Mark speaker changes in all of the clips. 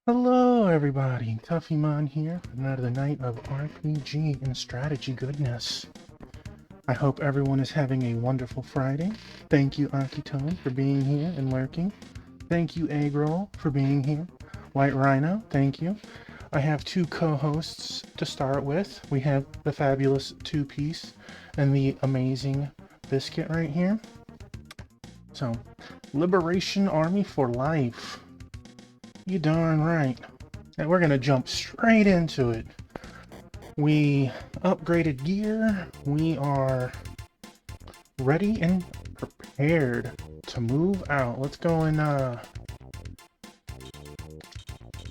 Speaker 1: Hello everybody, Tuffymon here for another night of RPG and strategy goodness. I hope everyone is having a wonderful Friday. Thank you Akitone for being here and lurking. Thank you Eggroll for being here. White Rhino, thank you. I have two co-hosts to start with. We have the fabulous Two-Piece and the amazing Biscuit right here. So, Liberation Army for life. You darn right. And we're gonna jump straight into it. We upgraded gear. We are ready and prepared to move out. Let's go and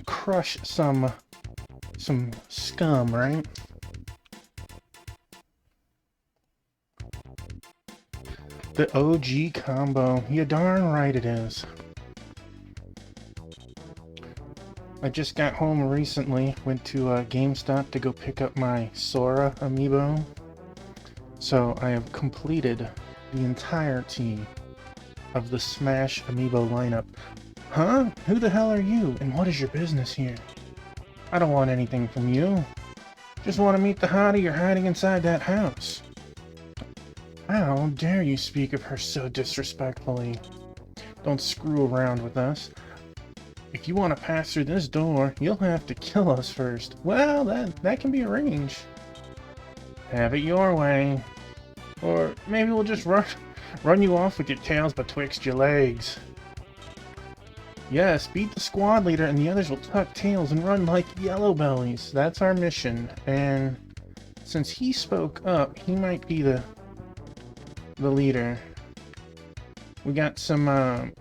Speaker 1: crush some scum, right? The OG combo. You darn right it is. I just got home recently, went to GameStop to go pick up my Sora amiibo. So I have completed the entirety of the Smash amiibo lineup. Huh? Who the hell are you? And what is your business here? I don't want anything from you. Just want to meet the hottie you're hiding inside that house. How dare you speak of her so disrespectfully? Don't screw around with us. If you want to pass through this door, you'll have to kill us first. Well, that can be arranged. Have it your way. Or maybe we'll just run you off with your tails betwixt your legs. Yes, beat the squad leader and the others will tuck tails and run like yellow bellies. That's our mission. And since he spoke up, he might be the leader. We got some,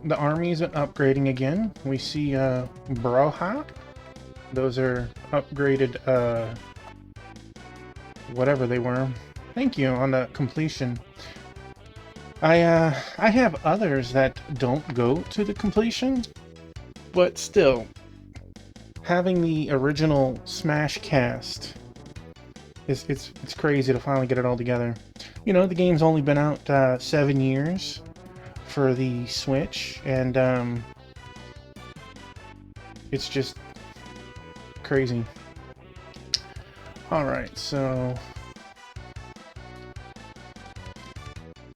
Speaker 1: the armies are upgrading again. We see, Broha. Those are upgraded, whatever they were. Thank you on the completion. I have others that don't go to the completion, but still, having the original Smash cast it's crazy to finally get it all together. You know, the game's only been out 7 years for the Switch, and it's just crazy. Alright, so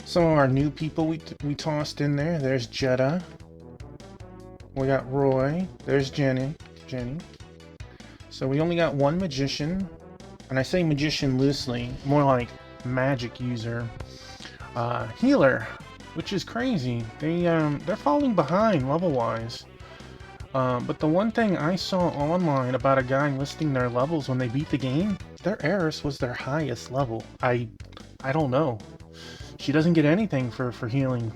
Speaker 1: some of our new people we tossed in there. There's Jetta. We got Roy. There's Jenny. So we only got one magician, and I say magician loosely, more like magic user. Healer, which is crazy. They're falling behind level-wise. But the one thing I saw online about a guy listing their levels when they beat the game, their Eris was their highest level. I don't know. She doesn't get anything for healing.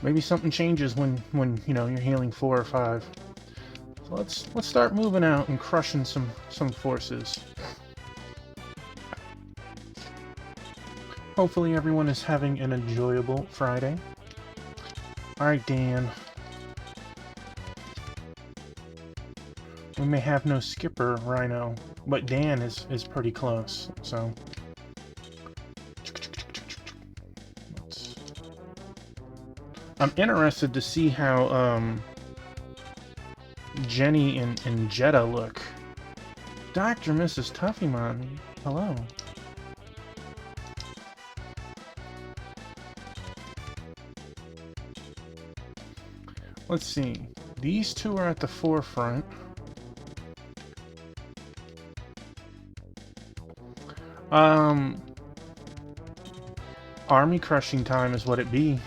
Speaker 1: Maybe something changes when you know you're healing 4 or 5. So let's start moving out and crushing some forces. Hopefully everyone is having an enjoyable Friday. Alright, Dan. We may have no Skipper Rhino, but Dan is pretty close, so... I'm interested to see how, Jenny and Jetta look. Dr. Mrs. Tuffymon, hello. Let's see. These two are at the forefront. Army crushing time is what it be.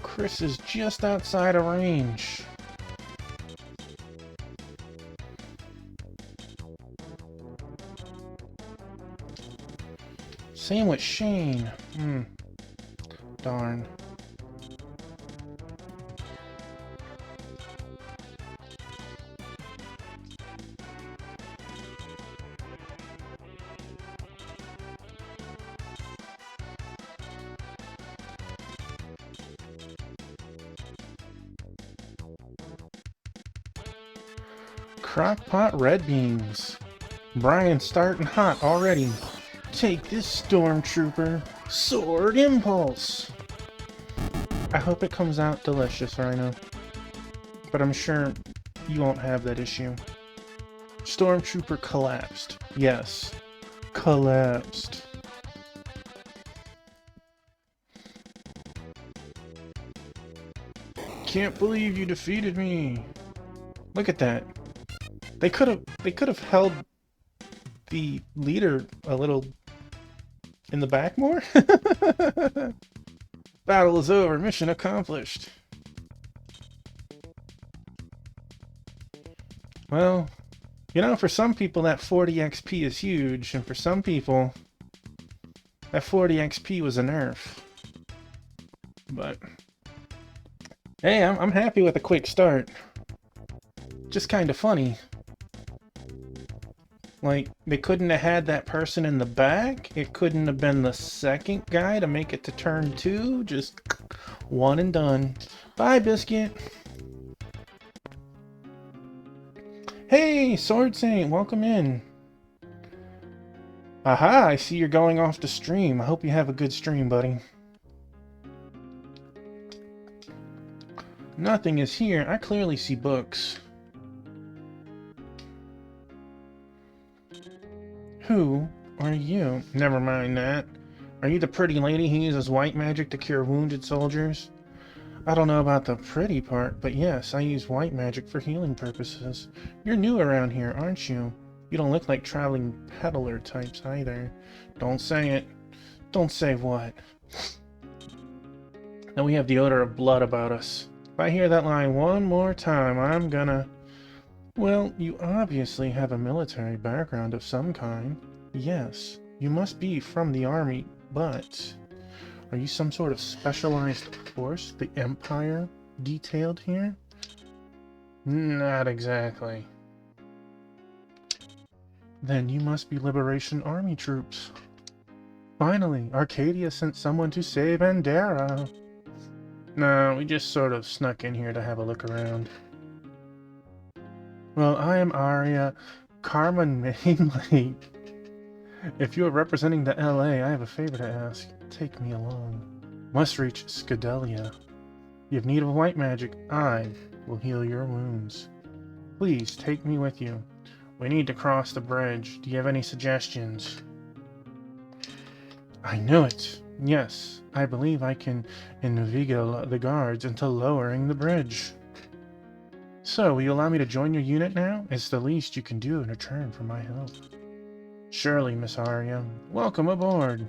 Speaker 1: Chris is just outside of range. Same with Shane. Darn. Crockpot red beans. Brian's starting hot already. Take this, Stormtrooper. Sword Impulse! I hope it comes out delicious, Rhino. But I'm sure you won't have that issue. Stormtrooper collapsed. Yes. Collapsed. Can't believe you defeated me. Look at that. They could have held the leader a little in the back more. Battle is over. Mission accomplished. Well, you know, for some people that 40 XP is huge, and for some people that 40 XP was a nerf. But hey, I'm happy with a quick start. Just kind of funny. Like, they couldn't have had that person in the back. It couldn't have been the second guy to make it to turn 2. Just one and done. Bye, Biscuit. Hey, Sword Saint, welcome in. Aha, I see you're going off to stream. I hope you have a good stream, buddy. Nothing is here. I clearly see books. Who are you? Never mind that. Are you the pretty lady who uses white magic to cure wounded soldiers? I don't know about the pretty part, but yes, I use white magic for healing purposes. You're new around here, aren't you? You don't look like traveling peddler types either. Don't say it. Don't say what? Now we have the odor of blood about us. If I hear that line one more time, I'm gonna... Well, you obviously have a military background of some kind. Yes, you must be from the army, but... Are you some sort of specialized force the Empire detailed here? Not exactly. Then you must be Liberation Army troops. Finally, Arcadia sent someone to save Andera. No, we just sort of snuck in here to have a look around. Well, I am Arya Carmen Mainley. If you are representing the LA, I have a favor to ask. Take me along. Must reach Scadelia. You have need of white magic. I will heal your wounds. Please take me with you. We need to cross the bridge. Do you have any suggestions? I knew it. Yes, I believe I can inveigle the guards into lowering the bridge. So, will you allow me to join your unit now? It's the least you can do in return for my help. Surely, Miss Arya. Welcome aboard.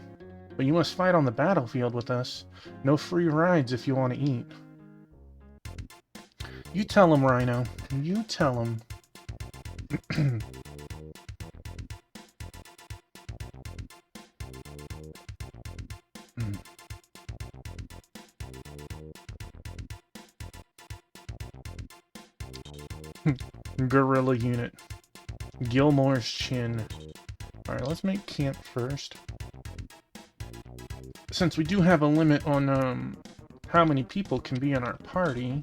Speaker 1: But you must fight on the battlefield with us. No free rides if you want to eat. You tell him, Rhino. You tell him. Guerrilla unit. Gilmore's chin. Alright, let's make camp first. Since we do have a limit on how many people can be in our party.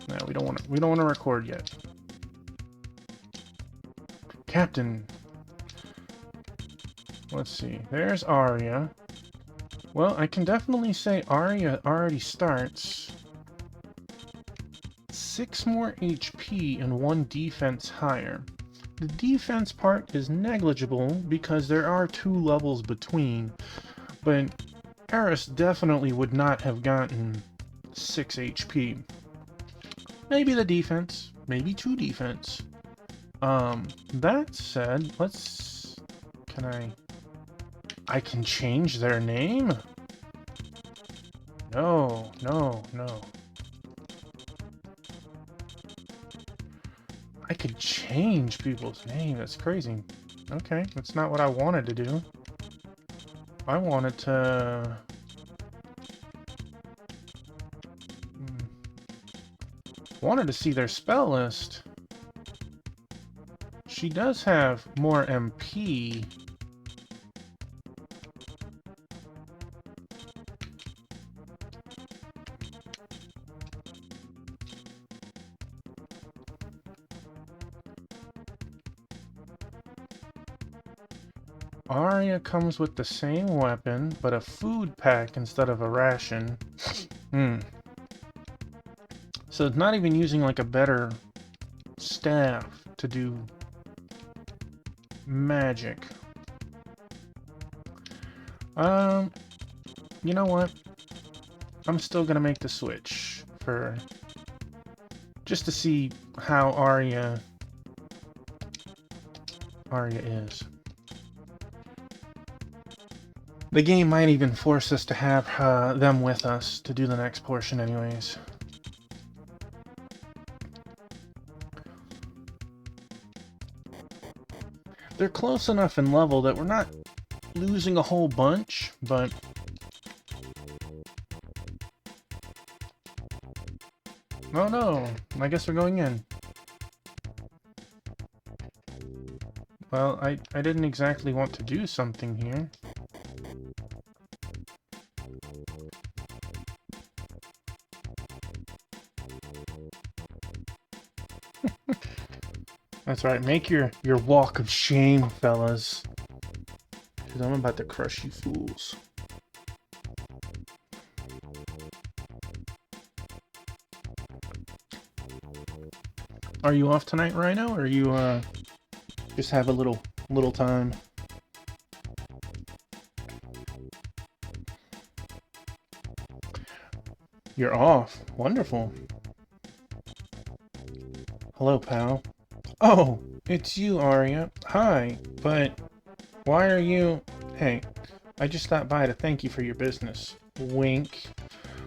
Speaker 1: No, we don't want to record yet. Captain. Let's see. There's Arya. Well, I can definitely say Arya already starts 6 more HP and 1 defense higher. The defense part is negligible because there are 2 levels between, but Eris definitely would not have gotten 6 HP. Maybe the defense, maybe 2 defense. That said, I can change their name? No. I could change people's name. That's crazy. Okay, that's not what I wanted to do. I wanted to... wanted to see their spell list. She does have more MP. Arya comes with the same weapon, but a food pack instead of a ration. So it's not even using like a better staff to do magic. You know what? I'm still gonna make the switch for just to see how Arya is. The game might even force us to have them with us to do the next portion anyways. They're close enough in level that we're not losing a whole bunch, but oh no, I guess we're going in. Well, I didn't exactly want to do something here. That's right, make your walk of shame, fellas. Because I'm about to crush you fools. Are you off tonight, Rhino, or you just have a little time? You're off. Wonderful. Hello, pal. Oh, it's you, Arya. Hi, but why are you... Hey, I just stopped by to thank you for your business. Wink.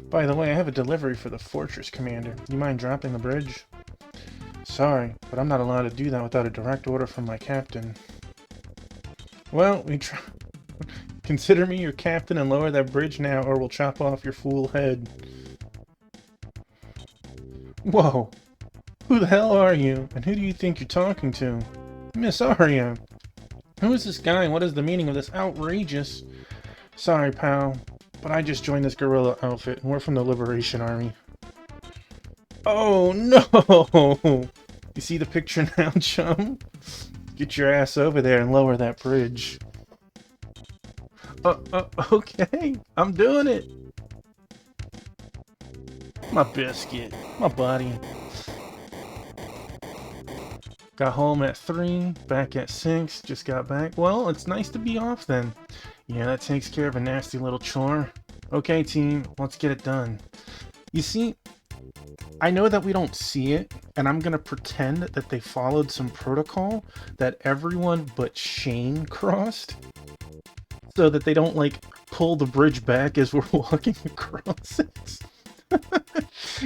Speaker 1: By the way, I have a delivery for the Fortress Commander. You mind dropping the bridge? Sorry, but I'm not allowed to do that without a direct order from my captain. Well, consider me your captain and lower that bridge now, or we'll chop off your fool head. Whoa! Who the hell are you? And who do you think you're talking to? Miss Arya! Who is this guy and what is the meaning of this outrageous... Sorry, pal, but I just joined this guerrilla outfit and we're from the Liberation Army. Oh, no! You see the picture now, chum? Get your ass over there and lower that bridge. Okay, I'm doing it. My biscuit, my buddy. Got home at 3, back at 6, just got back. Well, it's nice to be off then. Yeah, that takes care of a nasty little chore. Okay, team, let's get it done. You see, I know that we don't see it, and I'm gonna pretend that they followed some protocol that everyone but Shane crossed, so that they don't, like, pull the bridge back as we're walking across it.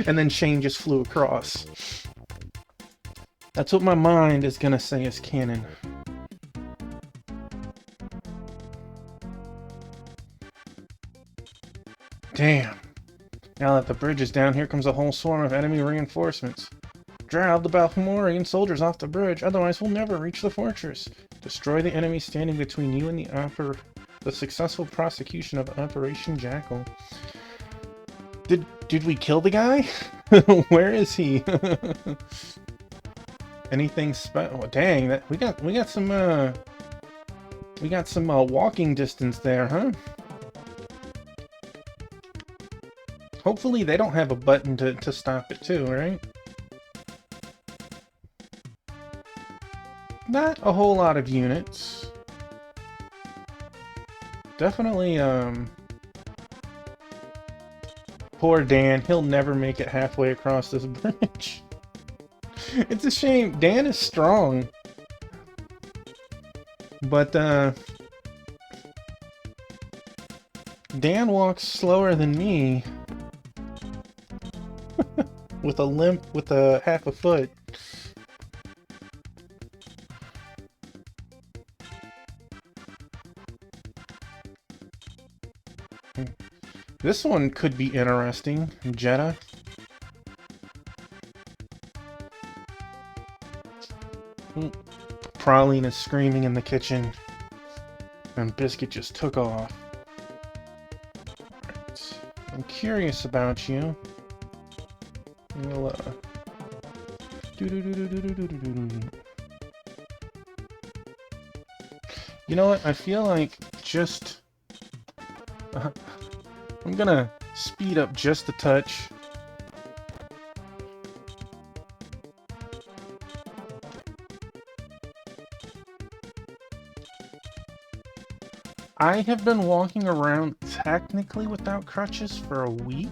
Speaker 1: And then Shane just flew across. That's what my mind is gonna say is canon. Damn. Now that the bridge is down, here comes a whole swarm of enemy reinforcements. Drive the Balfamorian soldiers off the bridge, otherwise we'll never reach the fortress. Destroy the enemy standing between you and the successful prosecution of Operation Jackal. Did we kill the guy? Where is he? Anything special? Oh, dang, that we got some walking distance there, huh? Hopefully they don't have a button to stop it too, right? Not a whole lot of units. Definitely, poor Dan, he'll never make it halfway across this bridge. It's a shame. Dan is strong. But, Dan walks slower than me. With a limp, with a half a foot. This one could be interesting. Jeddah. Praline is screaming in the kitchen. And Biscuit just took off. Right. I'm curious about you. We'll, You know what? I feel like just... I'm gonna speed up just a touch. I have been walking around technically without crutches for a week,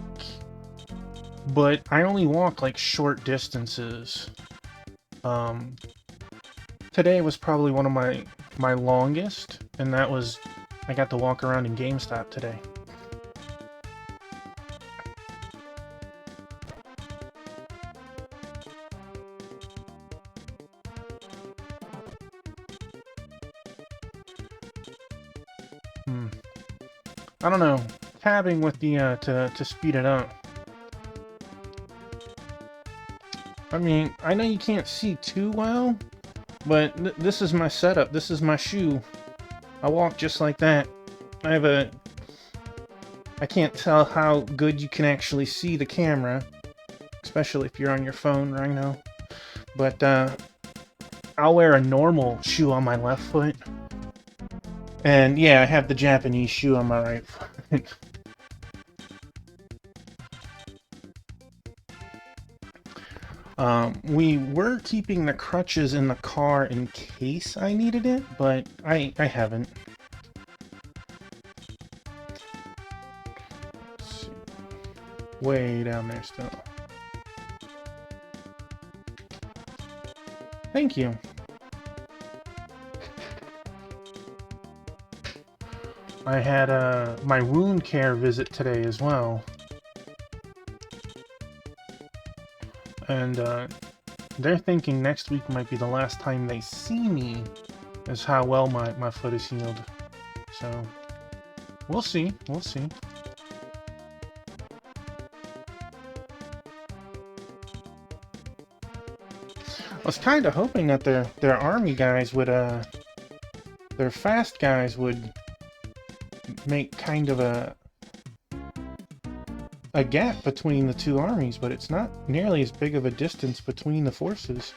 Speaker 1: but I only walk like short distances. Um, Today was probably one of my longest, and that was I got to walk around in GameStop today. I don't know, tabbing with the to speed it up. I mean, I know you can't see too well, but this is my setup. This is my shoe. I walk just like that. I can't tell how good you can actually see the camera, especially if you're on your phone right now. But I'll wear a normal shoe on my left foot. And yeah, I have the Japanese shoe on my right foot. We were keeping the crutches in the car in case I needed it, but I haven't. Let's see. Way down there still. Thank you. I had my wound care visit today as well. And they're thinking next week might be the last time they see me, as how well my foot is healed. So, we'll see. We'll see. I was kind of hoping that their army guys would, their fast guys would make kind of a gap between the two armies, but it's not nearly as big of a distance between the forces.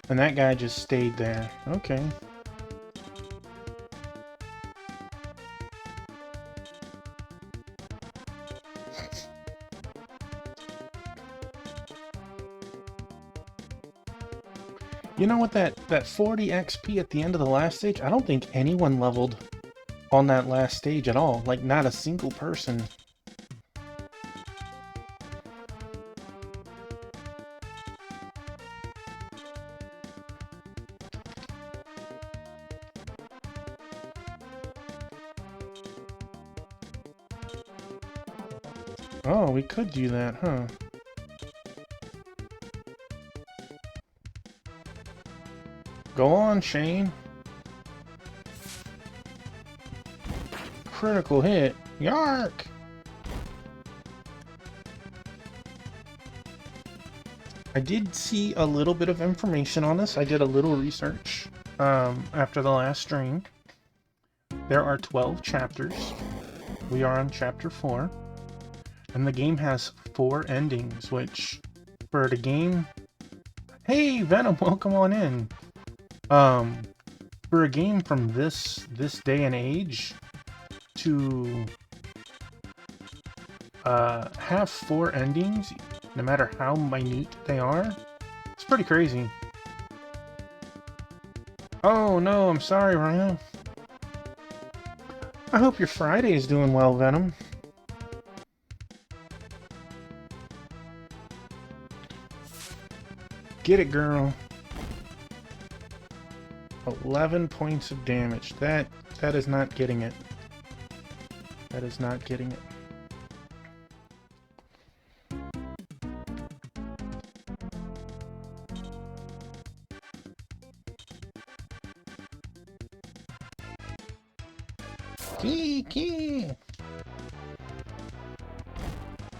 Speaker 1: And that guy just stayed there. Okay. You know what, that 40 XP at the end of the last stage, I don't think anyone leveled on that last stage at all. Like, not a single person. Oh, we could do that, huh? Go on, Shane. Critical hit. Yark! I did see a little bit of information on this. I did a little research after the last stream. There are 12 chapters. We are on chapter 4. And the game has 4 endings, which, for the game... Hey, Venom, welcome on in! For a game from this day and age, to have 4 endings, no matter how minute they are, it's pretty crazy. Oh no, I'm sorry, Ryan. I hope your Friday is doing well, Venom. Get it, girl. 11 points of damage. That is not getting it. That is not getting it. Key.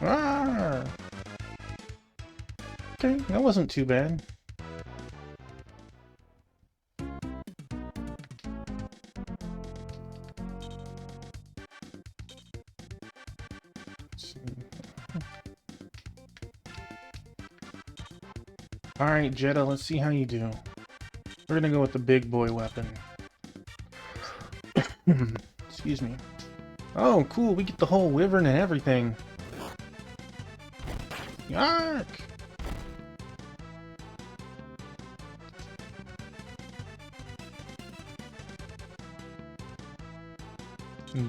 Speaker 1: Ah. Okay, that wasn't too bad. Alright, Jetta, let's see how you do. We're gonna go with the big boy weapon. Excuse me. Oh, cool, we get the whole wyvern and everything. Yark!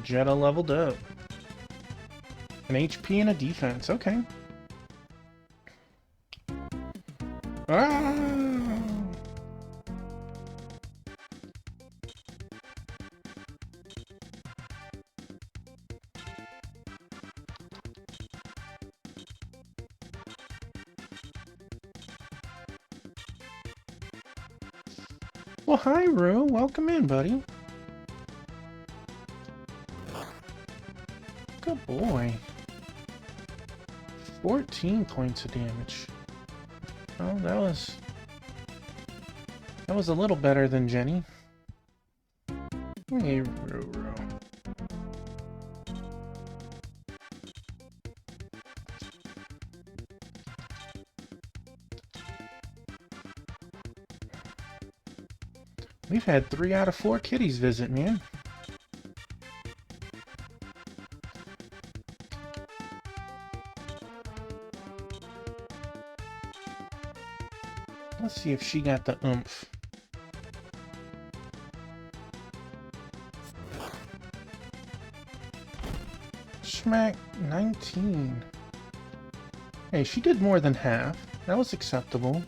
Speaker 1: Jetta leveled up. An HP and a defense, okay. Ah! Well, hi, Rue. Welcome in, buddy. Good boy. 14 points of damage. Oh, that was a little better than Jenny. Hey, Rue. We've had 3 out of 4 kitties visit, man. Let's see if she got the oomph. Smack 19. Hey, she did more than half. That was acceptable.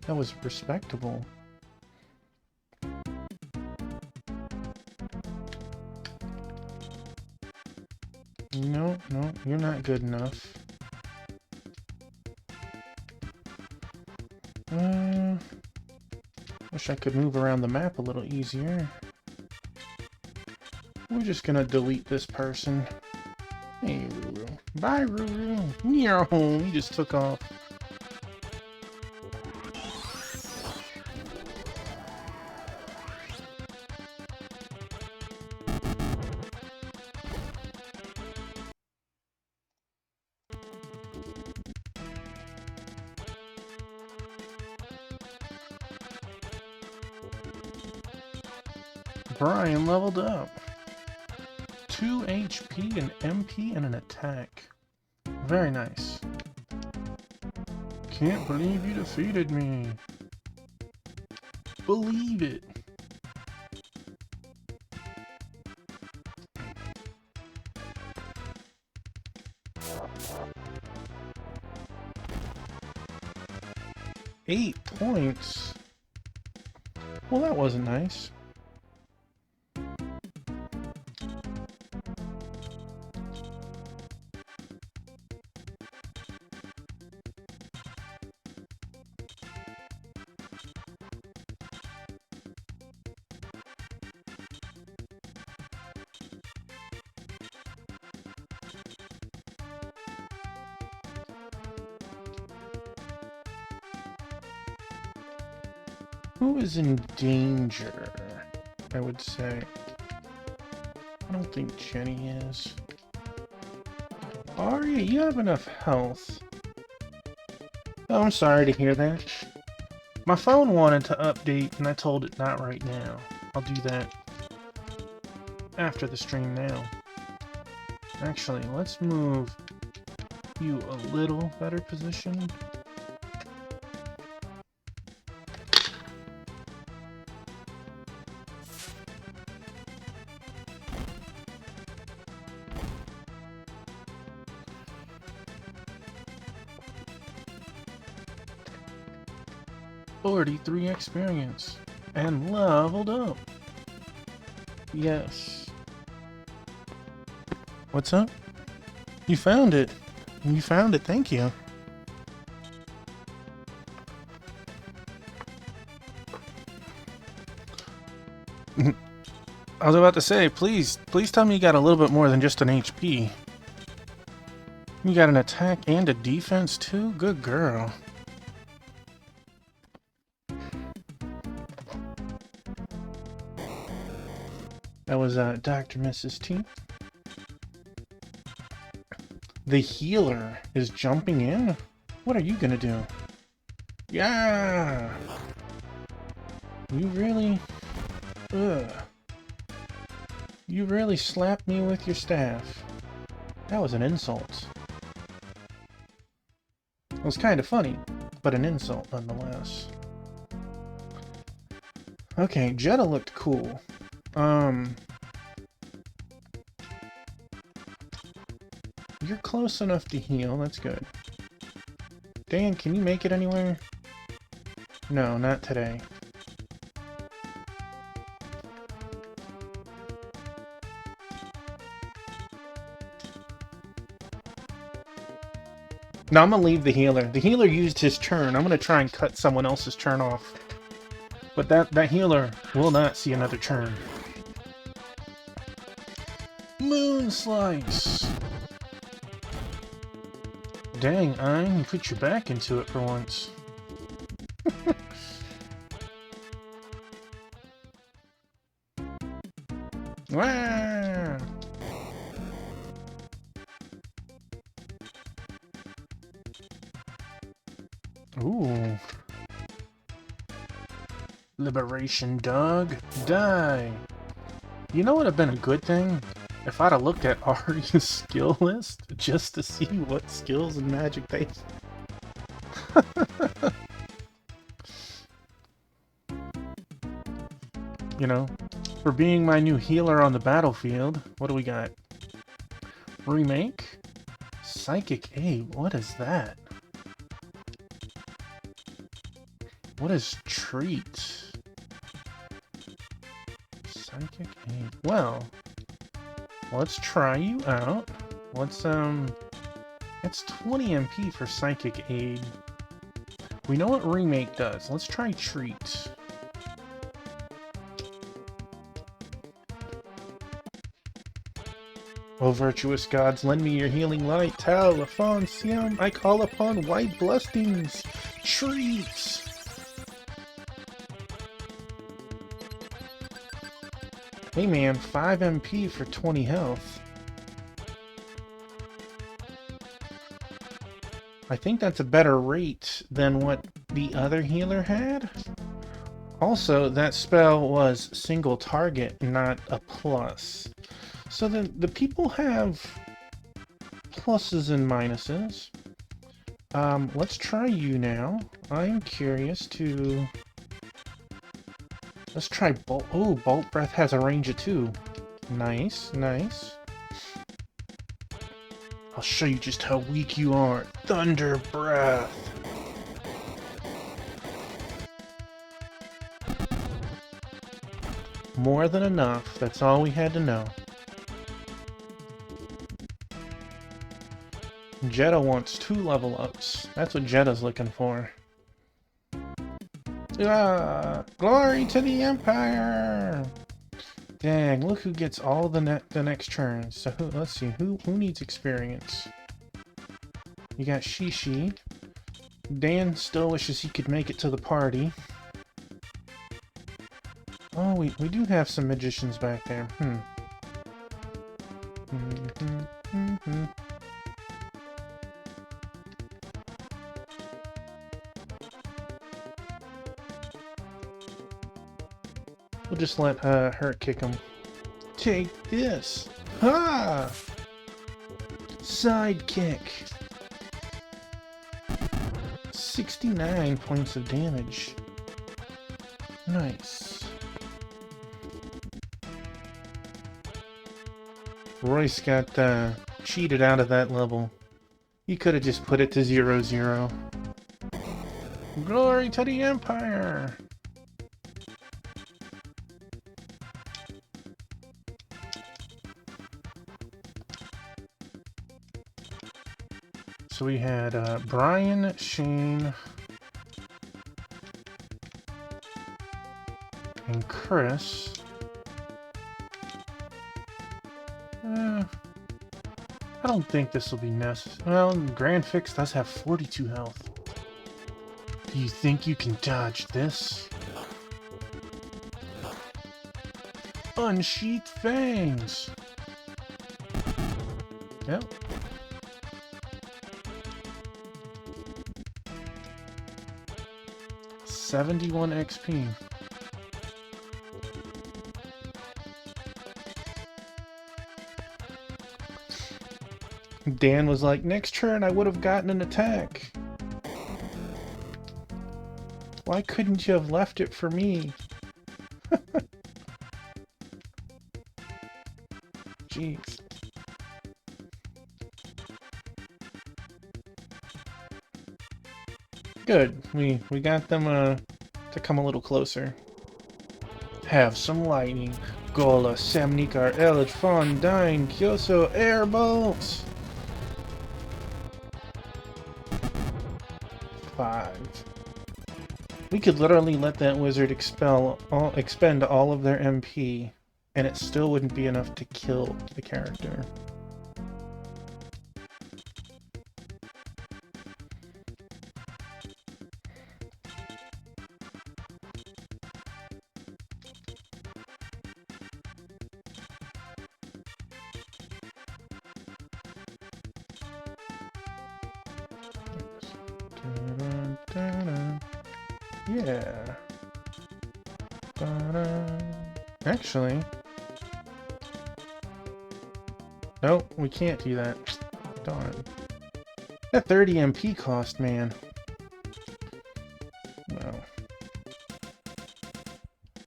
Speaker 1: That was respectable. No, you're not good enough. Wish I could move around the map a little easier. We're just gonna delete this person. Hey, Ruru. Bye, Ruru. You're home. You just took off. Brian leveled up. 2 HP, an MP, and an attack. Very nice. Can't believe you defeated me. Believe it. $8 points. Well, that wasn't nice. Who is in danger, I would say. I don't think Jenny is. Arya, you have enough health. Oh, I'm sorry to hear that. My phone wanted to update, and I told it not right now. I'll do that after the stream now. Actually, let's move you a little better position. .43 experience and leveled up. Yes. What's up? You found it. You found it. Thank you. I was about to say, please tell me you got a little bit more than just an HP. You got an attack and a defense too? Good girl. That was Dr. Mrs. T. The healer is jumping in? What are you gonna do? Yeah! You really... Ugh. You really slapped me with your staff. That was an insult. It was kind of funny, but an insult nonetheless. Okay, Jetta looked cool. You're close enough to heal, that's good. Dan, can you make it anywhere? No, not today. No, I'm gonna leave the healer. The healer used his turn. I'm gonna try and cut someone else's turn off. But that healer will not see another turn. Moon Slice! Dang, you put your back into it for once. Wah! Ooh. Liberation dog, die! You know what would have been a good thing? If I'd have looked at Ari's skill list just to see what skills and magic they... You know, for being my new healer on the battlefield, what do we got? Remake? Psychic Aid, what is that? What is Treat? Psychic Aid. Well, let's try you out. Let's, it's 20 MP for Psychic Aid. We know what Remake does. Let's try Treat. O virtuous gods, lend me your healing light. Tal, Lafon, Siam, I call upon white blessings. Treats! Hey man, 5 MP for 20 health. I think that's a better rate than what the other healer had. Also, that spell was single target, not a plus. So the people have pluses and minuses. Let's try you now. I'm curious to... Let's try Bolt. Oh, Bolt Breath has a range of 2. Nice, nice. I'll show you just how weak you are. Thunder Breath. More than enough. That's all we had to know. Jetta wants 2 level ups. That's what Jetta's looking for. Ah, glory to the Empire! Dang, look who gets all the next turn. So let's see, who needs experience? You got Shishi. Dan still wishes he could make it to the party. Oh, we do have some magicians back there. We'll just let her kick him. Take this! Ha! Sidekick! 69 points of damage. Nice. Royce got cheated out of that level. He could have just put it to 0-0. Glory to the Empire! So we had Brian, Shane, and Chris. I don't think this will be necessary. Well, Grand Fix does have 42 health. Do you think you can dodge this? Unsheathed Fangs! Yep. 71 XP. Dan was like, next turn I would have gotten an attack. Why couldn't you have left it for me? Jeez. Good. We got them to come a little closer. Have some lightning. Gola, Samnikar, Elid, Fondine, Kyoso, air bolts. 5. We could literally let that wizard expend all of their MP, and it still wouldn't be enough to kill the character. Yeah. Actually... Nope, we can't do that. Darn. That 30 MP cost, man. Well.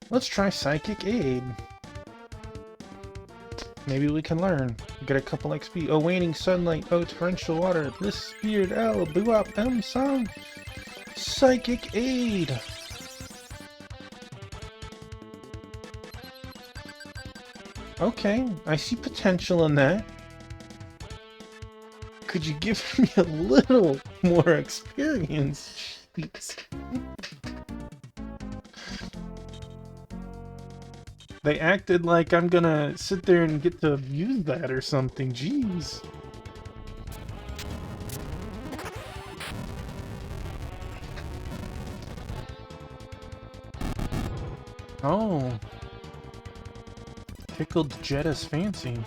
Speaker 1: Let's try Psychic Aid. Maybe we can learn. Get a couple XP. Oh, Waning Sunlight. Oh, Torrential Water. Bliss Beard. L. Boo-Up. M. Song. Psychic Aid. Okay, I see potential in that. Could you give me a little more experience? Jeez. They acted like I'm gonna sit there and get to use that or something. Jeez. Oh. Pickled Jetta's fancy.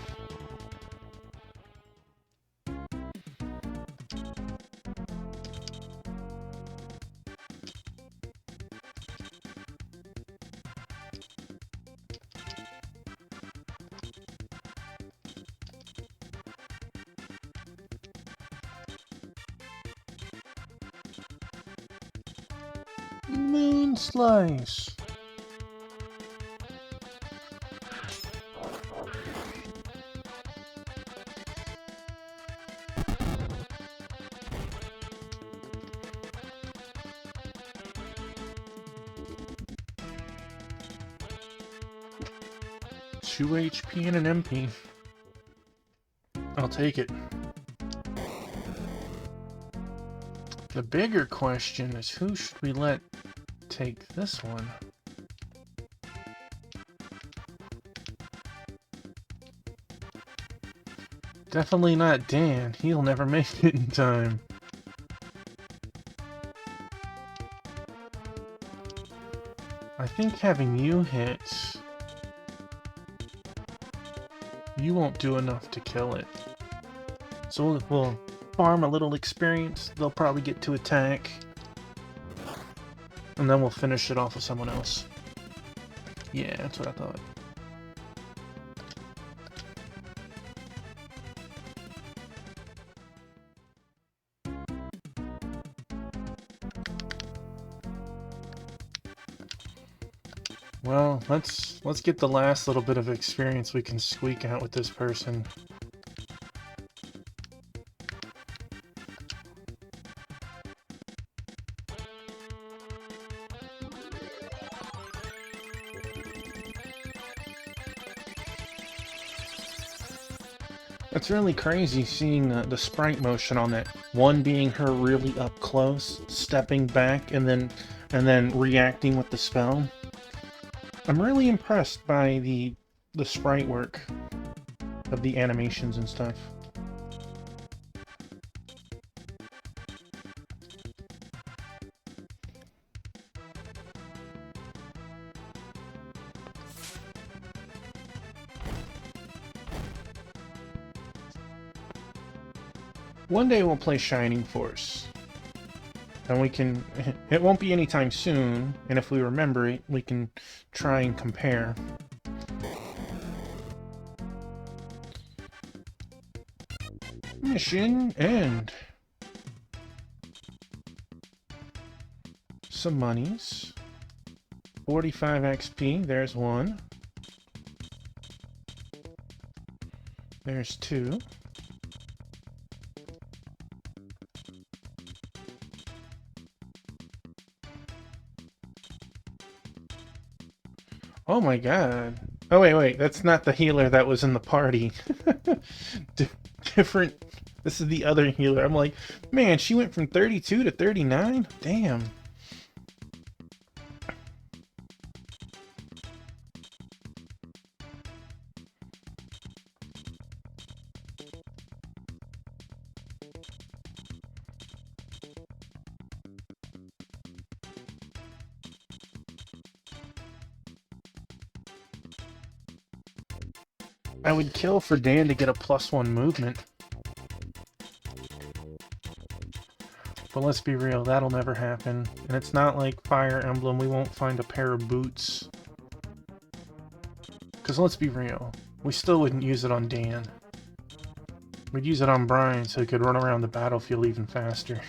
Speaker 1: Moon Slice. Two HP and an MP. I'll take it. The bigger question is who should we let take this one? Definitely not Dan. He'll never make it in time. I think having you hit... You won't do enough to kill it. So we'll farm a little experience. They'll probably get to attack. And then we'll finish it off with someone else. Yeah, that's what I thought. Well, let's get the last little bit of experience we can squeak out with this person. It's really crazy seeing the sprite motion on that. One being her really up close, stepping back, and then reacting with the spell. I'm really impressed by the sprite work of the animations and stuff. One day we'll play Shining Force. And we can... It won't be anytime soon, and if we remember it, we can try and compare. Mission end. Some monies. 45 XP, there's one. There's two. Oh my god. Oh wait, that's not the healer that was in the party. Different. This is the other healer. I'm like, man, she went from 32 to 39? Damn. I would kill for Dan to get a +1 movement. But let's be real, that'll never happen. And it's not like Fire Emblem, we won't find a pair of boots. Because let's be real, we still wouldn't use it on Dan. We'd use it on Brian so he could run around the battlefield even faster.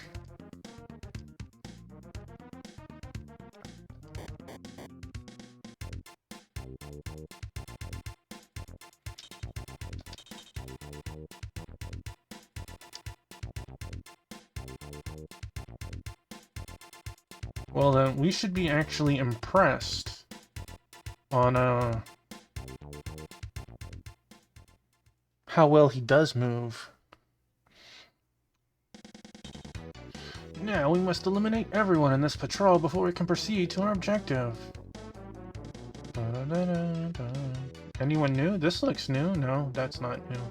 Speaker 1: Well then, we should be actually impressed on how well he does move. Now we must eliminate everyone in this patrol before we can proceed to our objective. Anyone new? This looks new. No, that's not new.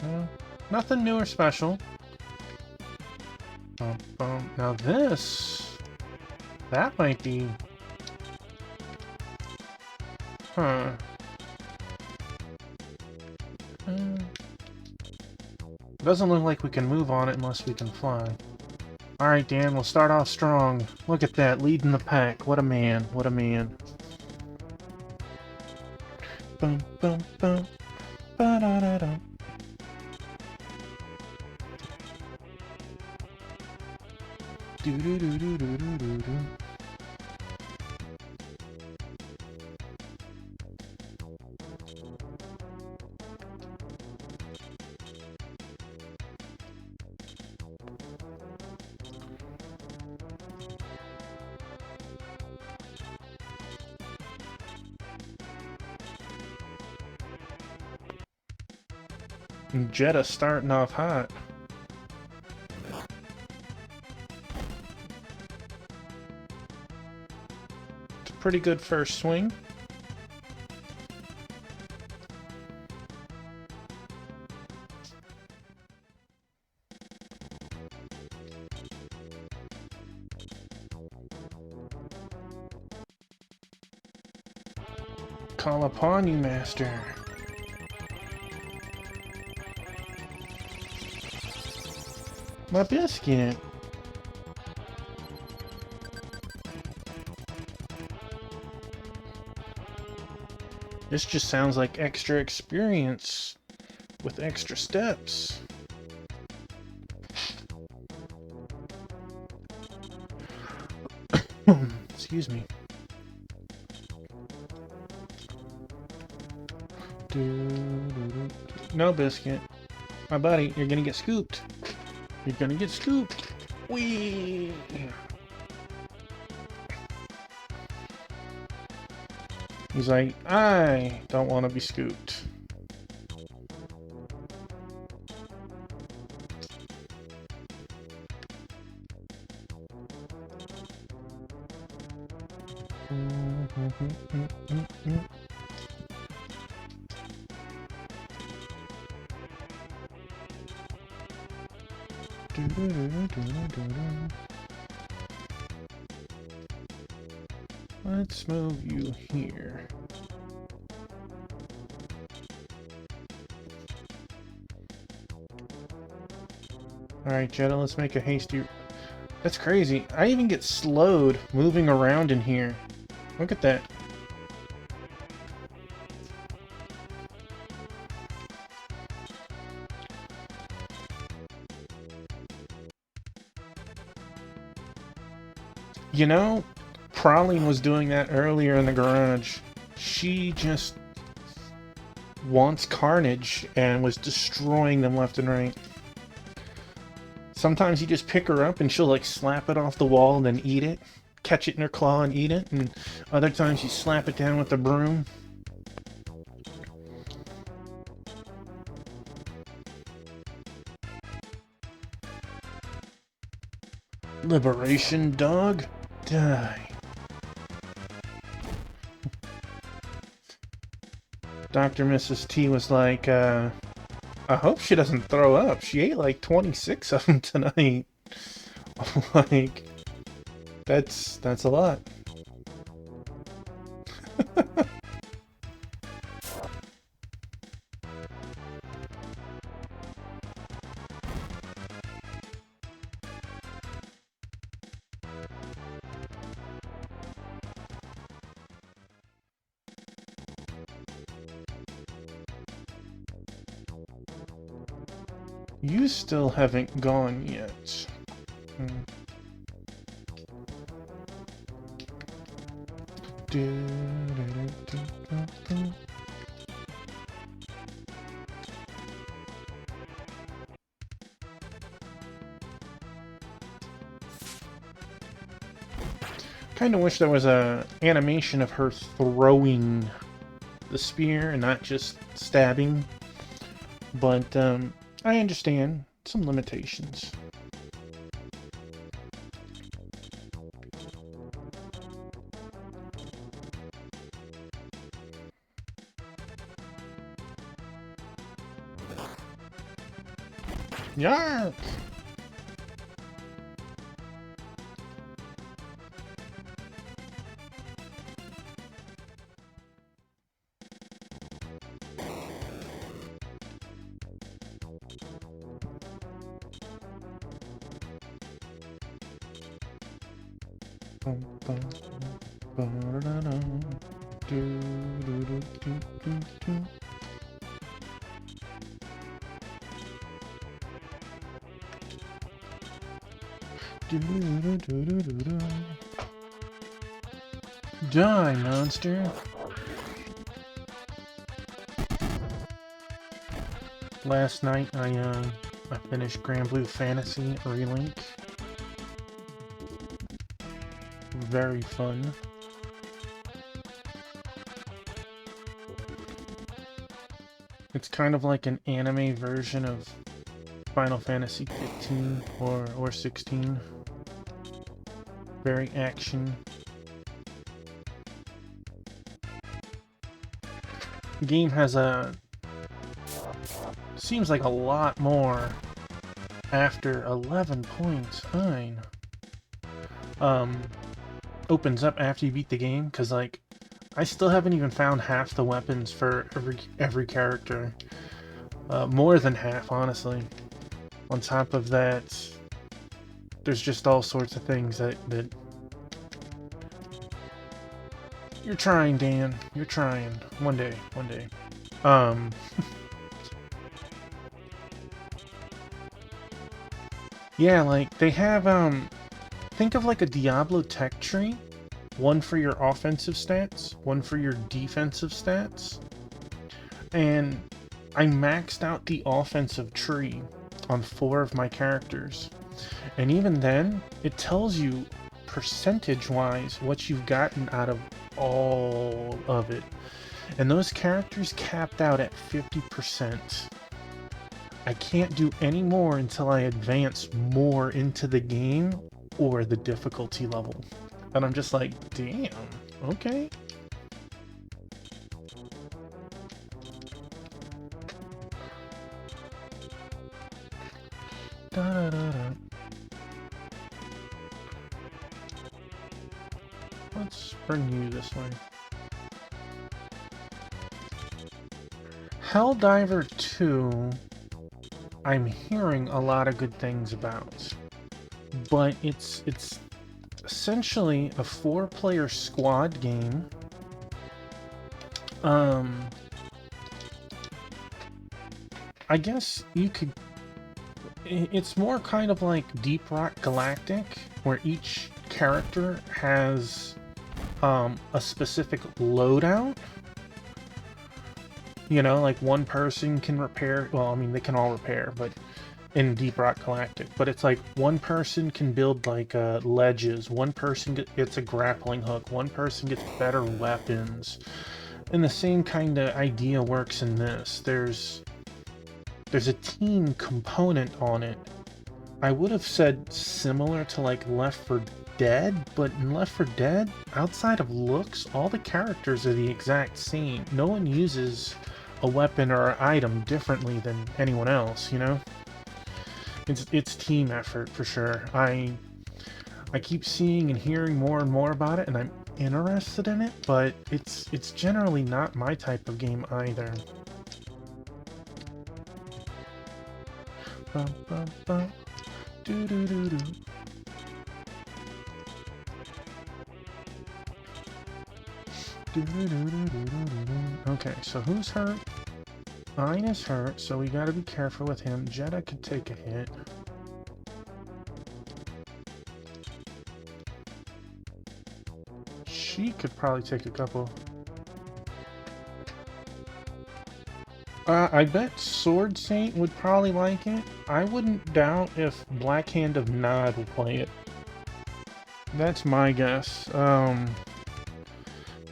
Speaker 1: No, nothing new or special. Now this... That might be... Huh. Doesn't look like we can move on it unless we can fly. Alright, Dan, we'll start off strong. Look at that, leading the pack. What a man, what a man. Bum, bum, bum. Ba-da-da-da. Do-do-do-do-do-do-do. Jetta starting off hot. It's a pretty good first swing. Call upon you, master. My biscuit. This just sounds like extra experience with extra steps. Excuse me. No, biscuit. My buddy, you're gonna get scooped. You're gonna get scooped. Whee! He's like, I don't want to be scooped. Let's move you here. Alright, Jetta, let's make a hasty... That's crazy. I even get slowed moving around in here. Look at that. You know, Prowling was doing that earlier in the garage. She just wants carnage and was destroying them left and right. Sometimes you just pick her up and she'll like slap it off the wall and then eat it. Catch it in her claw and eat it. And other times you slap it down with the broom. Liberation dog, die. Dr. Mrs. T was like, I hope she doesn't throw up. She ate like 26 of them tonight. Like, that's a lot. You still haven't gone yet. Kinda wish there was a animation of her throwing the spear and not just stabbing. But, I understand some limitations. Yark! Die, monster! Last night I finished Grand Blue Fantasy Relink. Very fun. It's kind of like an anime version of Final Fantasy 15 or 16. Very action. The game has seems like a lot more after 11.9. Opens up after you beat the game, because like I still haven't even found half the weapons for every character. More than half, honestly. On top of that, there's just all sorts of things that you're trying, Dan. You're trying. One day. Yeah, like they have think of like a Diablo tech tree. One for your offensive stats, one for your defensive stats. And I maxed out the offensive tree on 4 of my characters. And even then, it tells you percentage-wise what you've gotten out of all of it. And those characters capped out at 50%. I can't do any more until I advance more into the game or the difficulty level. And I'm just like, damn, okay. Let's bring you this way. Helldiver 2 I'm hearing a lot of good things about. But it's essentially a 4-player squad game. I guess you could... It's more kind of like Deep Rock Galactic, where each character has a specific loadout. You know, like one person can repair... Well, I mean, they can all repair, but in Deep Rock Galactic. But it's like one person can build like ledges, one person gets a grappling hook, one person gets better weapons. And the same kind of idea works in this. There's a team component on it. I would have said similar to like Left 4 Dead, but in Left 4 Dead, outside of looks, all the characters are the exact same. No one uses a weapon or an item differently than anyone else, you know? It's team effort for sure. I keep seeing and hearing more and more about it, and I'm interested in it, but it's generally not my type of game either. Bum, bum, bum. Do, do, do, do. Do, do, do, do, do, do. Okay, so who's hurt? Mine is hurt, so we gotta be careful with him. Jetta could take a hit. She could probably take a couple. I bet Sword Saint would probably like it. I wouldn't doubt if Black Hand of Nod will play it. That's my guess.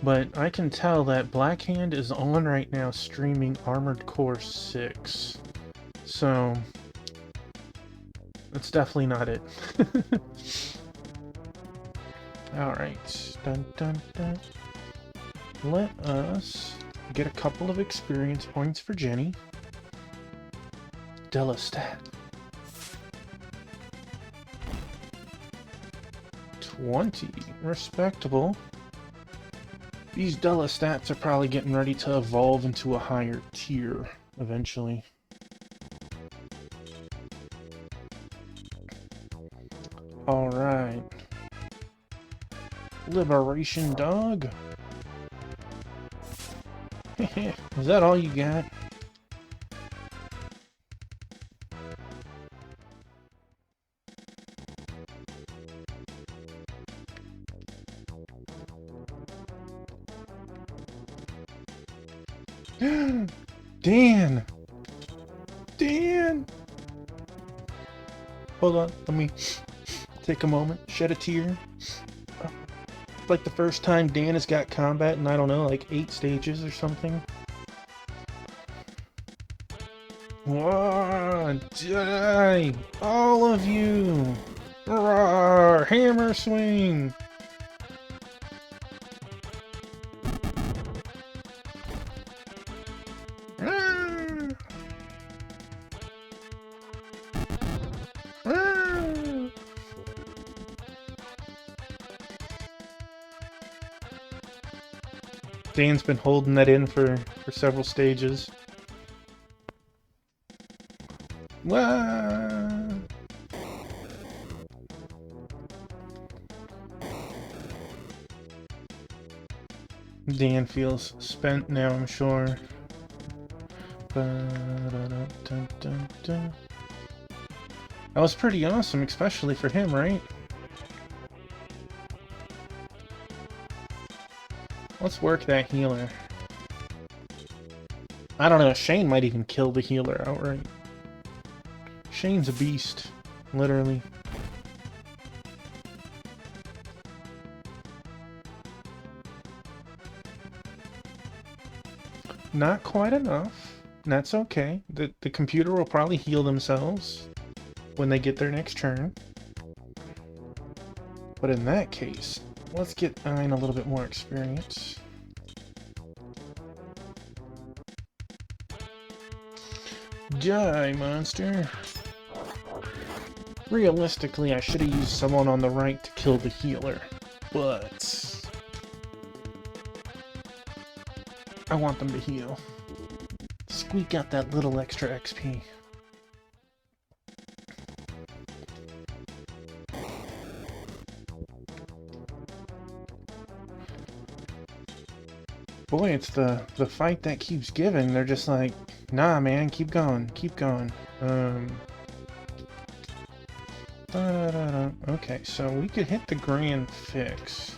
Speaker 1: But I can tell that Black Hand is on right now streaming Armored Core 6. So, that's definitely not it. Alright. Dun dun dun. Let us get a couple of experience points for Jenny. Delastat. 20. Respectable. These Delastats are probably getting ready to evolve into a higher tier eventually. Alright. Liberation Dog. Is that all you got? Dan! Dan! Hold on, let me take a moment, shed a tear. Like the first time Dan has got combat in, I don't know, like 8 stages or something. Whoa, die! All of you! Roar! Hammer swing! Dan's been holding that in for several stages. Wah! Dan feels spent now, I'm sure. That was pretty awesome, especially for him, right? Let's work that healer. I don't know, Shane might even kill the healer outright. Shane's a beast, literally. Not quite enough. That's okay. The computer will probably heal themselves when they get their next turn. But in that case, let's get Ein a little bit more experience. Die, monster! Realistically, I should have used someone on the right to kill the healer, but I want them to heal. Squeak out that little extra XP. Boy, it's the fight that keeps giving. They're just like, nah, man, keep going, keep going. Okay, so we could hit the grand fix.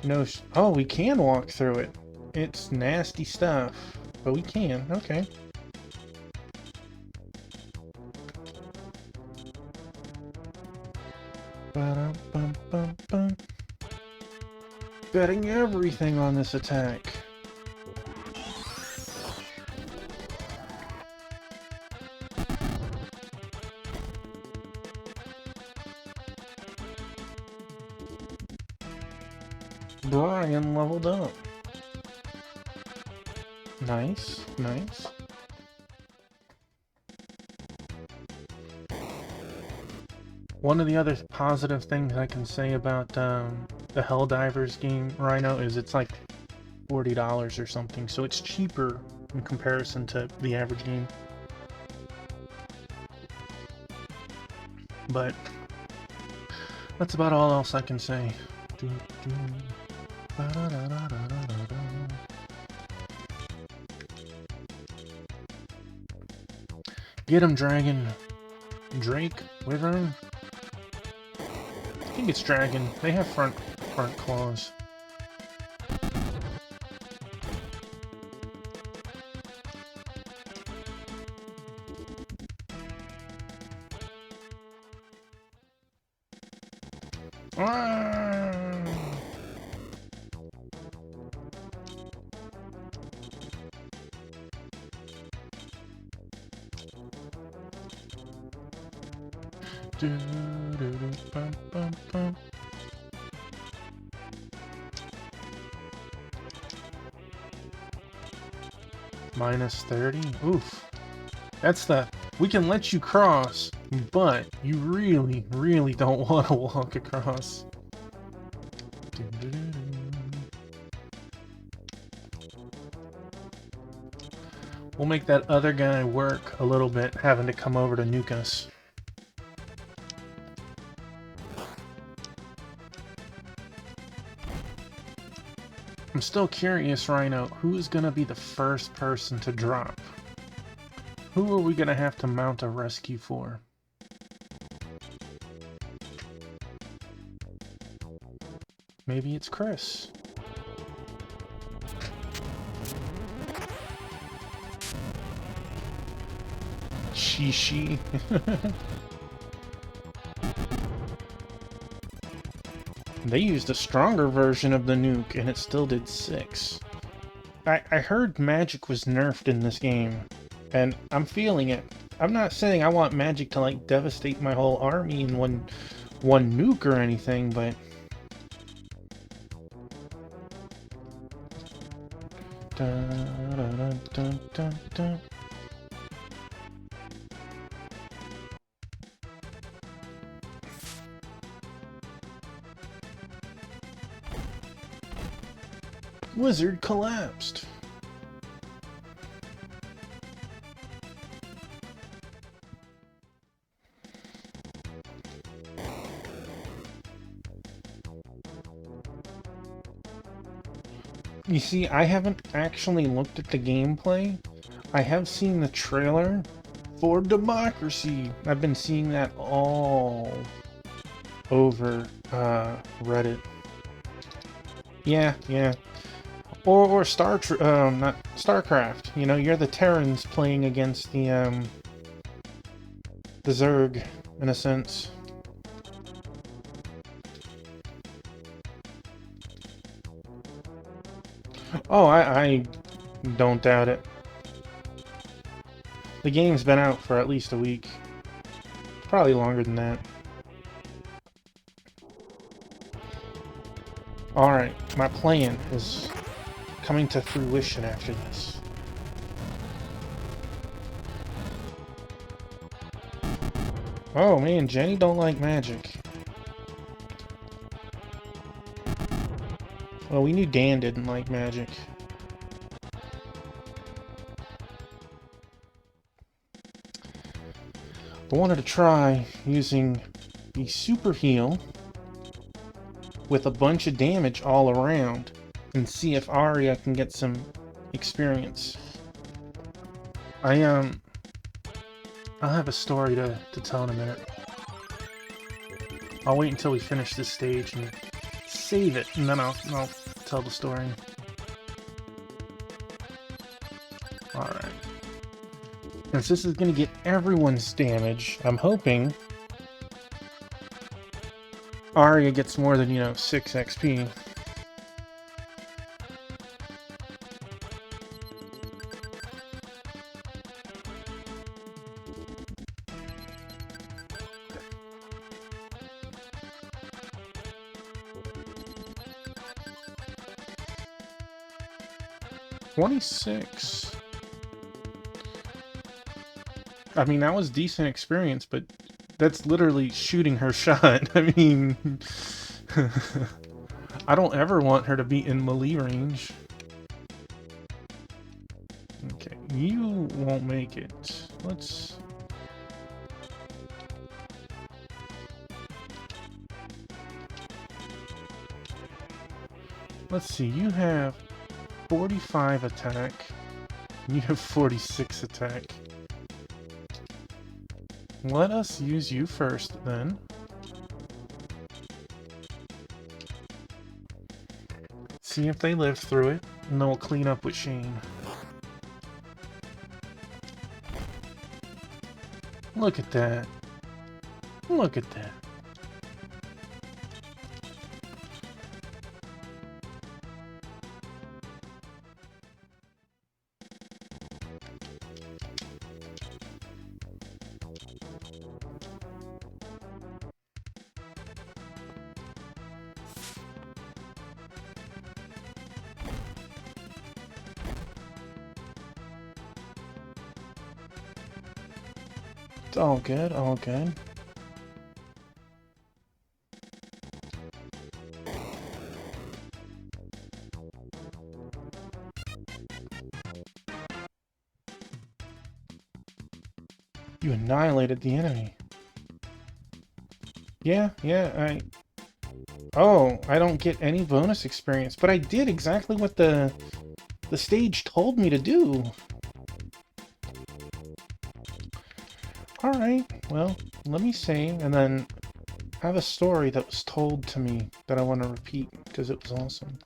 Speaker 1: No, oh, we can walk through it. It's nasty stuff, but we can. Okay. Ba-dum-bum-bum-bum. Betting everything on this attack. Brian leveled up. Nice, nice. One of the other positive things I can say about the Helldivers game, Rhino, is it's like $40 or something, so it's cheaper in comparison to the average game. But that's about all else I can say. Get him, dragon. Drake? Wyvern? I think it's dragon. They have front claws. Minus 30? Oof. That's the... We can let you cross, but you really, really don't want to walk across. We'll make that other guy work a little bit, having to come over to nuke us. I'm still curious, Rhino, who is going to be the first person to drop? Who are we going to have to mount a rescue for? Maybe it's Chris. She. They used a stronger version of the nuke, and it still did 6. I heard magic was nerfed in this game, and I'm feeling it. I'm not saying I want magic to, like, devastate my whole army in one nuke or anything, but... Dun, dun, dun, dun, dun. Wizard collapsed. You see, I haven't actually looked at the gameplay. I have seen the trailer for Democracy. I've been seeing that all over Reddit. Yeah. Or not StarCraft. You know, you're the Terrans playing against the Zerg, in a sense. Oh, I don't doubt it. The game's been out for at least a week. Probably longer than that. Alright, my plan is coming to fruition after this. Oh man, Jenny don't like magic. Well, we knew Dan didn't like magic. I wanted to try using be super heal with a bunch of damage all around and see if Arya can get some experience. I'll have a story to tell in a minute. I'll wait until we finish this stage and save it, and then I'll tell the story. Alright. Since this is going to get everyone's damage, I'm hoping Arya gets more than, 6 XP. $26. I mean, that was decent experience, but that's literally shooting her shot. I mean, I don't ever want her to be in melee range. Okay, you won't make it. Let's see, you have 45 attack. You have 46 attack. Let us use you first, then. See if they live through it, and then we'll clean up with Shane. Look at that. Look at that. It's all good, all good. You annihilated the enemy. Yeah, Oh, I don't get any bonus experience, but I did exactly what the stage told me to do. Alright, well, let me save, and then have a story that was told to me that I want to repeat, because it was awesome.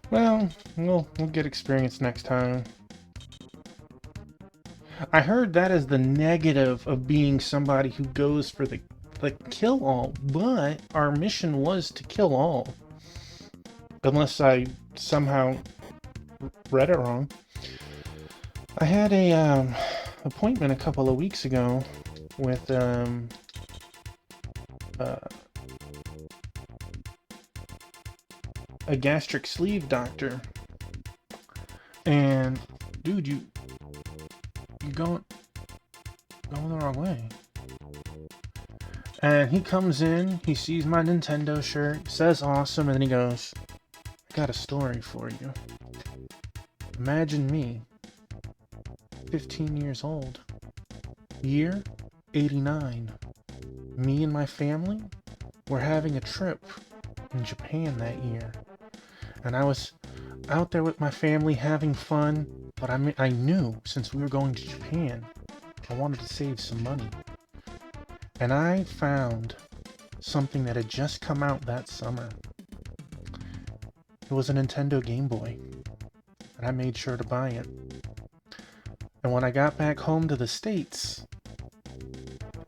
Speaker 1: Well, we'll get experience next time. I heard that is the negative of being somebody who goes for the kill all, but our mission was to kill all. Unless I somehow read it wrong. I had a appointment a couple of weeks ago with a gastric sleeve doctor, and dude, you're going the wrong way. And he comes in, he sees my Nintendo shirt, says awesome, and then he goes, "I got a story for you. Imagine me, 15 years old, year 89. Me and my family were having a trip in Japan that year. And I was out there with my family having fun, but I knew since we were going to Japan, I wanted to save some money. And I found something that had just come out that summer. It was a Nintendo Game Boy, and I made sure to buy it. And when I got back home to the States,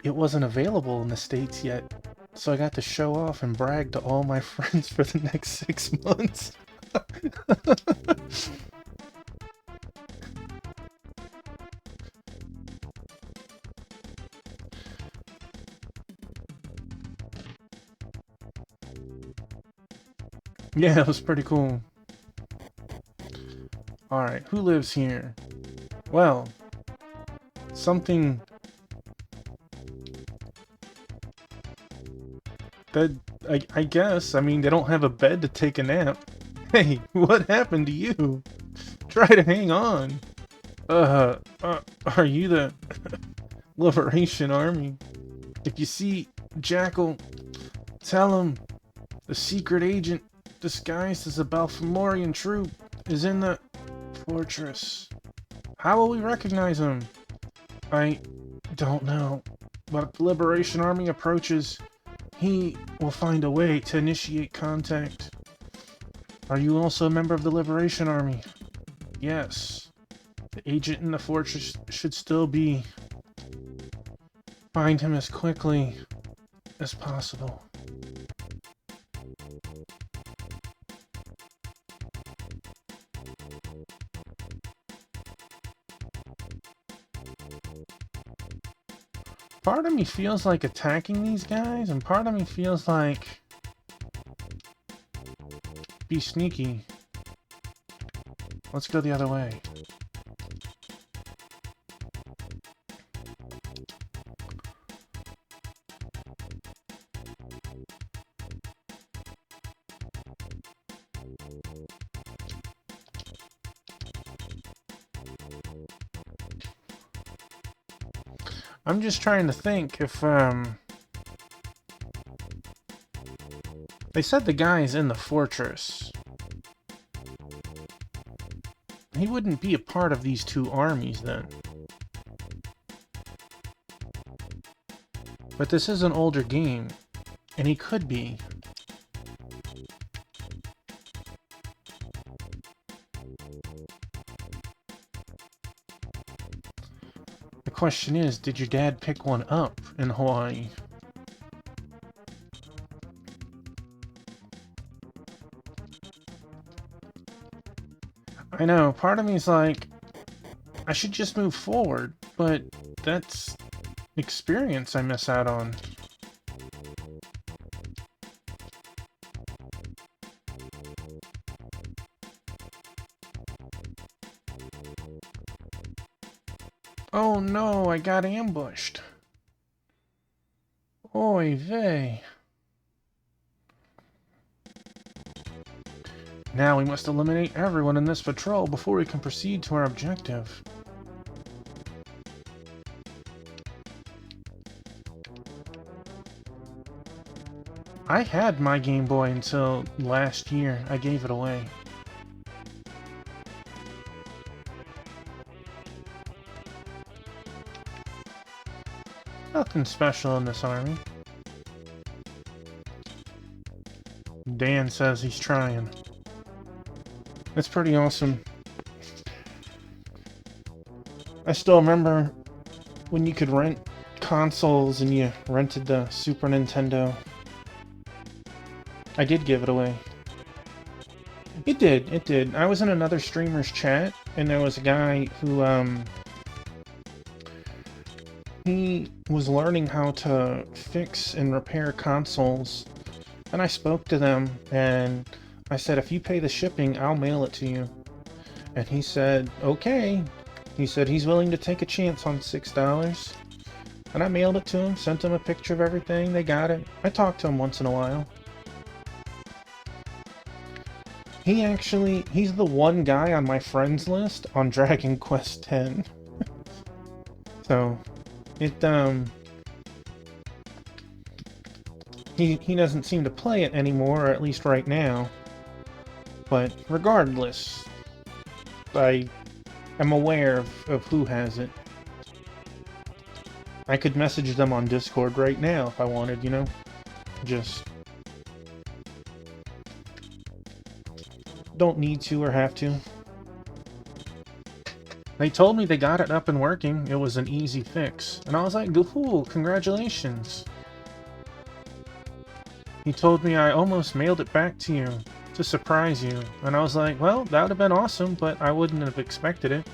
Speaker 1: it wasn't available in the States yet, so I got to show off and brag to all my friends for the next 6 months. Yeah, it was pretty cool. Alright, who lives here? Well, something that I guess, I mean, they don't have a bed to take a nap. Hey, what happened to you? Try to hang on. Are you the Liberation Army. If you see Jackal, tell him the secret agent disguised as a Balfamorian troop is in the fortress. How will we recognize him? I don't know. But if the Liberation Army approaches, he will find a way to initiate contact. Are you also a member of the Liberation Army? Yes. The agent in the fortress should still be. Find him as quickly as possible. Part of me feels like attacking these guys, and part of me feels like be sneaky. Let's go the other way. I'm just trying to think if, they said the guy's in the fortress. He wouldn't be a part of these two armies then. But this is an older game, and he could be. The question is, did your dad pick one up in Hawaii? I know, part of me is like, I should just move forward, but that's experience I miss out on. Oh no, I got ambushed. Oy vey. Now we must eliminate everyone in this patrol before we can proceed to our objective. I had my Game Boy until last year. I gave it away. Nothing special in this army. Dan says he's trying. It's pretty awesome. I still remember when you could rent consoles and you rented the Super Nintendo. I did give it away. It did. I was in another streamer's chat, and there was a guy who, he was learning how to fix and repair consoles, and I spoke to them, and I said, if you pay the shipping, I'll mail it to you. And he said, okay. He said he's willing to take a chance on $6. And I mailed it to him, sent him a picture of everything, they got it. I talk to him once in a while. He's the one guy on my friends list on Dragon Quest X. So, he doesn't seem to play it anymore, or at least right now. But regardless, I am aware of who has it. I could message them on Discord right now if I wanted, you know? Just don't need to or have to. They told me they got it up and working. It was an easy fix. And I was like, cool, congratulations. He told me I almost mailed it back to you to surprise you. And I was like, well, that would have been awesome, but I wouldn't have expected it.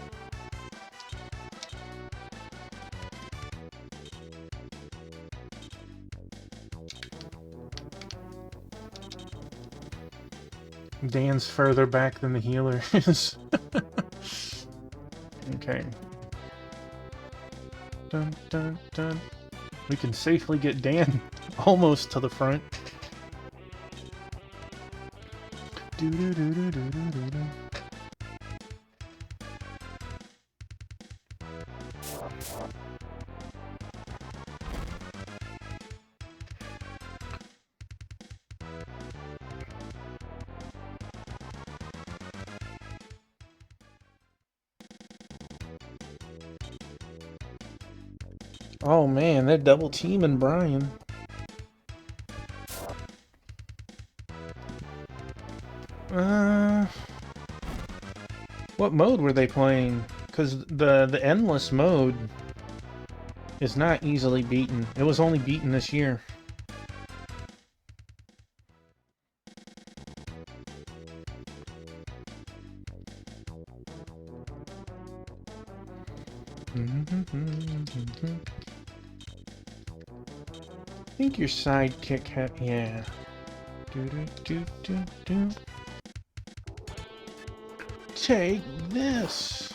Speaker 1: Dan's further back than the healer is. Okay. Dun, dun, dun. We can safely get Dan almost to the front. Do do do do do do do do. Oh man, they're double teaming Brian. What mode were they playing? Because the endless mode is not easily beaten. It was only beaten this year. I think your sidekick had... yeah. Do. Take this!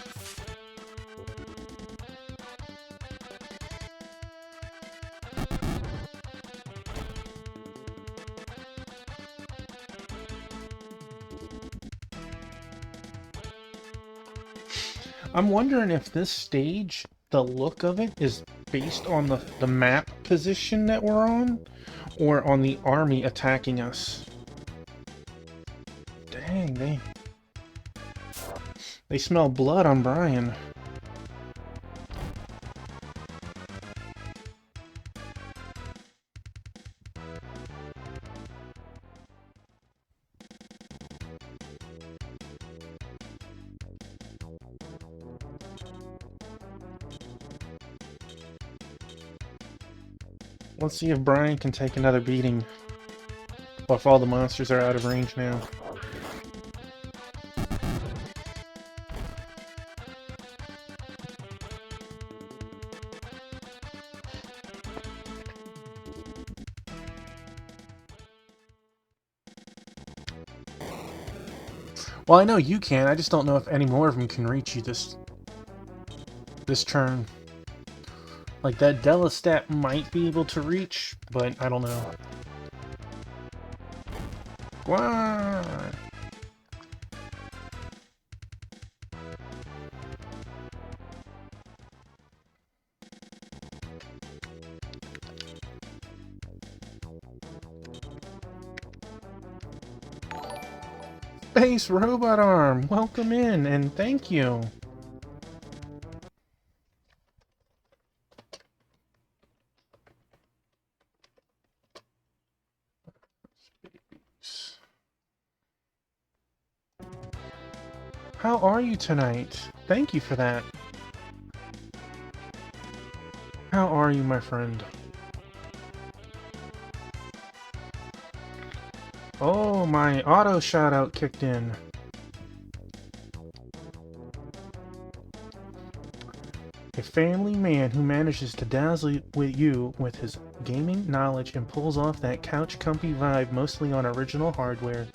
Speaker 1: I'm wondering if this stage, the look of it, is based on the map position that we're on, or on the army attacking us. Dang, they smell blood on Brian. Let's see if Brian can take another beating. Or if all the monsters are out of range now. Well, I know you can. I just don't know if any more of them can reach you this turn. Like, that Delistat might be able to reach, but I don't know. Guan! Space Robot Arm! Welcome in, and thank you! How are you tonight? Thank you for that. How are you, my friend? Oh, my auto shout-out kicked in. A family man who manages to dazzle you with his gaming knowledge and pulls off that couch comfy vibe mostly on original hardware.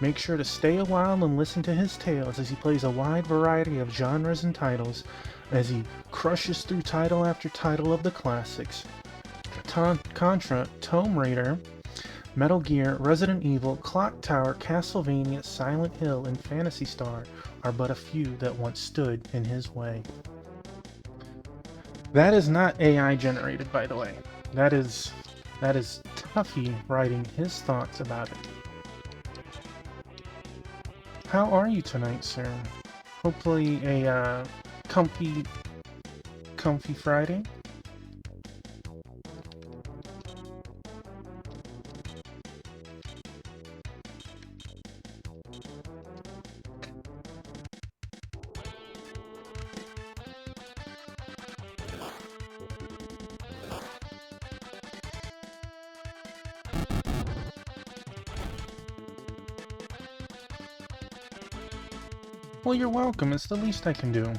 Speaker 1: Make sure to stay a while and listen to his tales as he plays a wide variety of genres and titles, as he crushes through title after title of the classics. Contra, Tomb Raider, Metal Gear, Resident Evil, Clock Tower, Castlevania, Silent Hill, and Phantasy Star are but a few that once stood in his way. That is not AI generated, by the way. That is Tuffy writing his thoughts about it. How are you tonight, sir? Hopefully a comfy Friday. Well, you're welcome. It's the least I can do.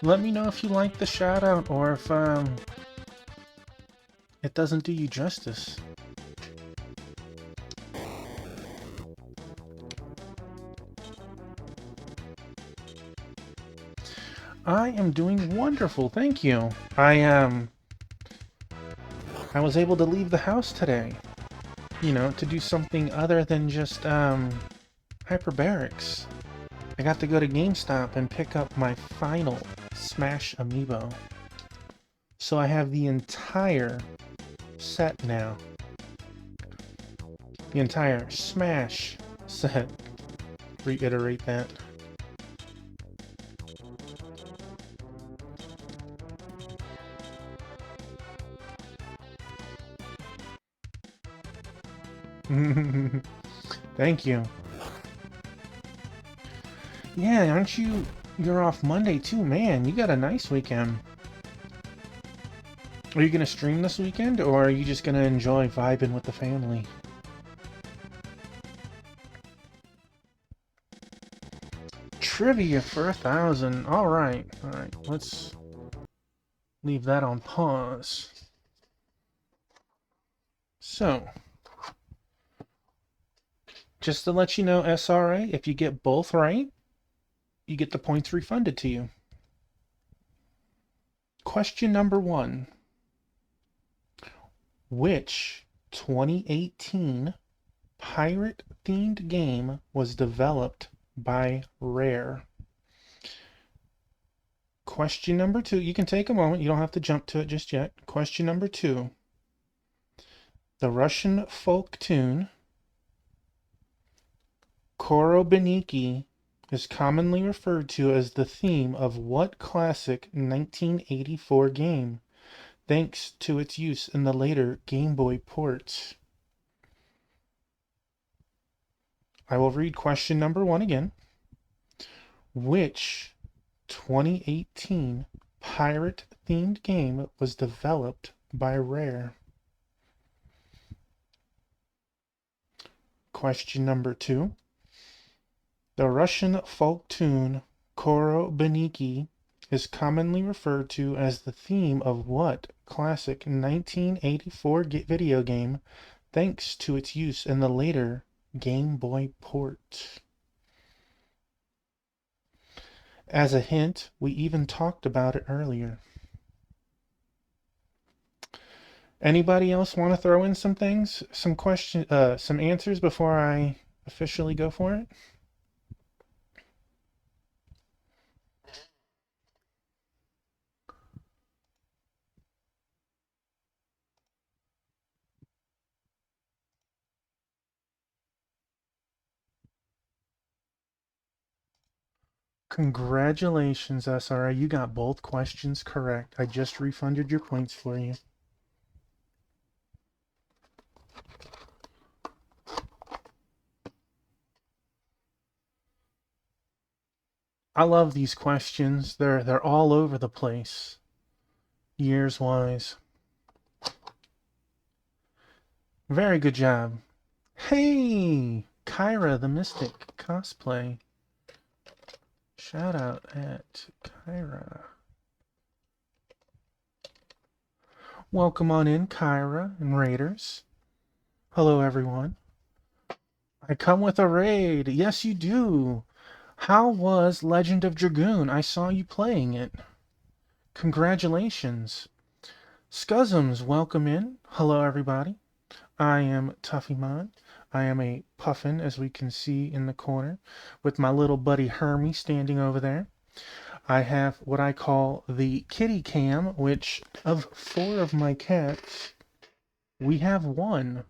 Speaker 1: Let me know if you like the shout-out or if it doesn't do you justice. I am doing wonderful, thank you. I was able to leave the house today, you know, to do something other than just, hyperbarics. I got to go to GameStop and pick up my final Smash amiibo. So I have the entire set now. The entire Smash said. Reiterate that. Thank you. Yeah, aren't you? You're off Monday too, man. You got a nice weekend. Are you gonna stream this weekend, or are you just gonna enjoy vibing with the family? Trivia for 1,000. All right. Let's leave that on pause. So, just to let you know, SRA, if you get both right, you get the points refunded to you. Question number 1. Which 2018 pirate-themed game was developed by Rare? Question number 2. You can take a moment. You don't have to jump to it just yet. Question number 2. The Russian folk tune Korobeniki is commonly referred to as the theme of what classic 1984 game, thanks to its use in the later Game Boy ports? I will read question number 1 again. Which 2018 pirate-themed game was developed by Rare? Question number 2. The Russian folk tune Korobeniki is commonly referred to as the theme of what classic 1984 video game, thanks to its use in the later Game Boy port? As a hint, we even talked about it earlier. Anybody else want to throw in some things, some answers before I officially go for it? Congratulations, SRA. You got both questions correct. I just refunded your points for you. I love these questions. They're all over the place, years wise. Very good job. Hey, Kyra the Mystic cosplay. Shout out at Kyra. Welcome on in, Kyra and Raiders. Hello, everyone. I come with a raid. Yes, you do. How was Legend of Dragoon? I saw you playing it. Congratulations. Scuzums, welcome in. Hello, everybody. I am Tuffymon. I am a puffin, as we can see in the corner, with my little buddy Hermie standing over there. I have what I call the kitty cam, which of 4 of my cats, we have 1.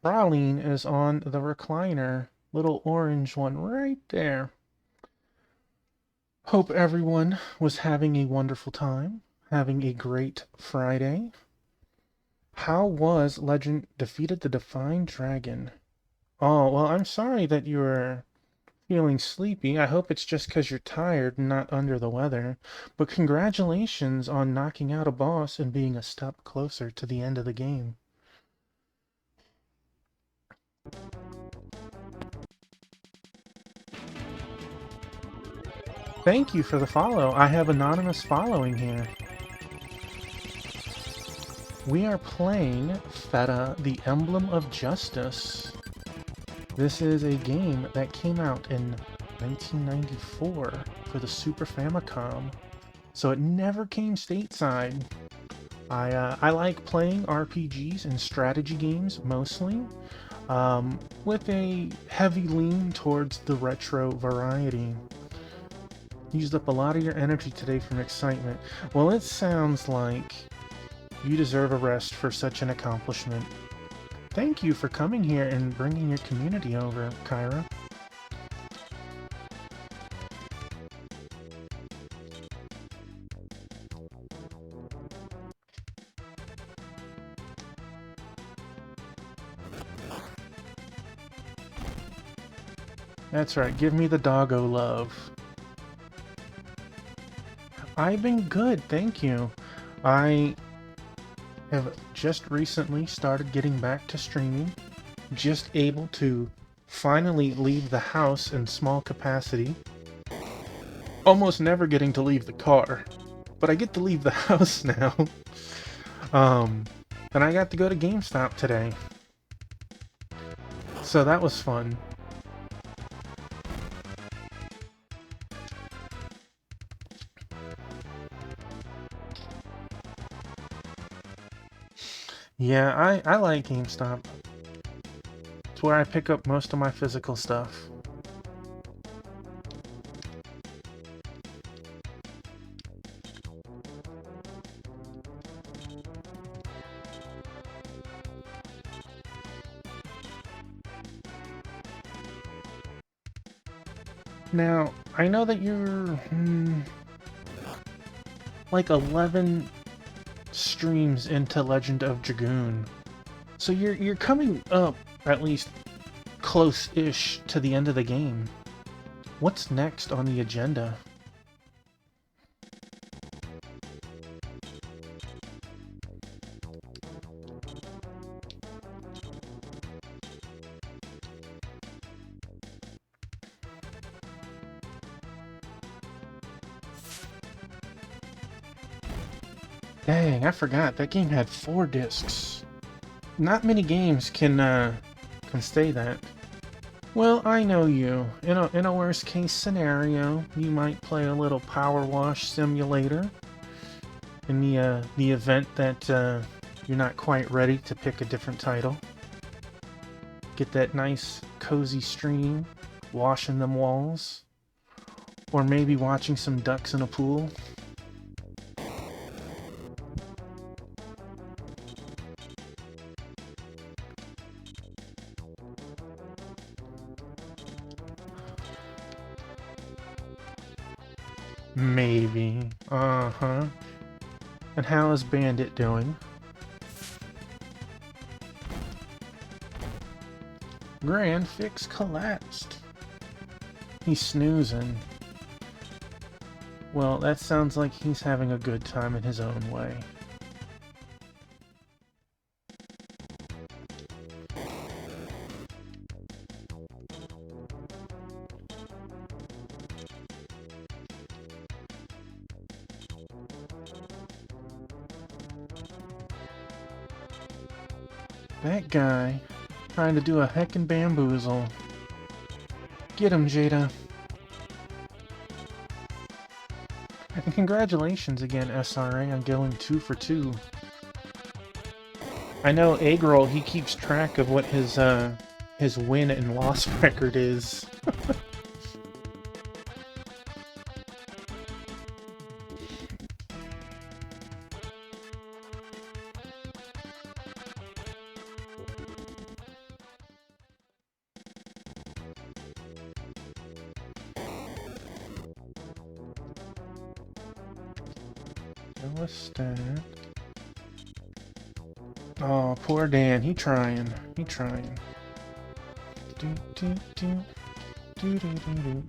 Speaker 1: Praline is on the recliner, little orange one right there. Hope everyone was having a wonderful time, having a great Friday. How was Legend defeated the Divine Dragon? Oh, well, I'm sorry that you're feeling sleepy. I hope it's just because you're tired and not under the weather. But congratulations on knocking out a boss and being a step closer to the end of the game. Thank you for the follow. I have anonymous following here. We are playing Feda, the Emblem of Justice. This is a game that came out in 1994 for the Super Famicom, so it never came stateside. I like playing RPGs and strategy games mostly, with a heavy lean towards the retro variety. Used up a lot of your energy today from excitement. Well, it sounds like you deserve a rest for such an accomplishment. thank you for coming here and bringing your community over, Kyra. That's right, give me the doggo love. I've been good, thank you. I have just recently started getting back to streaming. Just able to finally leave the house in small capacity. Almost never getting to leave the car. But I get to leave the house now. And I got to go to GameStop today. So that was fun. Yeah, I like GameStop. It's where I pick up most of my physical stuff. Now, I know that you're like 11 streams into Legend of Dragoon. So you're coming up at least close-ish to the end of the game. What's next on the agenda? Dang, I forgot. That game had 4 discs. Not many games can stay that. Well, I know you. In a worst case scenario, you might play a little Power Wash Simulator. In the event that you're not quite ready to pick a different title. Get that nice, cozy stream, washing them walls. Or maybe watching some ducks in a pool. Maybe. Uh-huh. And how is Bandit doing? Grand Fix collapsed. He's snoozing. Well, that sounds like he's having a good time in his own way. That guy, trying to do a heckin' bamboozle. Get him, Jada. And congratulations again, SRA, on going 2 for 2. I know Eggroll, he keeps track of what his win and loss record is. Stat. Oh, poor Dan. He trying. He trying. Do, do, do. Do, do, do, do.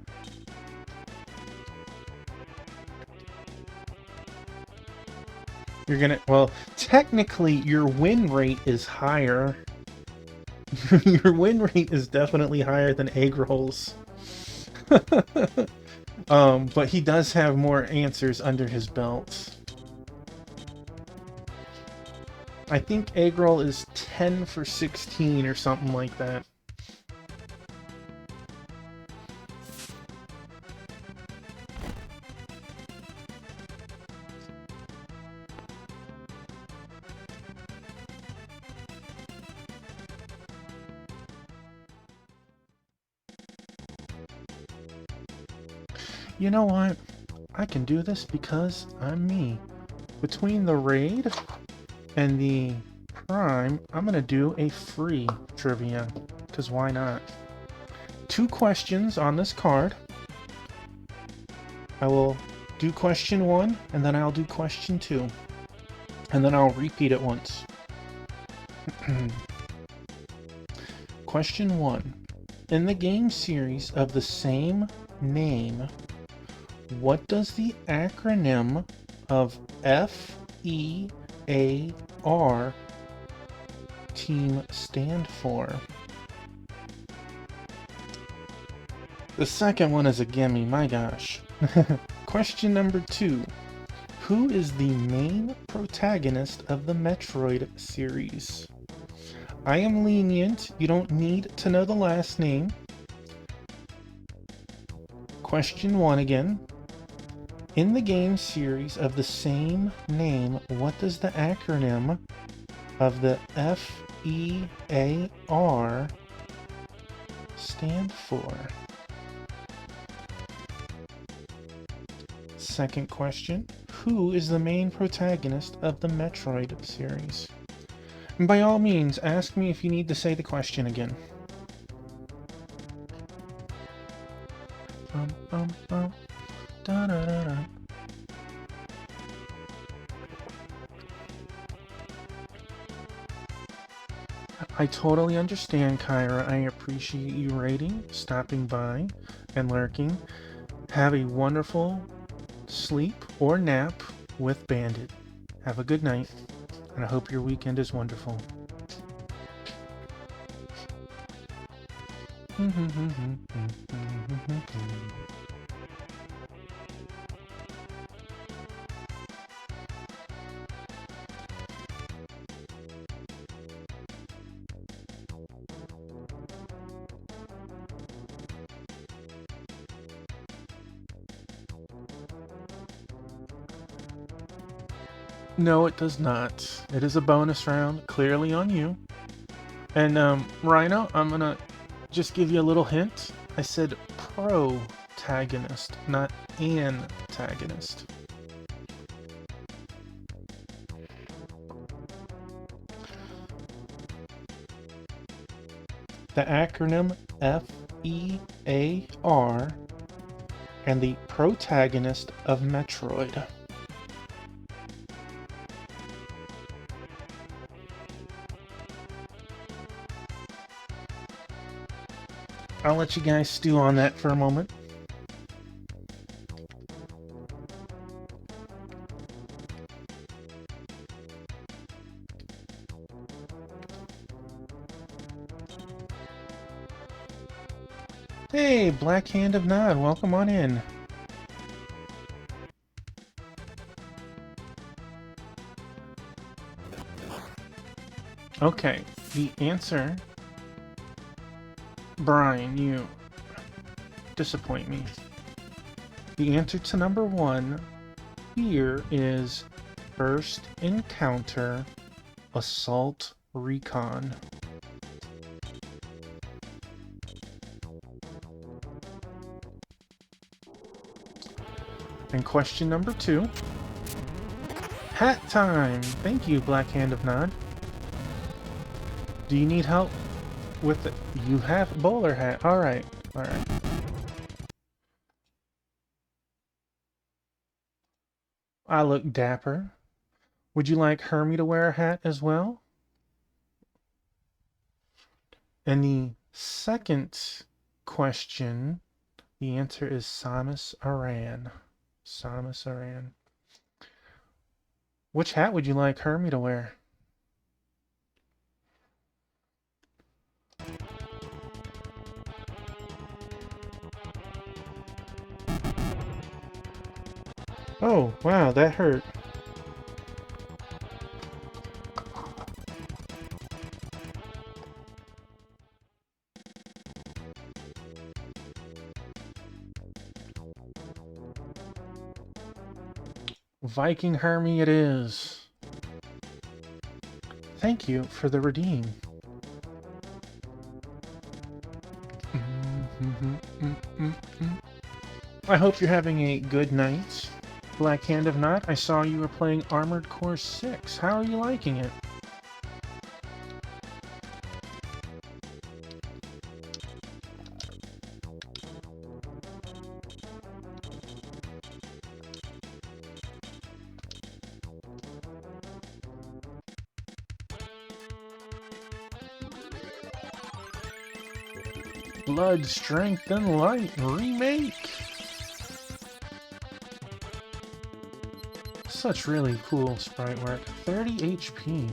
Speaker 1: You're gonna... Well, technically, your win rate is higher. Your win rate is definitely higher than Eggroll's. But he does have more answers under his belt. I think Eggroll is 10 for 16 or something like that. You know what? I can do this because I'm me. Between the raid and the Prime, I'm gonna do a free trivia, because why not? 2 questions on this card. I will do question 1, and then I'll do question 2. And then I'll repeat it once. Question 1. In the game series of the same name, what does the acronym of FEAR team stand for? The second one is a gimme, my gosh. Question number 2. Who is the main protagonist of the Metroid series? I am lenient, you don't need to know the last name. Question 1 again. In the game series of the same name, what does the acronym of the FEAR stand for? Second question. Who is the main protagonist of the Metroid series? And by all means, ask me if you need to say the question again. Da, da, da, da. I totally understand, Kyra. I appreciate you rating, stopping by, and lurking. Have a wonderful sleep or nap with Bandit. Have a good night, and I hope your weekend is wonderful. No, it does not. It is a bonus round, clearly on you. And, Rhino, I'm gonna just give you a little hint. I said protagonist, not antagonist. The acronym FEAR and the protagonist of Metroid. I'll let you guys stew on that for a moment. Hey, Black Hand of Nod, welcome on in. Okay, the answer... Brian, you disappoint me. The answer to number 1 here is First Encounter Assault Recon. And question number 2. Hat time! Thank you, Black Hand of Nod. Do you need help with it? You have bowler hat. Alright, alright. I look dapper. Would you like Hermie to wear a hat as well? And the second question, the answer is Samus Aran. Samus Aran. Which hat would you like Hermie to wear? Oh, wow, that hurt. Viking Hermie it is. Thank you for the redeem. I hope you're having a good night. Black Hand of Nod, I saw you were playing Armored Core 6. How are you liking it? Blood, Strength, and Light remake. Such really cool sprite work. 30 HP.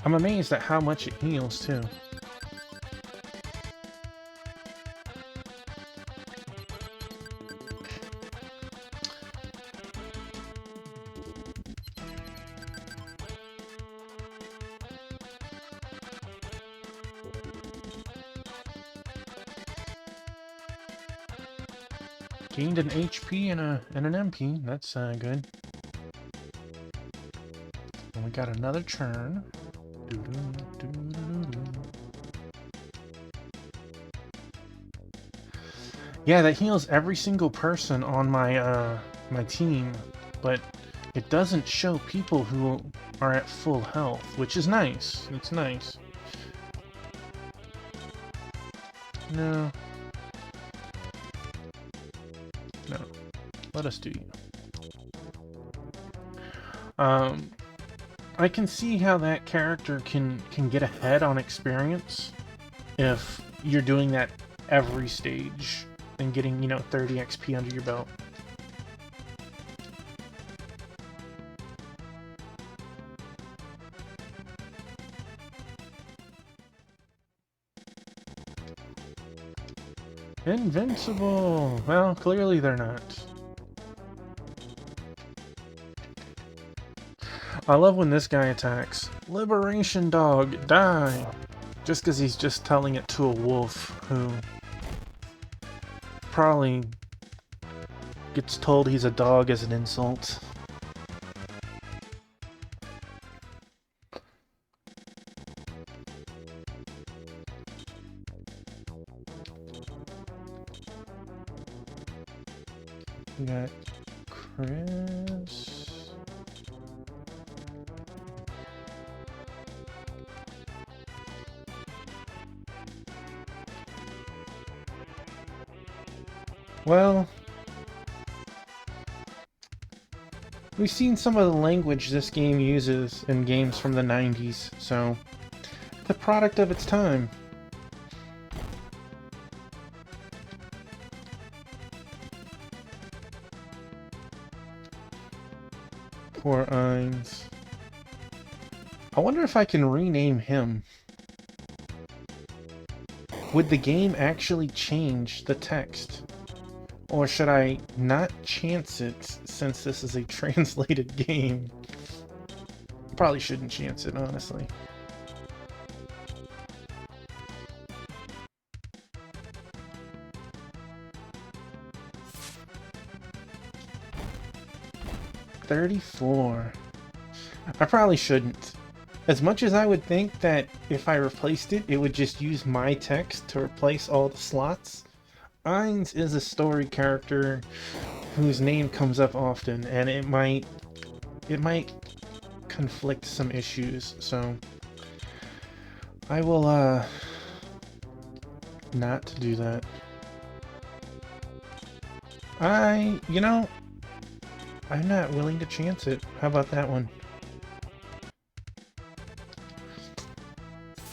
Speaker 1: I'm amazed at how much it heals too. Gained an HP and an MP. That's good. And we got another churn. Yeah, that heals every single person on my my team, but it doesn't show people who are at full health, which is nice. It's nice. No. No. Let us do you. I can see how that character can get ahead on experience if you're doing that every stage and getting, you know, 30 XP under your belt. Invincible! Well, clearly they're not. I love when this guy attacks. Liberation dog, die! Just because he's just telling it to a wolf who probably gets told he's a dog as an insult. We got Chris. Well, we've seen some of the language this game uses in games from the 90s, so the product of its time. Poor Ainz. I wonder if I can rename him. Would the game actually change the text? Or should I not chance it since this is a translated game? Probably shouldn't chance it, honestly. $34. I probably shouldn't. As much as I would think that if I replaced it, it would just use my text to replace all the slots, Ainz is a story character whose name comes up often, and it might conflict some issues, so I will not do that. You know, I'm not willing to chance it. How about that one?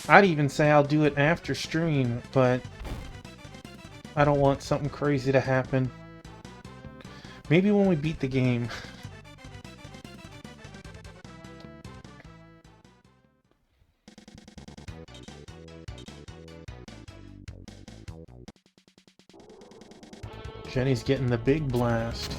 Speaker 1: I'd even say I'll do it after stream, but I don't want something crazy to happen. Maybe when we beat the game. Jenny's getting the big blast.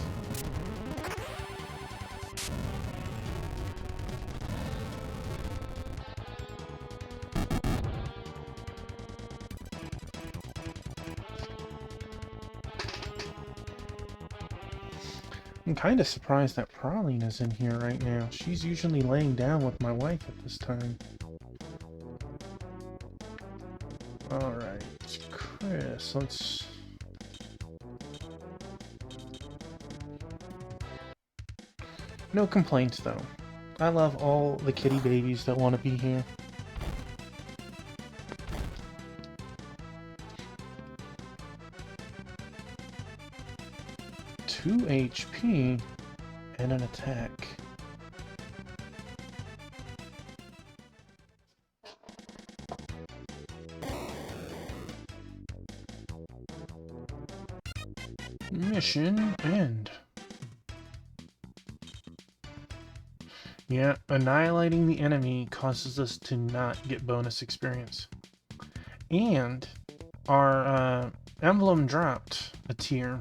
Speaker 1: I'm kind of surprised that Praline is in here right now. She's usually laying down with my wife at this time. Alright, Chris, let's... No complaints, though. I love all the kitty babies that want to be here. Two HP and an attack. Mission end. Yeah, annihilating the enemy causes us to not get bonus experience. And our emblem dropped a tier.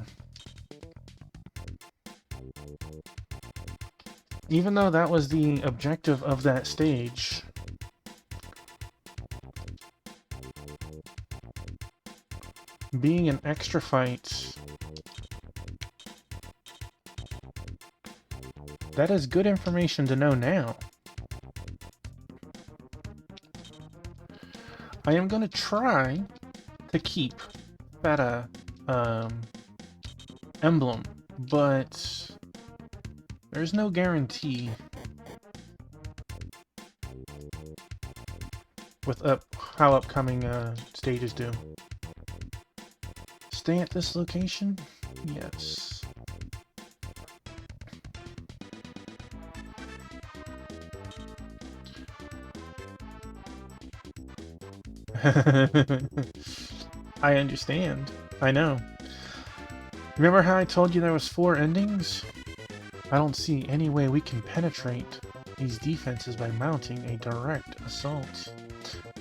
Speaker 1: Even though that was the objective of that stage, being an extra fight, that is good information to know now. I am going to try to keep Feda emblem, but there's no guarantee with how upcoming stages do. Stay at this location? Yes. I understand. I know. Remember how I told you there was 4 endings? I don't see any way we can penetrate these defenses by mounting a direct assault.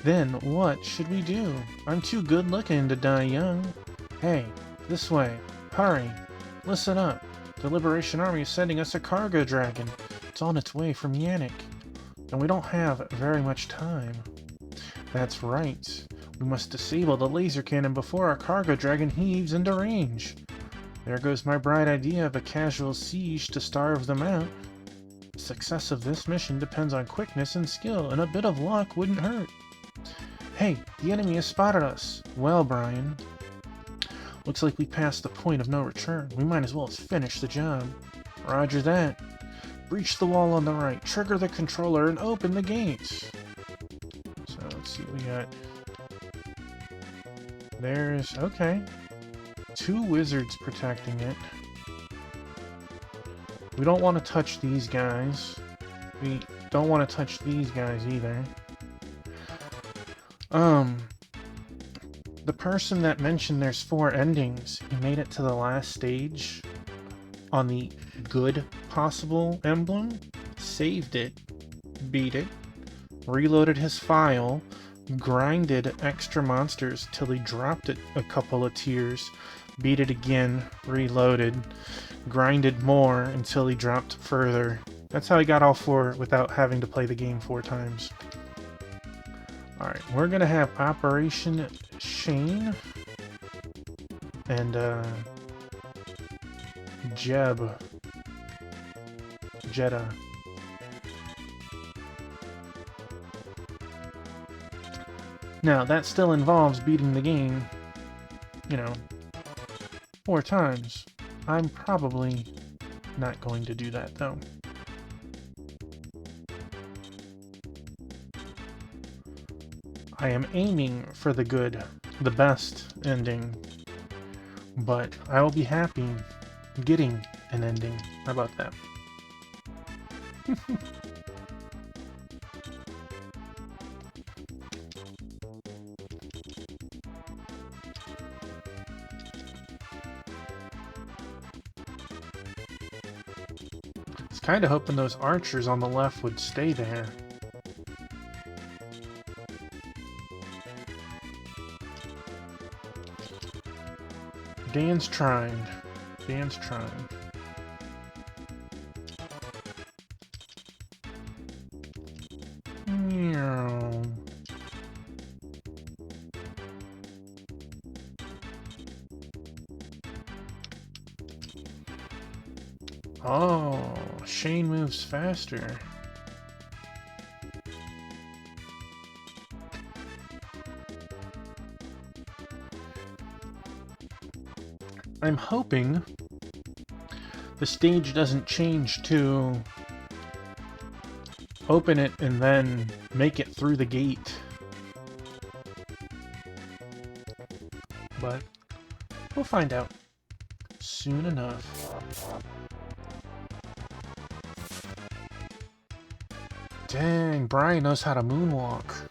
Speaker 1: Then what should we do? I'm too good looking to die young. Hey, this way. Hurry. Listen up. The Liberation Army is sending us a cargo dragon. It's on its way from Yannick. And we don't have very much time. That's right. We must disable the laser cannon before our cargo dragon heaves into range. There goes my bright idea of a casual siege to starve them out. The success of this mission depends on quickness and skill, and a bit of luck wouldn't hurt. Hey, the enemy has spotted us. Well, Brian. Looks like we passed the point of no return. We might as well finish the job. Roger that. Breach the wall on the right, trigger the controller, and open the gates. So, let's see what we got. There's... okay. 2 wizards protecting it. We don't want to touch these guys. We don't want to touch these guys either. The person that mentioned there's 4 endings, he made it to the last stage on the good possible emblem, saved it, beat it, reloaded his file, grinded extra monsters till he dropped it a couple of tiers, beat it again, reloaded, grinded more until he dropped further. That's how he got all 4 without having to play the game 4 times. Alright, we're gonna have Operation Shane and Jeddah. Now, that still involves beating the game, you know, 4 times. I'm probably not going to do that, though. I am aiming for the good, the best ending, but I will be happy getting an ending. How about that? I was kind of hoping those archers on the left would stay there. Dan's trying. Dan's trying. Meow. Oh, Shane moves faster. I'm hoping the stage doesn't change to open it and then make it through the gate. But we'll find out soon enough. Dang, Brian knows how to moonwalk.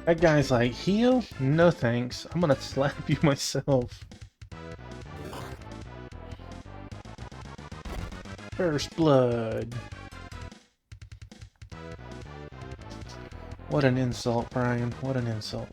Speaker 1: That guy's like, heal? No thanks. I'm gonna slap you myself. First blood. What an insult, Brian. What an insult.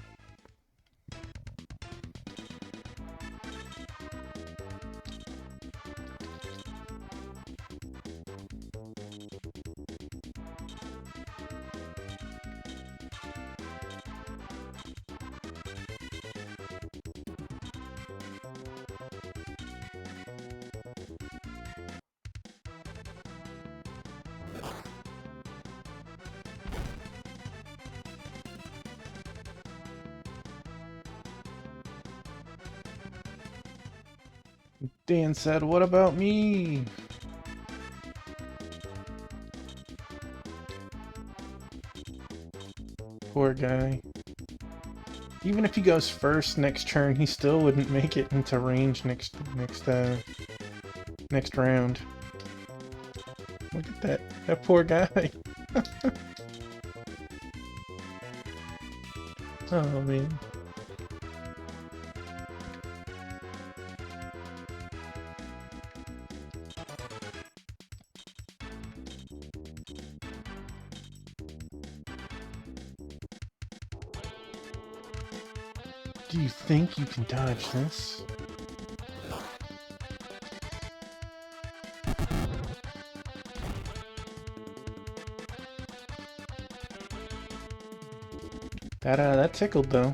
Speaker 1: Dan said, what about me? Poor guy. Even if he goes first next turn, he still wouldn't make it into range next round. Look at that poor guy. Oh man. Do you think you can dodge this? That tickled though.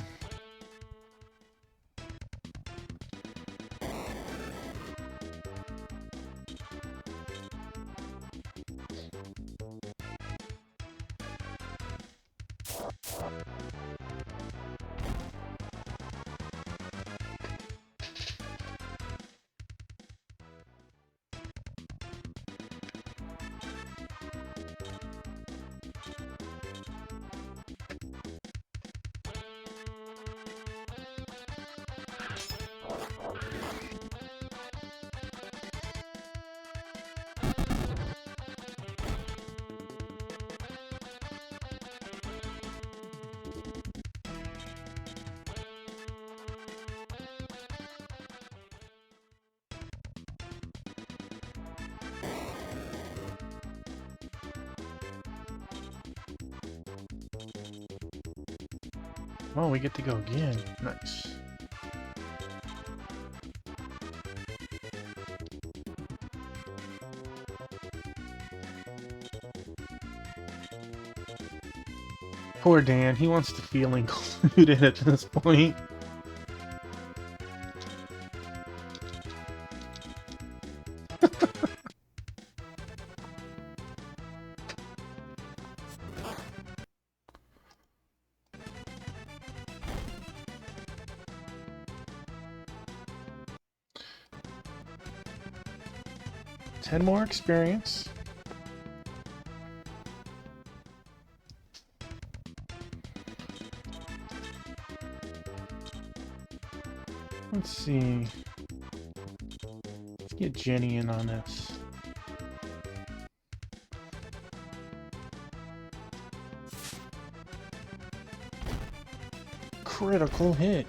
Speaker 1: Oh, we get to go again. Nice. Poor Dan, he wants to feel included at this point. Ten more experience. Let's see. Let's get Jenny in on this. Critical hit.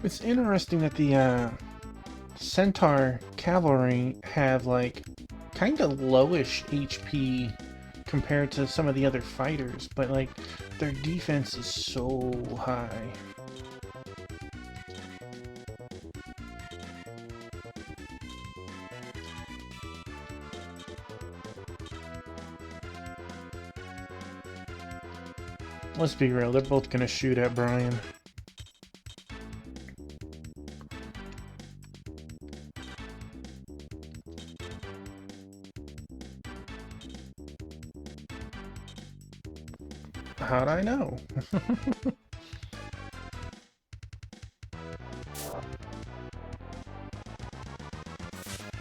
Speaker 1: It's interesting that the Centaur Cavalry have like kind of lowish HP compared to some of the other fighters, but like their defense is so high. Let's be real, they're both gonna shoot at Brian. How'd I know?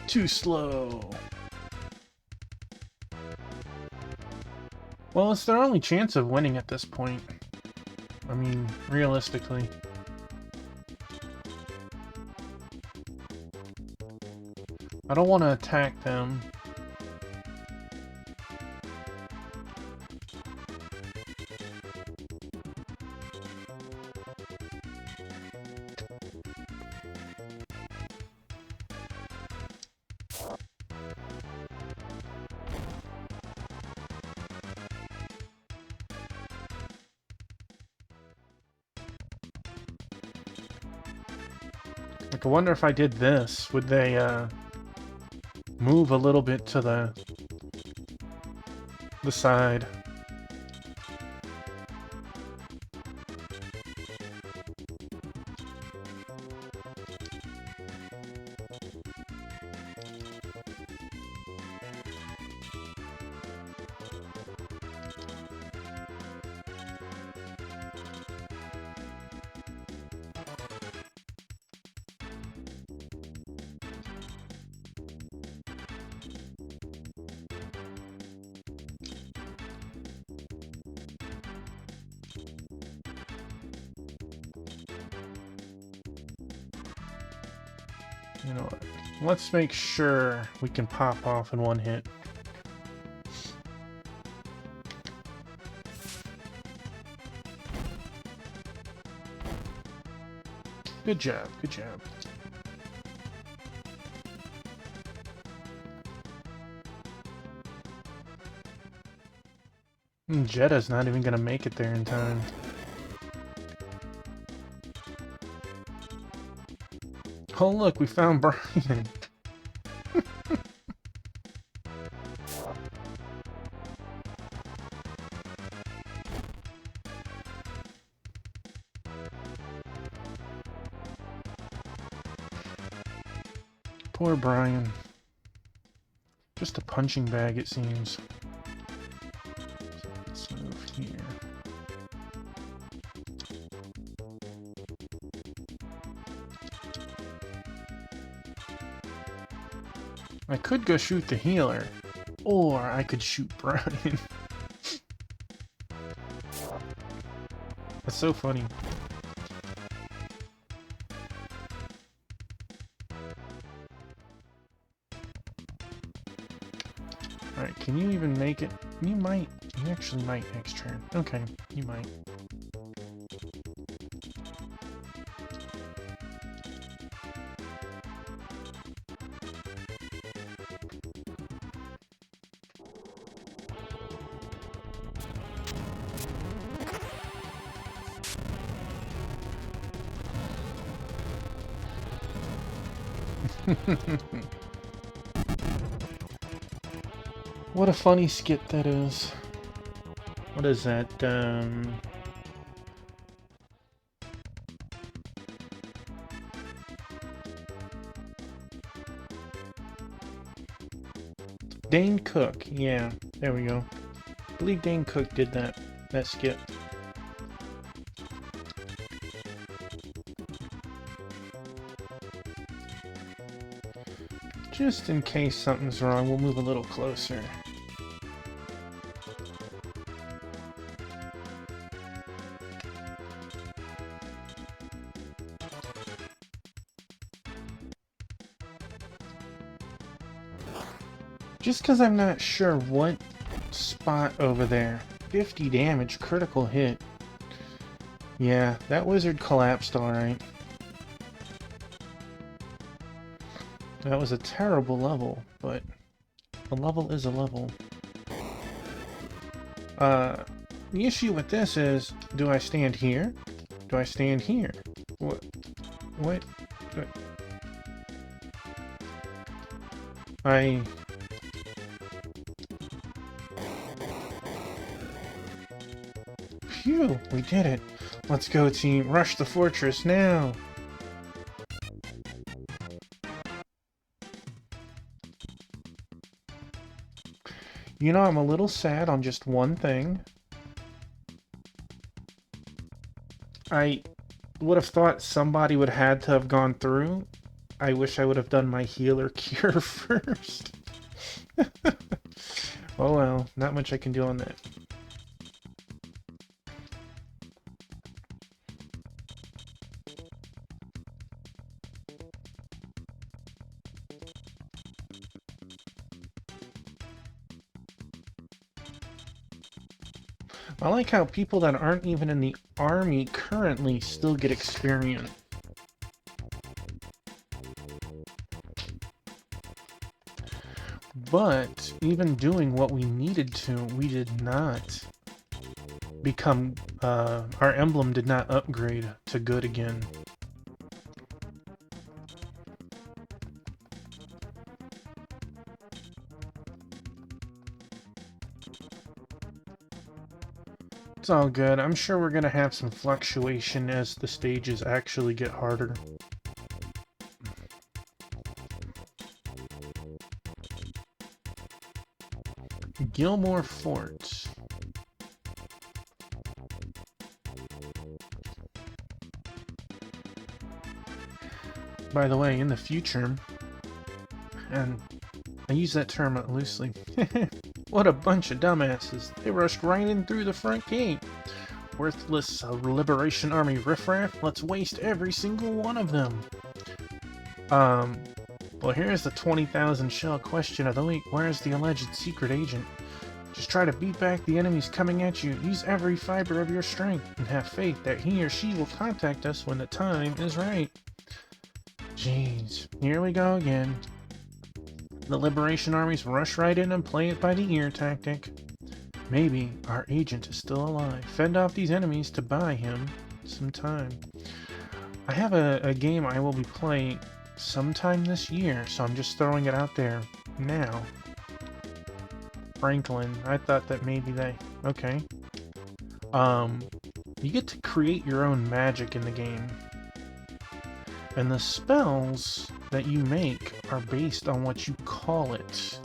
Speaker 1: Too slow. Well, it's their only chance of winning at this point. I mean, realistically. I don't want to attack them. Like, I wonder if I did this, would they move a little bit to the side? You know what? Let's make sure we can pop off in one hit. Good job, good job. Jetta's not even gonna make it there in time. Oh look, we found Brian. Poor Brian. Just a punching bag, it seems. Let's move here. I could go shoot the healer, or I could shoot Brian. That's so funny. Alright, can you even make it? You might. You actually might next turn. Okay, you might. What a funny skit that is. What is that, Dane Cook, yeah, there we go. I believe Dane Cook did that skit. Just in case something's wrong, we'll move a little closer. Just because I'm not sure what spot over there. 50 damage, critical hit. Yeah, that wizard collapsed alright. That was a terrible level, but a level is a level. The issue with this is, do I stand here? Do I stand here? What? What? Phew, we did it. Let's go, team. Rush the fortress now. You know, I'm a little sad on just one thing. I would have thought somebody would have had to have gone through. I wish I would have done my healer cure first. Oh well, not much I can do on that. I like how people that aren't even in the army currently still get experience. But even doing what we needed to, we did not become, our emblem did not upgrade to good again. It's all good. I'm sure we're gonna have some fluctuation as the stages actually get harder. Gilmore Fort. By the way, in the future, and I use that term loosely, what a bunch of dumbasses. They rushed right in through the front gate. Worthless Liberation Army riffraff, let's waste every single one of them. Well, here's the 20,000 shell question of the week. Where's the alleged secret agent? Just try to beat back the enemies coming at you. Use every fiber of your strength and have faith that he or she will contact us when the time is right. Jeez, here we go again. The Liberation Armies rush right in and play it by the ear tactic. Maybe our agent is still alive. Fend off these enemies to buy him some time. I have a game I will be playing sometime this year, so I'm just throwing it out there now. Franklin, I thought that maybe they... Okay. You get to create your own magic in the game. And the spells that you make are based on what you call it.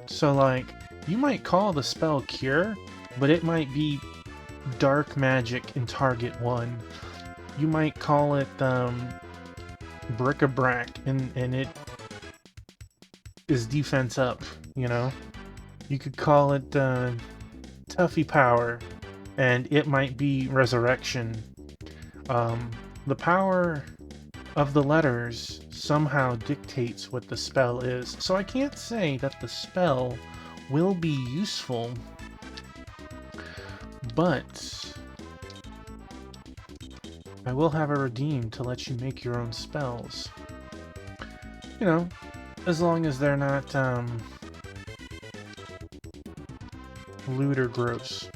Speaker 1: So, like, you might call the spell Cure, but it might be Dark Magic in Target 1. You might call it, Bric-a-Brac, and it is defense up, you know? You could call it, Tuffy Power, and it might be Resurrection. The power of the letters somehow dictates what the spell is, so I can't say that the spell will be useful, but I will have a redeem to let you make your own spells. You know, as long as they're not, lewd or gross.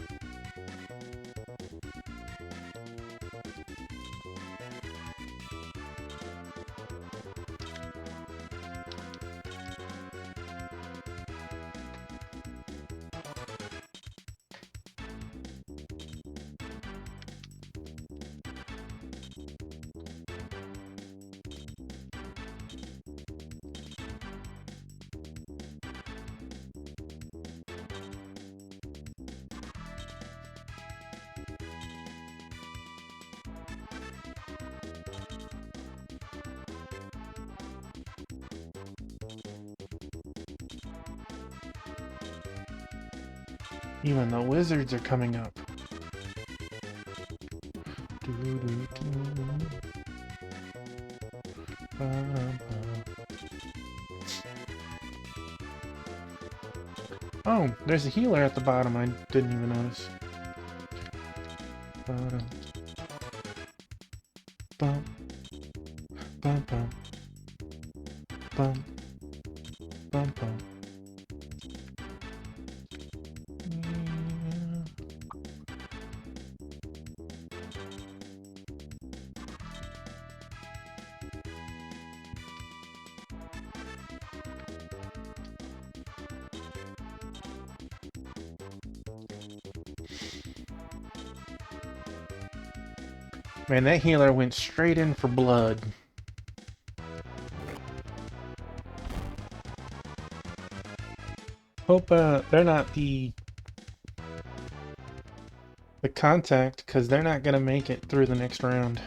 Speaker 1: Even the wizards are coming up. Oh, there's a healer at the bottom I didn't even notice. Bum, bum, bum, bum, bum, bum. Man, that healer went straight in for blood. Hope they're not the contact, because they're not going to make it through the next round.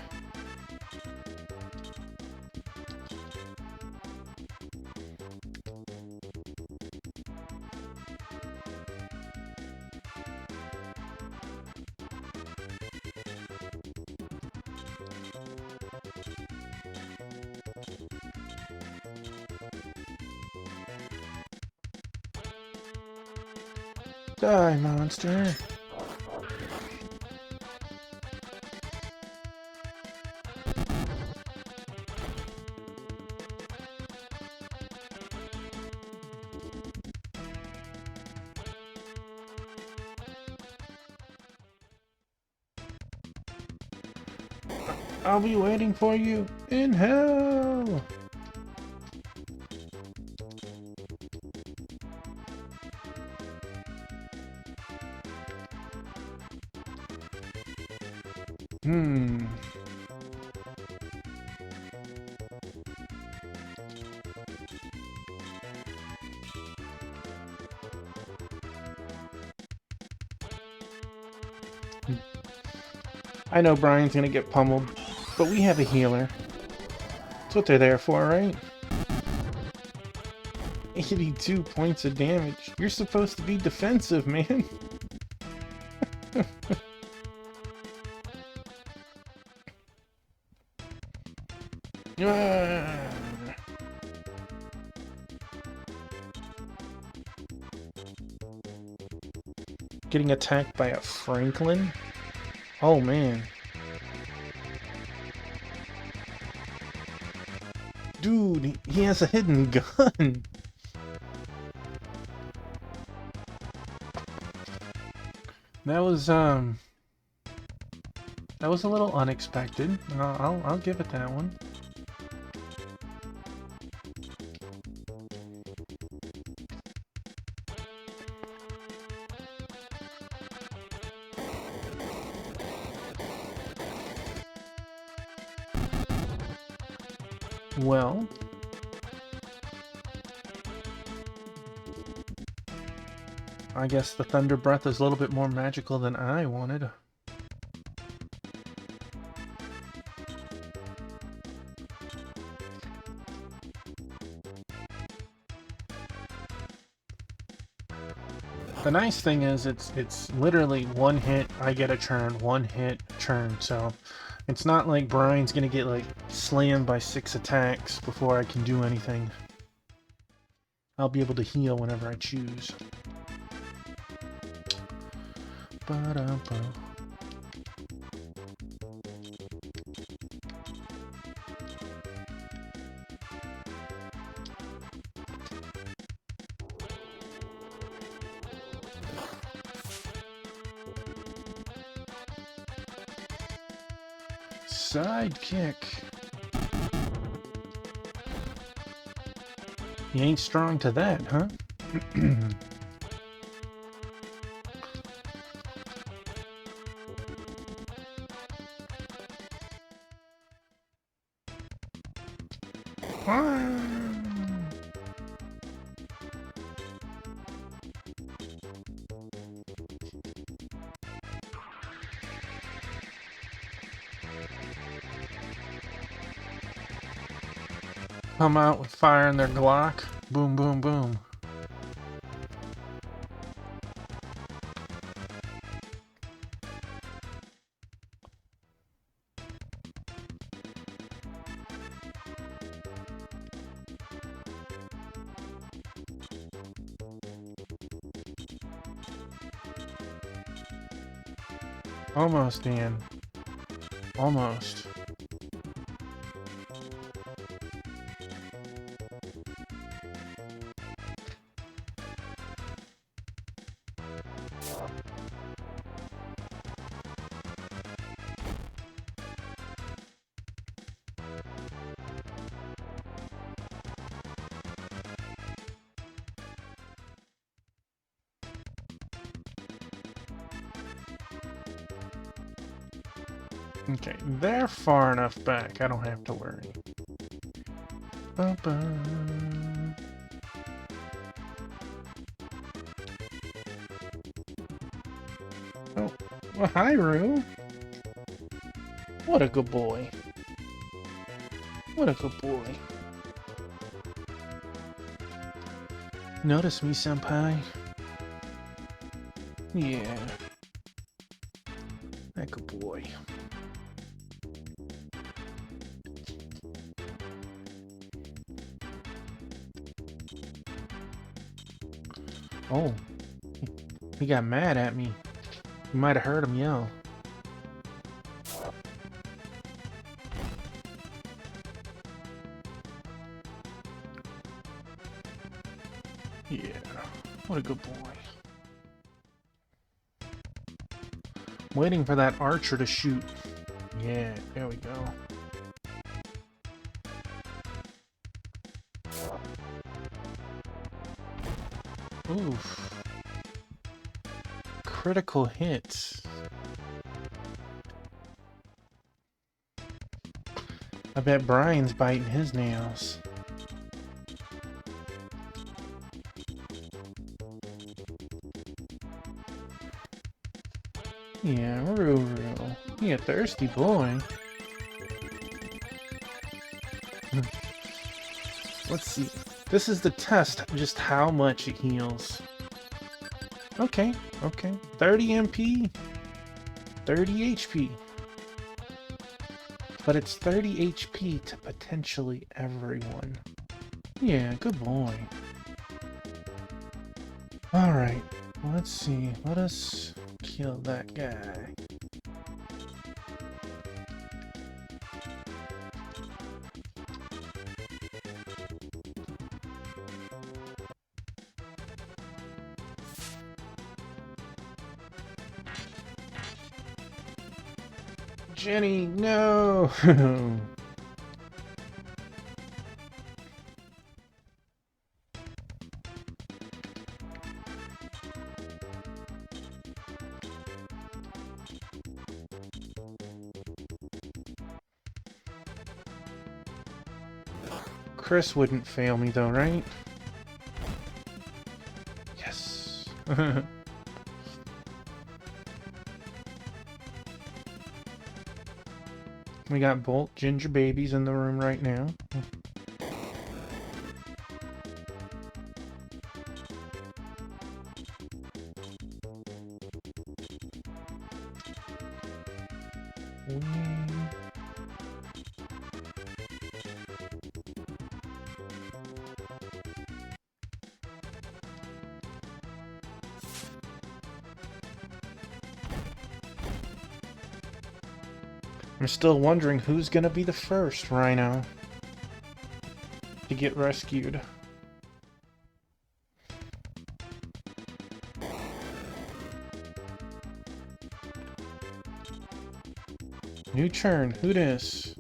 Speaker 1: Die, monster. I'll be waiting for you in hell. I know Brian's gonna get pummeled, but we have a healer. That's what they're there for, right? 82 points of damage. You're supposed to be defensive, man. Getting attacked by a Franklin? Oh, man. Dude, he has a hidden gun. That was a little unexpected. I'll give it that one. Well, I guess the Thunder Breath is a little bit more magical than I wanted. The nice thing is it's literally one hit, I get a turn, one hit, turn, so it's not like Brian's gonna get like slammed by 6 attacks before I can do anything. I'll be able to heal whenever I choose. Ba-da-ba. Sidekick. You ain't strong to that, huh? Come out with fire in their Glock. Boom, boom, boom. Almost, Dan. Almost. Okay, they're far enough back. I don't have to worry. Ba-ba. Oh, well, hi, Rue. What a good boy. What a good boy. Notice me, senpai? Yeah. That good boy. Oh. He got mad at me. You might have heard him yell. Yeah, what a good boy. Waiting for that archer to shoot. Yeah, there we go. Oof. Critical hits. I bet Brian's biting his nails. Yeah, Ruru. You a thirsty boy. Let's see. This is the test, just how much it heals. Okay, okay. 30 MP. 30 HP. But it's 30 HP to potentially everyone. Yeah, good boy. Alright, let's see. Let us kill that guy. Jenny, no! Chris wouldn't fail me though, right? Yes. We got both ginger babies in the room right now. I'm still wondering who's gonna be the first rhino to get rescued. New turn, who dis?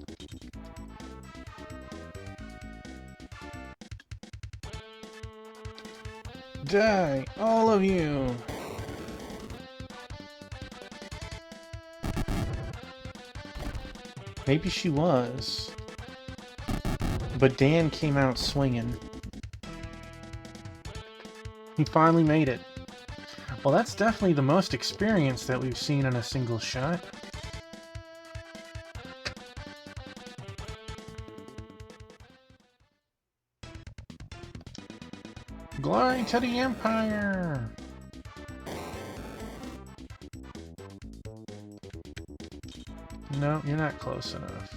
Speaker 1: Die, all of you! Maybe she was. But Dan came out swinging. He finally made it. Well, that's definitely the most experience that we've seen in a single shot. Glory to the Empire! No, you're not close enough.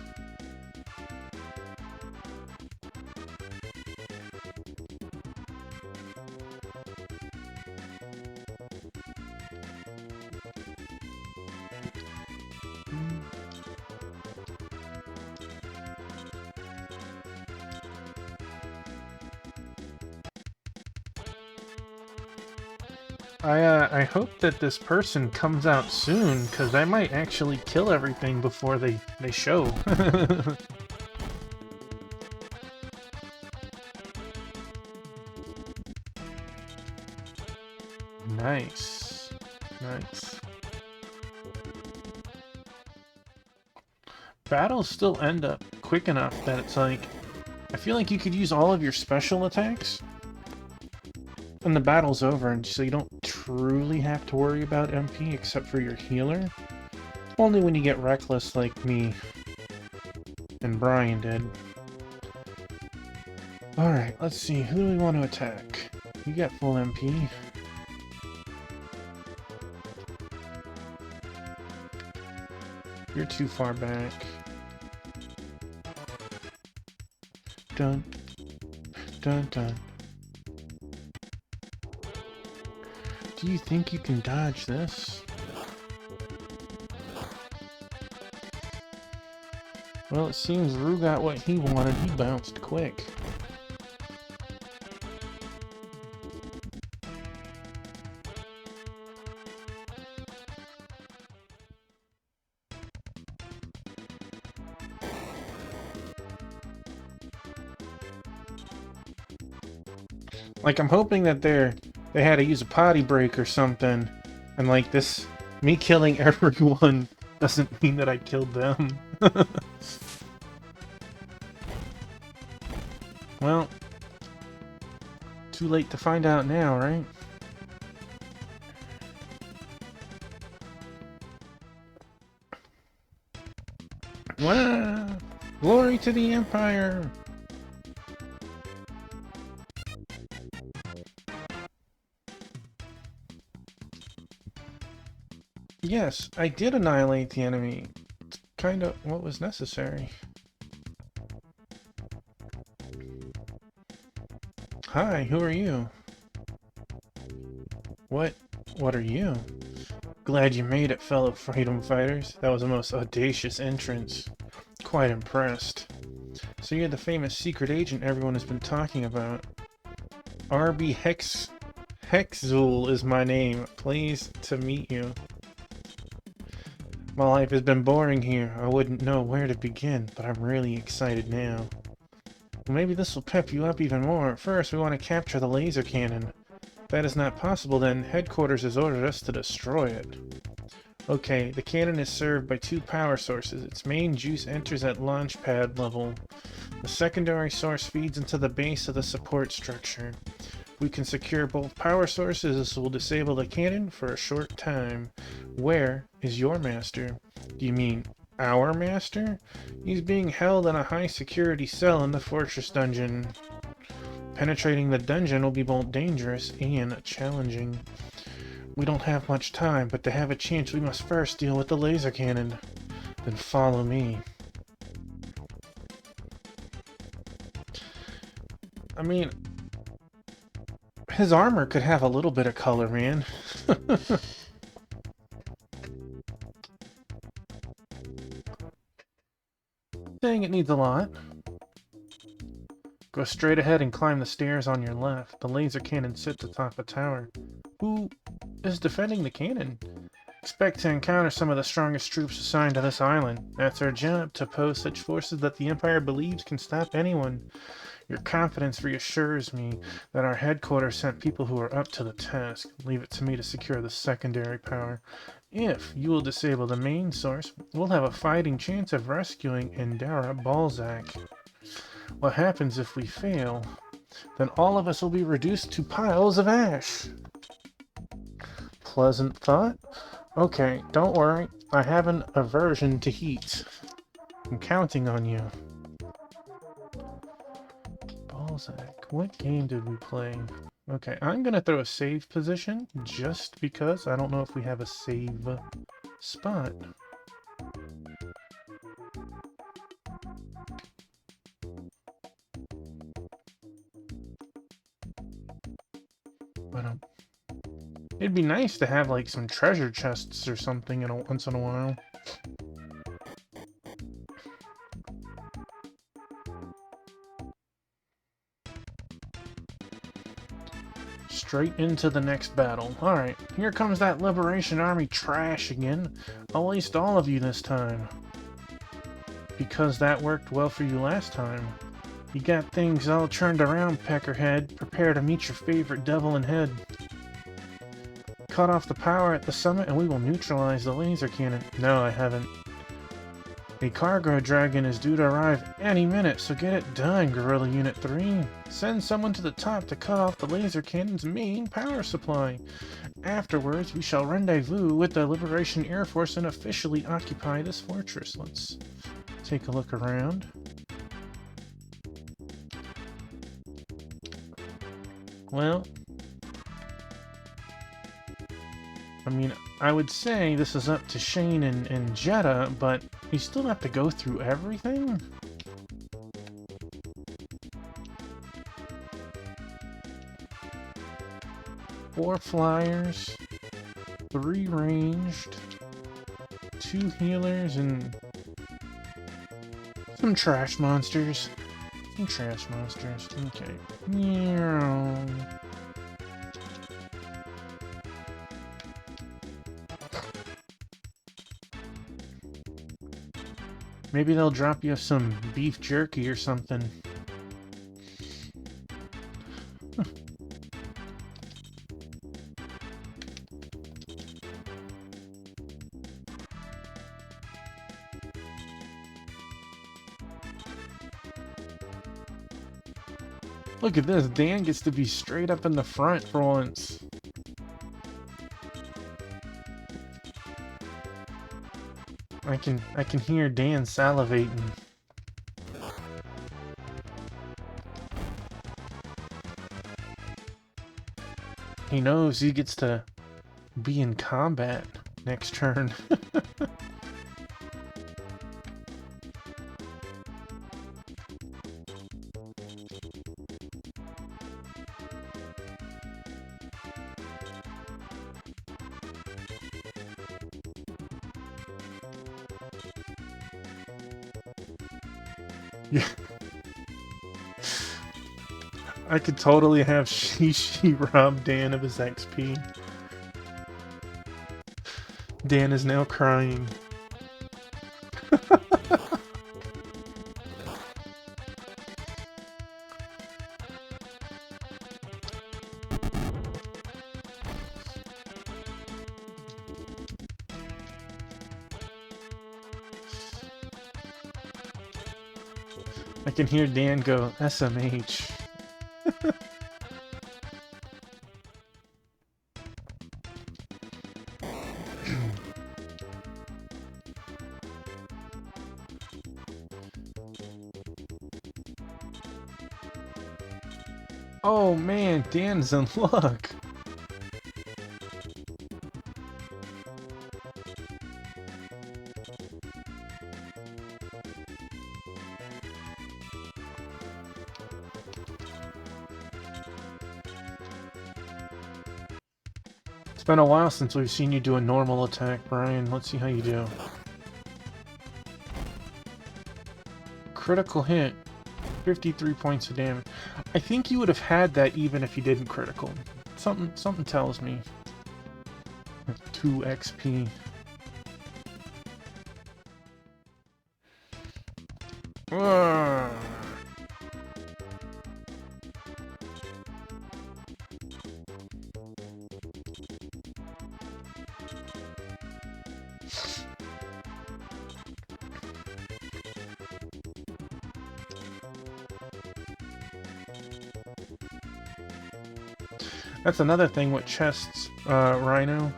Speaker 1: I hope that this person comes out soon, because I might actually kill everything before they show. Nice. Nice. Battles still end up quick enough that it's like, I feel like you could use all of your special attacks and the battle's over, and so you don't truly have to worry about MP except for your healer. Only when you get reckless like me and Brian did. Alright, let's see, who do we want to attack? You got full MP. You're too far back. Dun, dun, dun. Do you think you can dodge this? Well, it seems Rue got what he wanted. He bounced quick. Like, I'm hoping that they had to use a potty break or something, and like this, me killing everyone doesn't mean that I killed them. Well, too late to find out now, right? Wow! Glory to the Empire! Yes, I did annihilate the enemy. It's kind of what was necessary. Hi, who are you? What are you? Glad you made it, fellow freedom fighters. That was a most audacious entrance. Quite impressed. So you're the famous secret agent everyone has been talking about. RB Hexzul is my name. Pleased to meet you. My life has been boring here. I wouldn't know where to begin, but I'm really excited now. Well, maybe this will pep you up even more. First, we want to capture the laser cannon. If that is not possible, then headquarters has ordered us to destroy it. Okay, the cannon is served by 2 power sources. Its main juice enters at launch pad level. The secondary source feeds into the base of the support structure. We can secure both power sources. This will disable the cannon for a short time. Where is your master? Do you mean our master? He's being held in a high security cell in the fortress dungeon. Penetrating the dungeon will be both dangerous and challenging. We don't have much time, but to have a chance we must first deal with the laser cannon. Then follow me. I mean, his armor could have a little bit of color, man. Dang, it needs a lot. Go straight ahead and climb the stairs on your left. The laser cannon sits atop the tower. Who is defending the cannon? Expect to encounter some of the strongest troops assigned to this island. That's our job, to pose such forces that the Empire believes can stop anyone. Your confidence reassures me that our headquarters sent people who are up to the task. Leave it to me to secure the secondary power. If you will disable the main source, we'll have a fighting chance of rescuing Indara Balzac. What happens if we fail? Then all of us will be reduced to piles of ash. Pleasant thought? Okay, don't worry. I have an aversion to heat. I'm counting on you. Balzac. What game did we play? Okay, I'm gonna throw a save position just because I don't know if we have a save spot. But it'd be nice to have like some treasure chests or something once in a while. Straight into the next battle. Alright, here comes that Liberation Army trash again. I'll waste all of you this time. Because that worked well for you last time. You got things all turned around, Peckerhead. Prepare to meet your favorite devil in head. Cut off the power at the summit and we will neutralize the laser cannon. No, I haven't. A cargo dragon is due to arrive any minute, so get it done, Guerrilla Unit 3. Send someone to the top to cut off the laser cannon's main power supply. Afterwards, we shall rendezvous with the Liberation Air Force and officially occupy this fortress. Let's take a look around. Well, I mean, I would say this is up to Shane and Jetta, but you still have to go through everything? 4 flyers, 3 ranged, 2 healers, and some trash monsters. Some trash monsters. Okay. Meow. Maybe they'll drop you some beef jerky or something. Look at this, Dan gets to be straight up in the front for once. I can hear Dan salivating. He knows he gets to be in combat next turn. Yeah. I could totally have Shishi rob Dan of his XP. Dan is now crying. I can hear Dan go, SMH. Oh man, Dan's in luck. It's been a while since we've seen you do a normal attack, Brian. Let's see how you do. Critical hit. 53 points of damage. I think you would have had that even if you didn't critical. Something tells me. 2 XP. Ugh. That's another thing with chests, Rhino.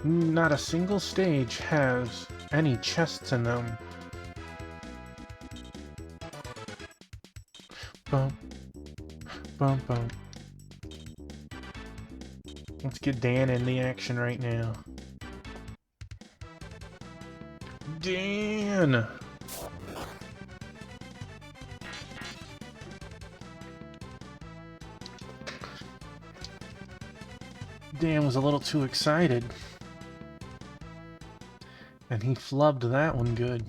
Speaker 1: Not a single stage has any chests in them. Bum. Bum bum. Let's get Dan in the action right now. Dan! Dan was a little too excited. And he flubbed that one good.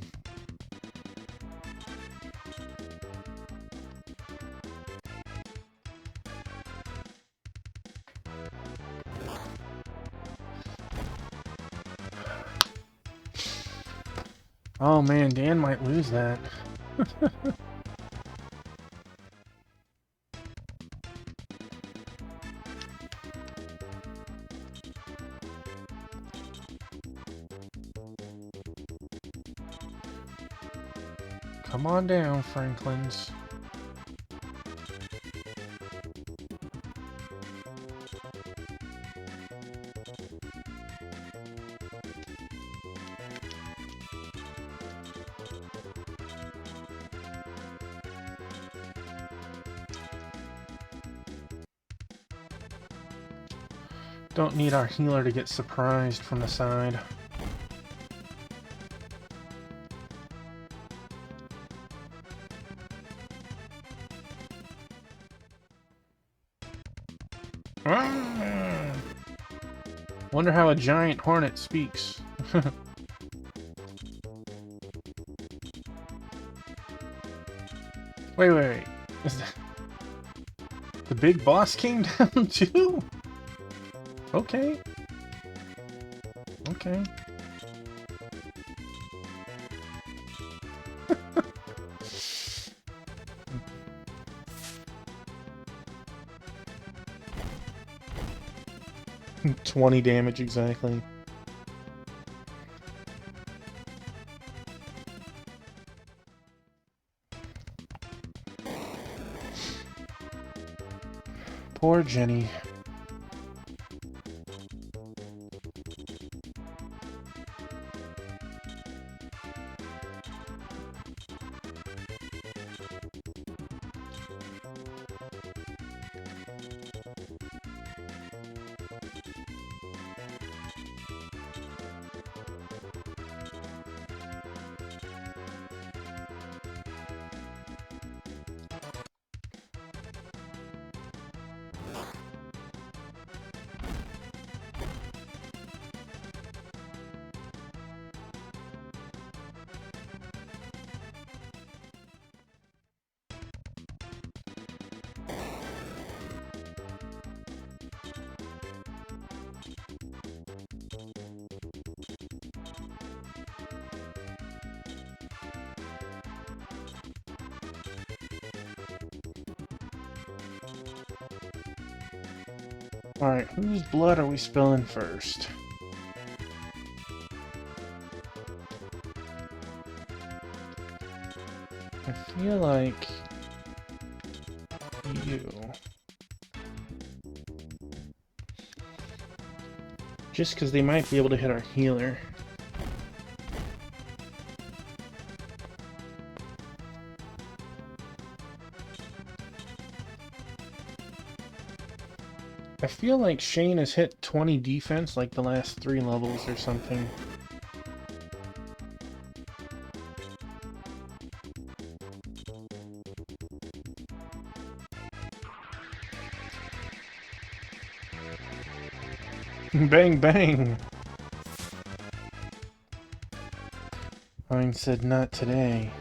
Speaker 1: Oh man, Dan might lose that. Come on down, Franklins. Don't need our healer to get surprised from the side. Wonder how a giant hornet speaks. Wait. Is that... The big boss came down too? Okay. Okay. 20 damage exactly. Poor Jenny. Alright, whose blood are we spilling first? I feel like... you. Just because they might be able to hit our healer. I feel like Shane has hit 20 defense like the last 3 levels or something. Bang bang! Mine said not today.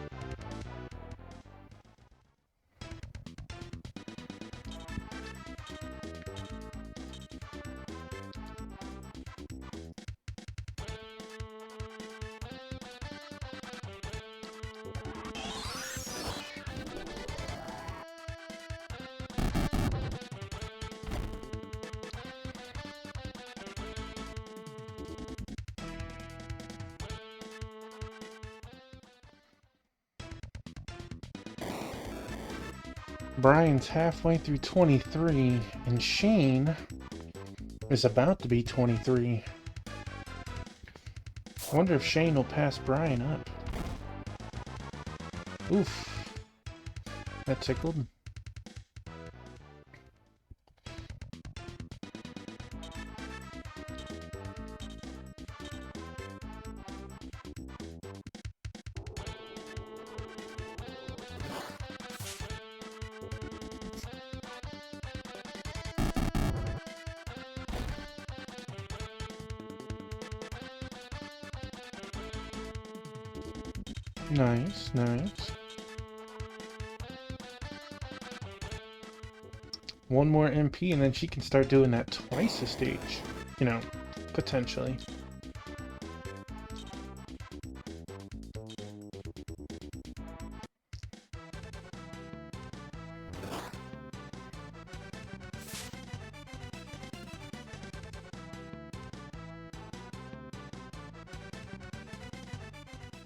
Speaker 1: Brian's halfway through 23, and Shane is about to be 23. I wonder if Shane will pass Brian up. Oof. That tickled. Nice, nice. One more MP and then she can start doing that twice a stage. You know, potentially.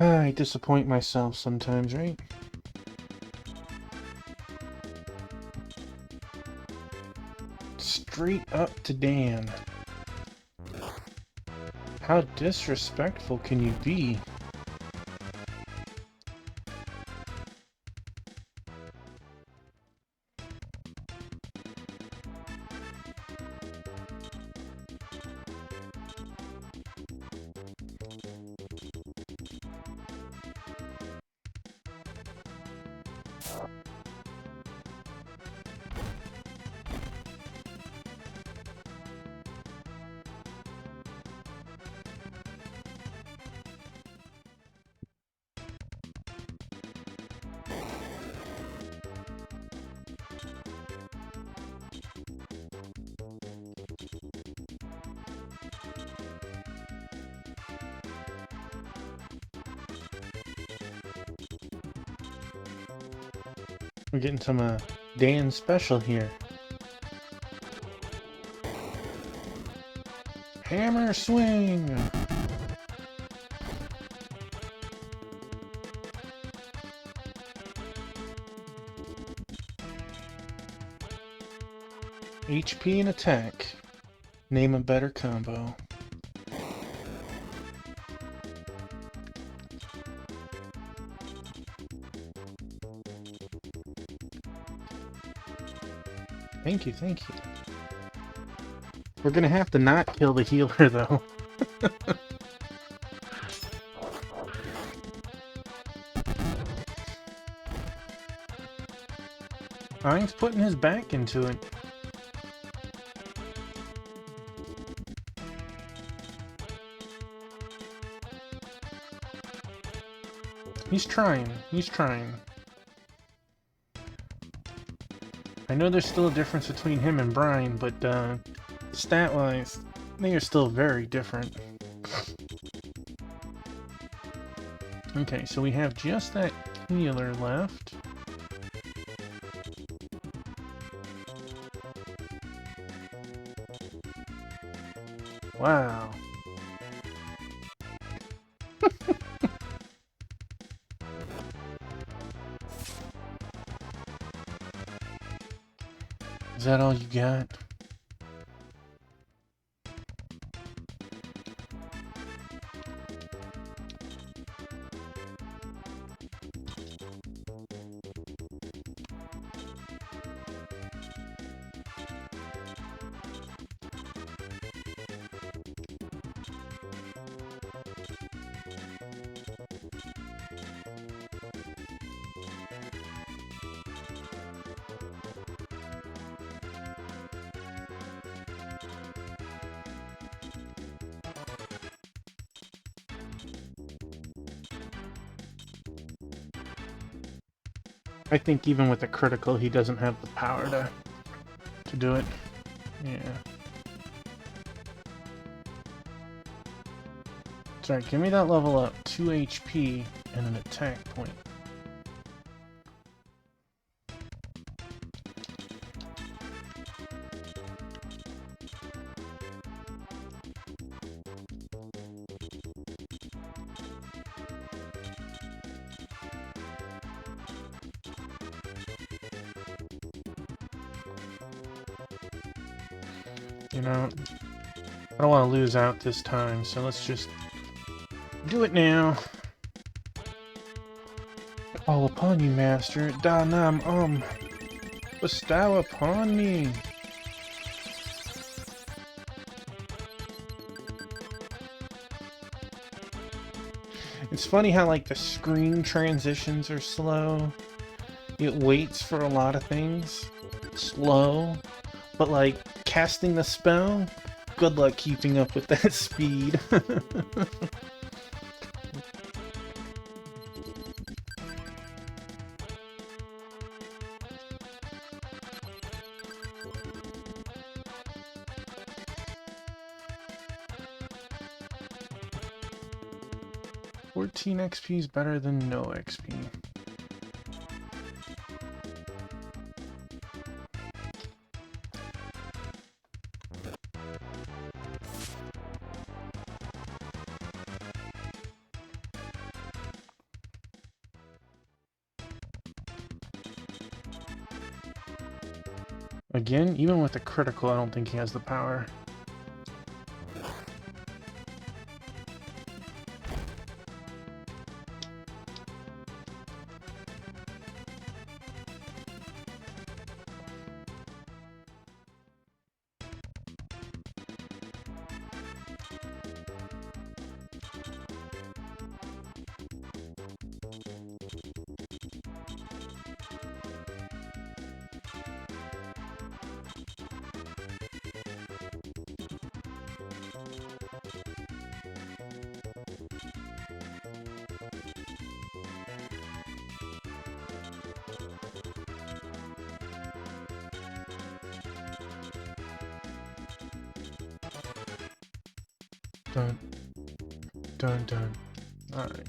Speaker 1: I disappoint myself sometimes, right? Straight up to Dan. How disrespectful can you be? We're getting some Dan special here. Hammer swing! HP and attack. Name a better combo. Thank you, thank you. We're gonna have to not kill the healer, though. Heinz putting his back into it. He's trying. He's trying. I know there's still a difference between him and Brian, but stat-wise, they are still very different. Okay, so we have just that healer left. Wow. Is that all you got? I think even with a critical, he doesn't have the power to do it. Yeah. Sorry, give me that level up. 2 HP and an attack point. You know, I don't want to lose out this time, so let's just do it now. All upon you, master. Da nam bestow upon me. It's funny how, like, the screen transitions are slow. It waits for a lot of things. Slow. But, like, casting the spell, good luck keeping up with that speed. 14 XP is better than no XP. Again, even with a critical, I don't think he has the power. Dun, dun, dun. Alright.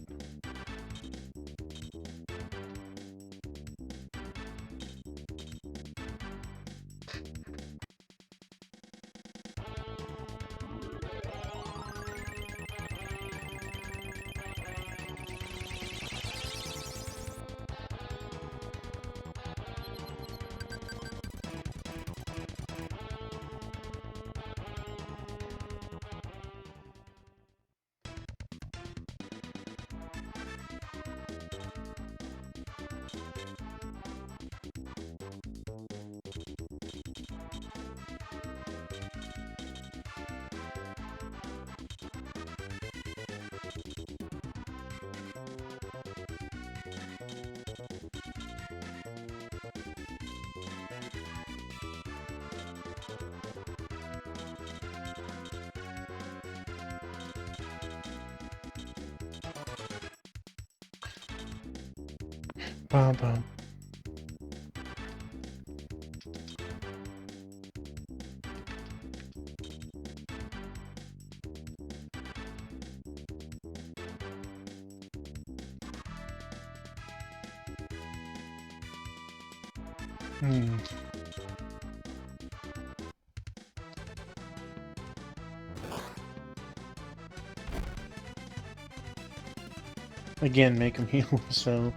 Speaker 1: bum bum. Again, make him heal himself.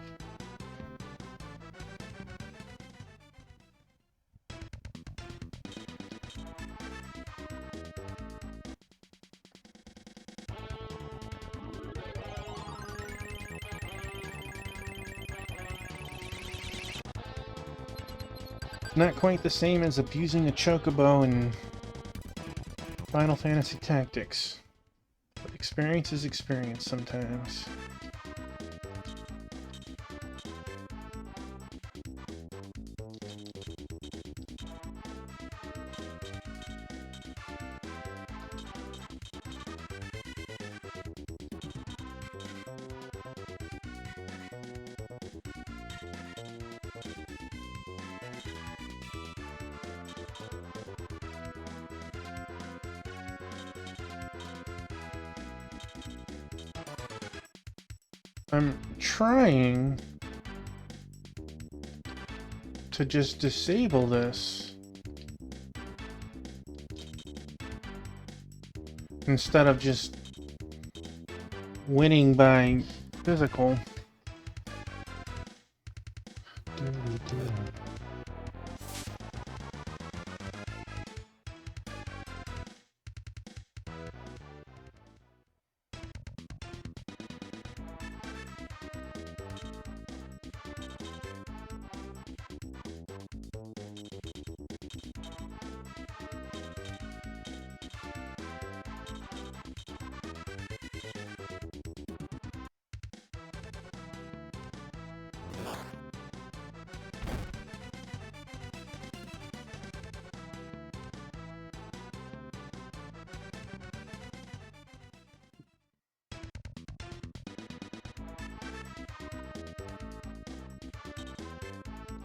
Speaker 1: Not quite the same as abusing a chocobo in Final Fantasy Tactics, but experience is experience sometimes. I'm trying to just disable this instead of just winning by physical.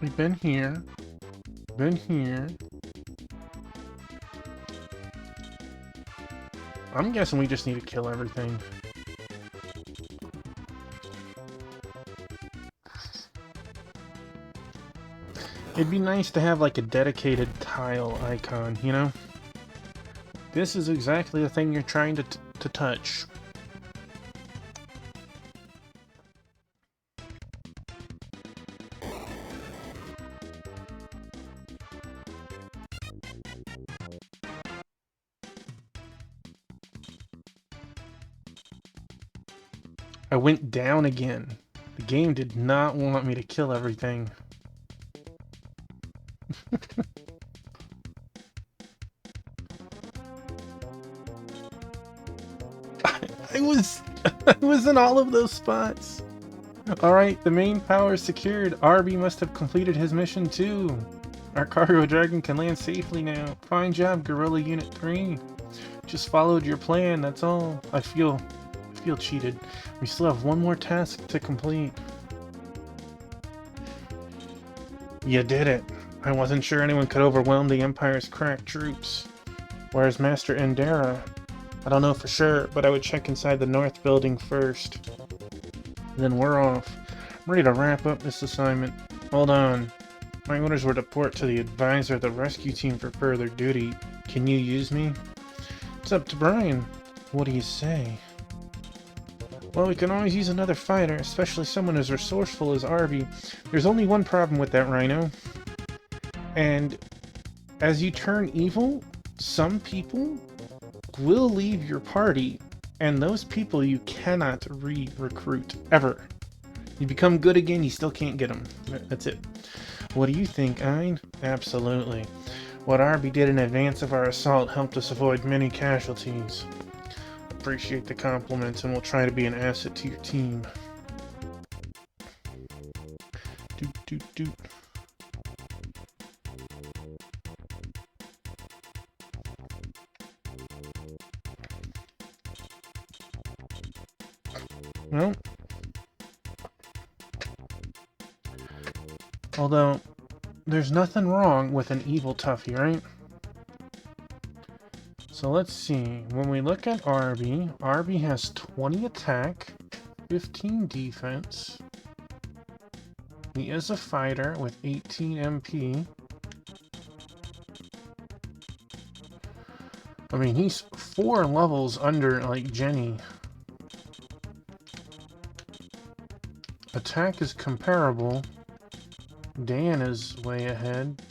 Speaker 1: We've been here. Been here. I'm guessing we just need to kill everything. It'd be nice to have like a dedicated tile icon, you know? This is exactly the thing you're trying to touch. I went down again. The game did not want me to kill everything. I was in all of those spots. Alright, the main power is secured. RB must have completed his mission too. Our cargo dragon can land safely now. Fine job, Guerrilla Unit 3. Just followed your plan, that's all. I feel cheated. We still have one more task to complete. You did it. I wasn't sure anyone could overwhelm the Empire's crack troops. Where's Master Endera? I don't know for sure, but I would check inside the north building first. Then we're off. I'm ready to wrap up this assignment. Hold on. My orders were to report to the advisor of the rescue team for further duty. Can you use me? It's up to Brian. What do you say? Well, we can always use another fighter, especially someone as resourceful as Arby. There's only one problem with that, Rhino. And as you turn evil, some people will leave your party, and those people you cannot re-recruit, ever. You become good again, you still can't get them. That's it. What do you think, Ein? Absolutely. What Arby did in advance of our assault helped us avoid many casualties. Appreciate the compliments, and we'll try to be an asset to your team. Doot doot doot. Well, Although, there's nothing wrong with an evil toughie, right? So let's see. When we look at Arby, Arby has 20 attack, 15 defense. He is a fighter with 18 MP. I mean, he's 4 levels under, like, Jenny. Attack is comparable. Dan is way ahead.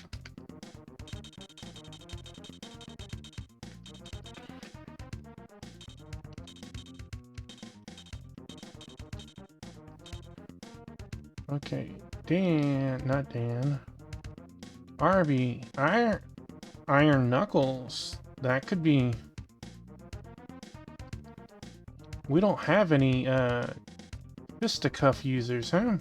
Speaker 1: Okay, not Dan. Arby, Iron Knuckles. That could be... We don't have any, fisticuff users, huh?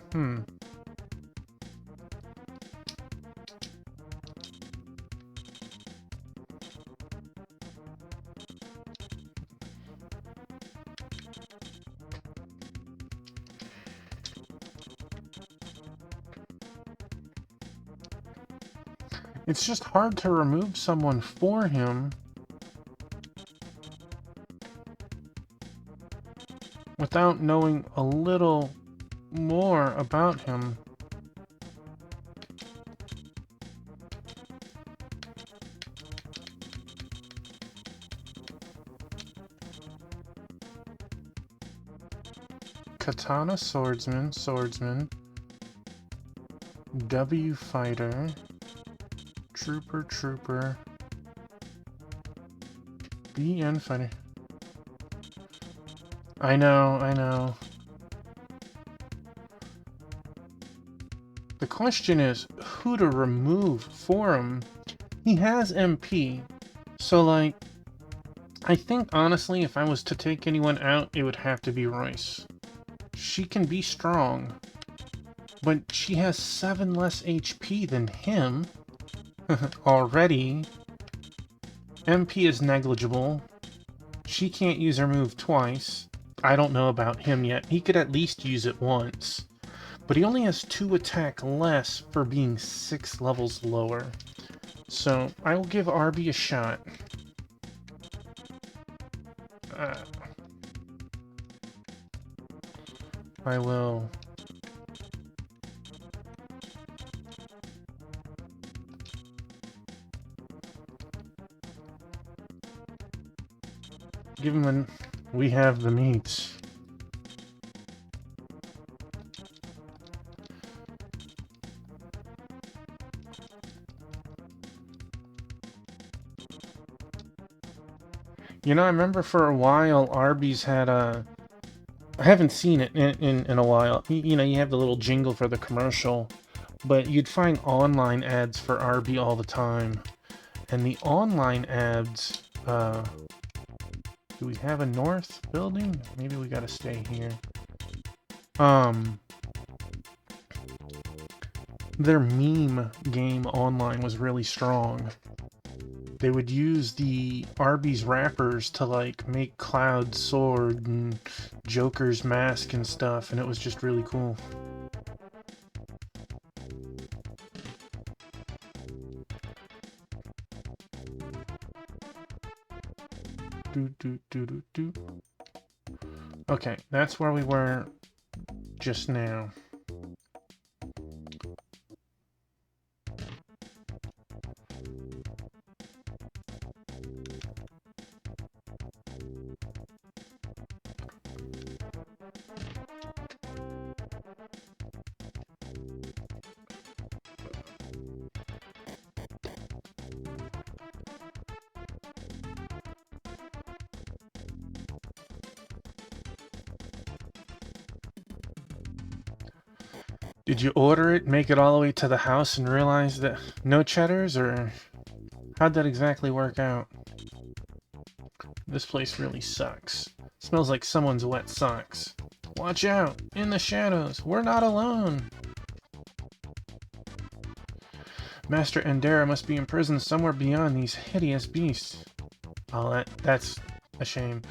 Speaker 1: It's just hard to remove someone for him without knowing a little more about him. Katana swordsman. W fighter. Trooper. BN fighter. I know. The question is who to remove for him. He has MP, so like, I think honestly if I was to take anyone out, it would have to be Royce. She can be strong, but she has 7 less HP than him already. MP is negligible. She can't use her move twice. I don't know about him yet. He could at least use it once. But he only has 2 attack less for being 6 levels lower. So, I will give Arby a shot. I will... give him an... We have the meats. You know, I remember for a while Arby's had a... I haven't seen it in a while. You know, you have the little jingle for the commercial, but you'd find online ads for Arby all the time. And the online ads... do we have a north building? Maybe we gotta stay here. Their meme game online was really strong. They would use the Arby's wrappers to like make Cloud's sword and Joker's mask and stuff, and it was just really cool. Okay, that's where we were just now. Did you order it, make it all the way to the house, and realize that no cheddars, or how'd that exactly work out? This place really sucks. Smells like someone's wet socks. Watch out! In the shadows! We're not alone! Master Endera must be imprisoned somewhere beyond these hideous beasts. Oh, that's a shame.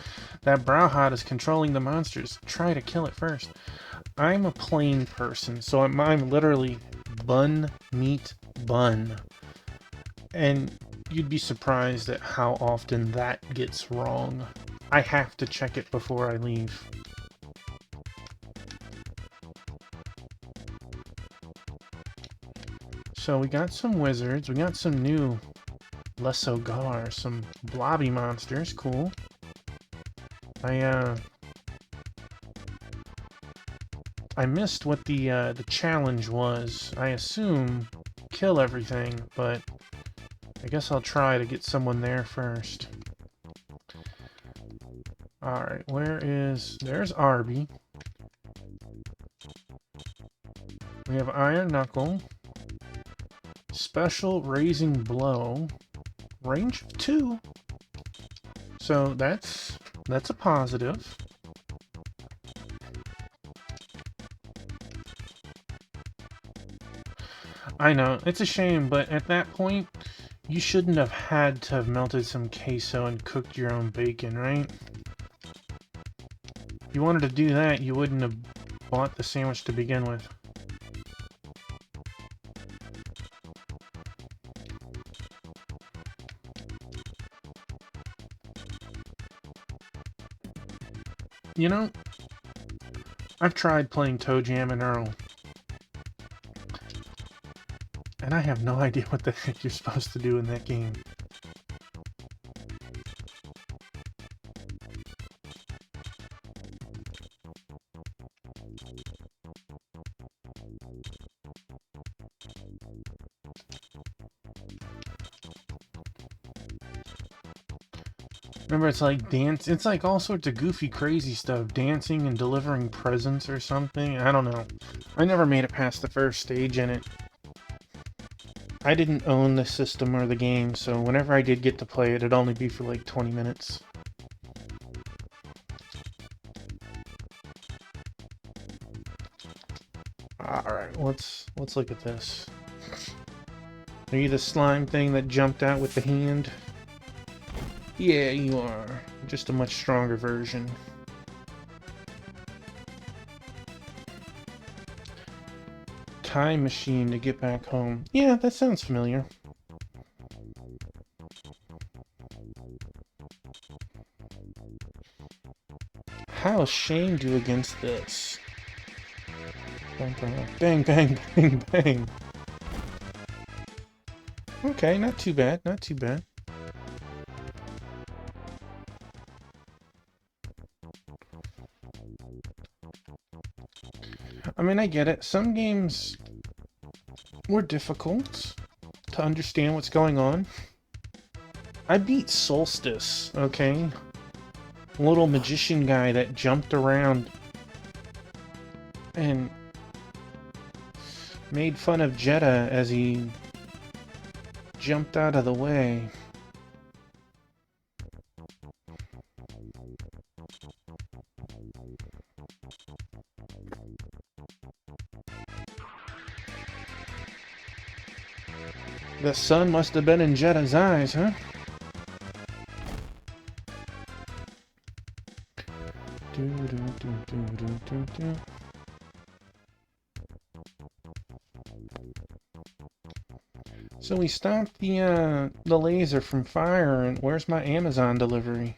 Speaker 1: That Browhot is controlling the monsters. Try to kill it first. I'm a plain person, so I'm literally bun meat bun. And you'd be surprised at how often that gets wrong. I have to check it before I leave. So we got some wizards, we got some new Lesogar, some blobby monsters, cool. I missed what the challenge was. I assume kill everything, but I guess I'll try to get someone there first. Alright, there's Arby. We have Iron Knuckle. Special Raising Blow. Range of 2. So that's a positive. I know, it's a shame, but at that point, you shouldn't have had to have melted some queso and cooked your own bacon, right? If you wanted to do that, you wouldn't have bought the sandwich to begin with. You know, I've tried playing Toe Jam and Earl, and I have no idea what the heck you're supposed to do in that game. Remember, it's like it's like all sorts of goofy, crazy stuff. Dancing and delivering presents or something. I don't know. I never made it past the first stage in it. I didn't own the system or the game, so whenever I did get to play it, it'd only be for like 20 minutes. Alright, let's look at this. Are you the slime thing that jumped out with the hand? Yeah, you are. Just a much stronger version. Time machine to get back home. Yeah, that sounds familiar. How ashamed you against this? Bang, bang, bang, bang, bang. Okay, not too bad, not too bad. I mean, I get it. Some games were difficult to understand what's going on. I beat Solstice, okay? A little magician guy that jumped around and made fun of Jeddah as he jumped out of the way. The sun must have been in Jeddah's eyes, huh? So we stopped the laser from fire, and where's my Amazon delivery?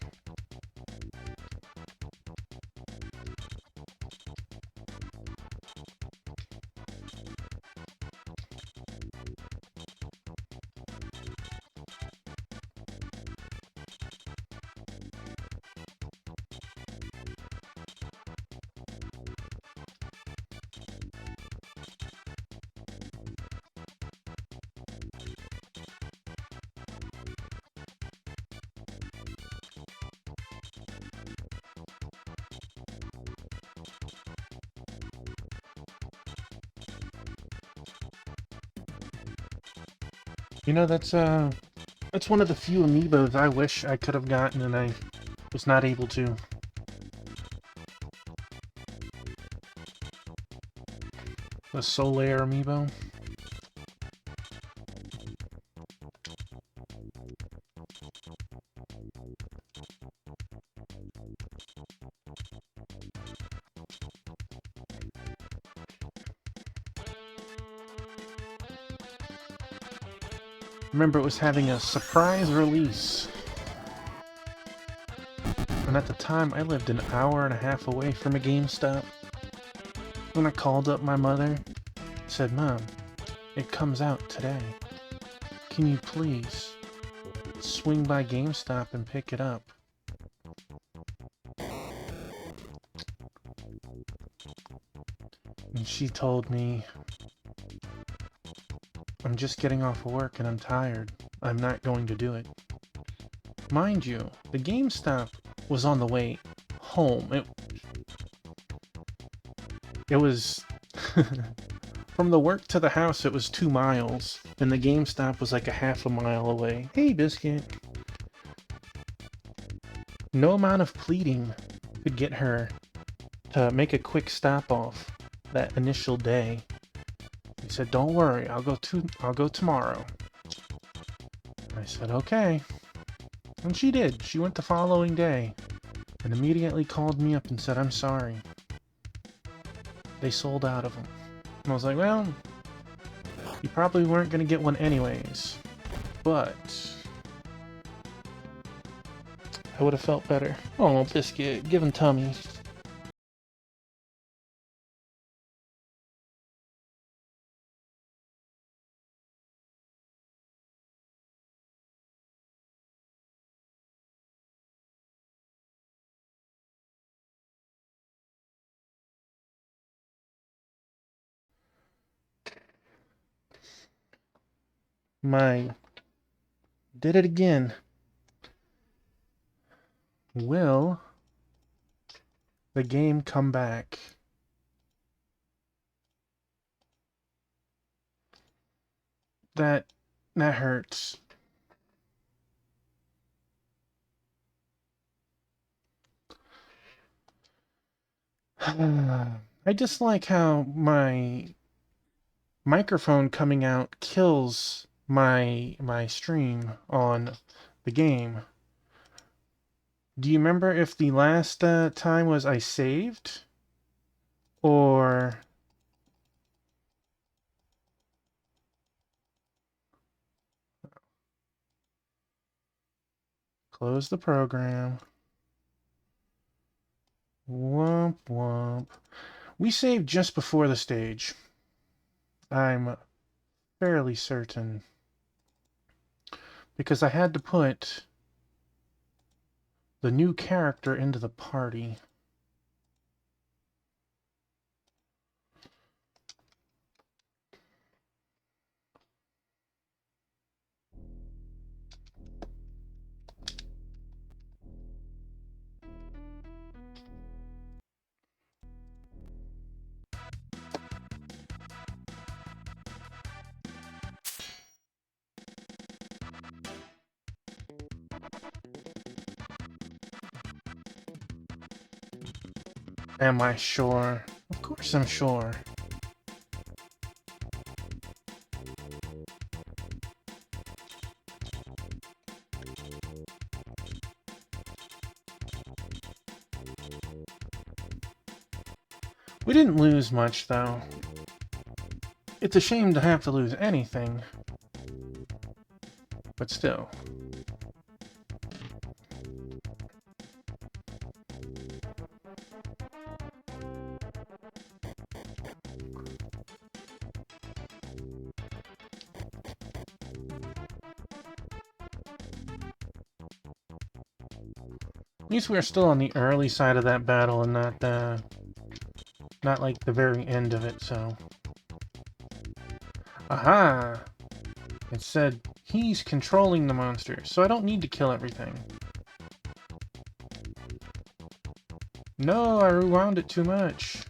Speaker 1: You know, that's one of the few amiibos I wish I could have gotten and I was not able to. The Solaire amiibo. Remember, it was having a surprise release. And at the time, I lived an hour and a half away from a GameStop. When I called up my mother, said, "Mom, it comes out today. Can you please swing by GameStop and pick it up?" And she told me, "I'm just getting off work and I'm tired. I'm not going to do it." Mind you, the GameStop was on the way home. It was... From the work to the house, it was 2 miles, and the GameStop was like a half a mile away. Hey, Biscuit. No amount of pleading could get her to make a quick stop off that initial day. He said, "Don't worry, I'll go tomorrow." I said, "Okay." And she did. She went the following day and immediately called me up and said, "I'm sorry. They sold out of them." And I was like, "Well, you probably weren't going to get one anyways, but I would have felt better." Oh, Biscuit, give him tummy. Did it again. Will the game come back? That hurts. I just like how my microphone coming out kills my stream on the game. Do you remember if the last time was I saved? Or... Close the program. Womp womp. We saved just before the stage. I'm fairly certain. Because I had to put the new character into the party. Am I sure? Of course I'm sure. We didn't lose much, though. It's a shame to have to lose anything. But still. At least we're still on the early side of that battle and not like the very end of it, so... Aha! It said he's controlling the monster, so I don't need to kill everything. No, I rewound it too much.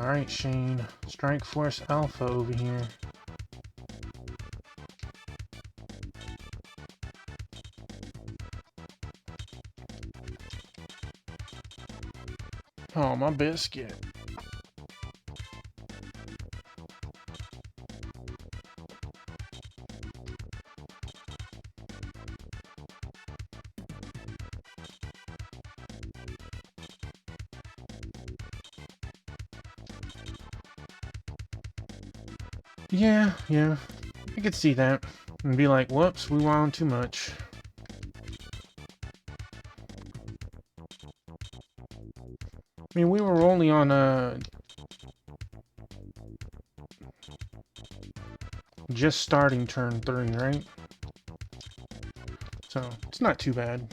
Speaker 1: Alright, Shane. Strike Force Alpha over here. Oh, my biscuit. Yeah. I could see that. And be like, whoops, we wound too much. I mean, we were only on just starting turn 3, right? So, it's not too bad.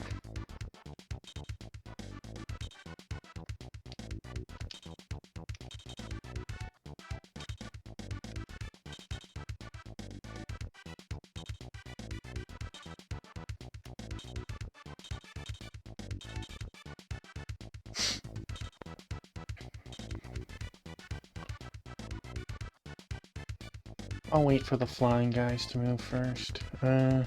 Speaker 1: I'll wait for the flying guys to move first. I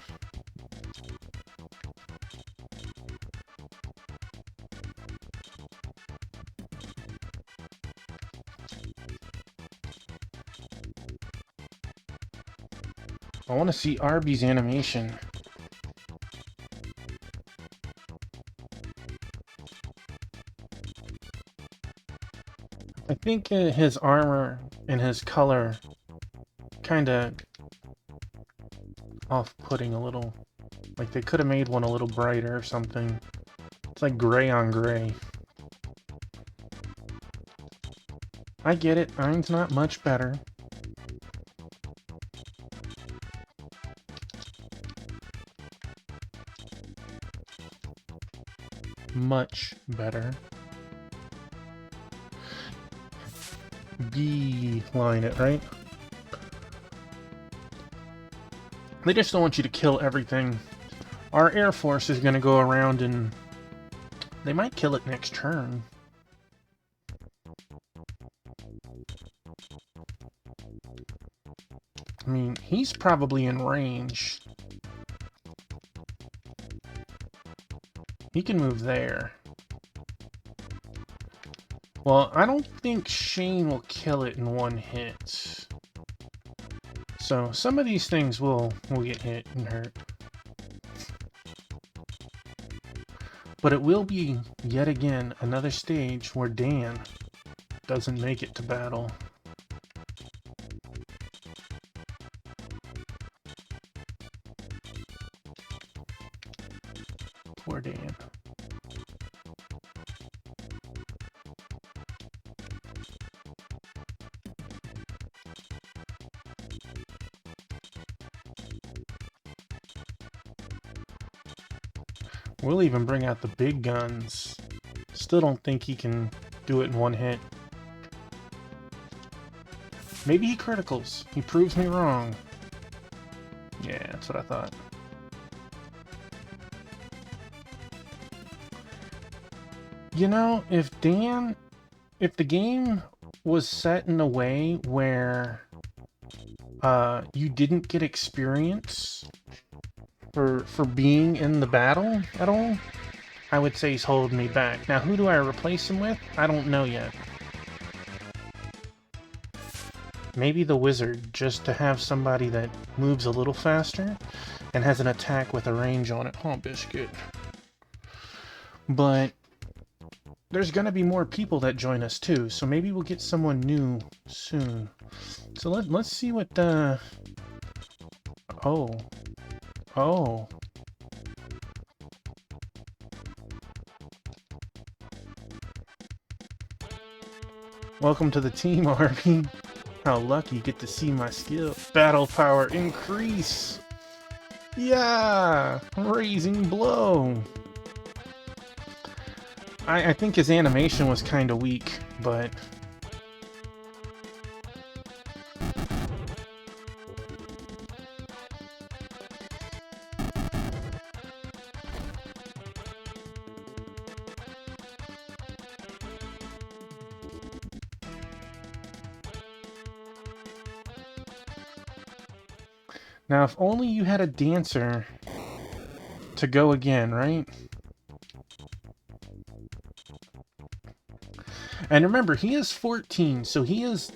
Speaker 1: want to see Arby's animation. I think his armor and his color kinda off-putting a little. Like, they could have made one a little brighter or something. It's like gray on gray. I get it, mine's not much better. Much better. Beeline it, right? They just don't want you to kill everything. Our Air Force is going to go around and they might kill it next turn. I mean, he's probably in range. He can move there. Well, I don't think Shane will kill it in one hit. So, some of these things will get hit and hurt. But it will be, yet again, another stage where Dan doesn't make it to battle. Poor Dan. We'll even bring out the big guns. Still don't think he can do it in one hit. Maybe he criticals. He proves me wrong. Yeah, that's what I thought. You know, if the game was set in a way where you didn't get experience for being in the battle at all, I would say he's holding me back. Now, who do I replace him with? I don't know yet. Maybe the wizard, just to have somebody that moves a little faster and has an attack with a range on it. Oh, biscuit. But there's gonna be more people that join us too, so maybe we'll get someone new soon. So let's see what the... Oh. Welcome to the team, Arby. How lucky you get to see my skill. Battle power increase. Yeah, raising blow. I think his animation was kind of weak, but... Now, if only you had a dancer to go again, right? And remember, he is 14, so he is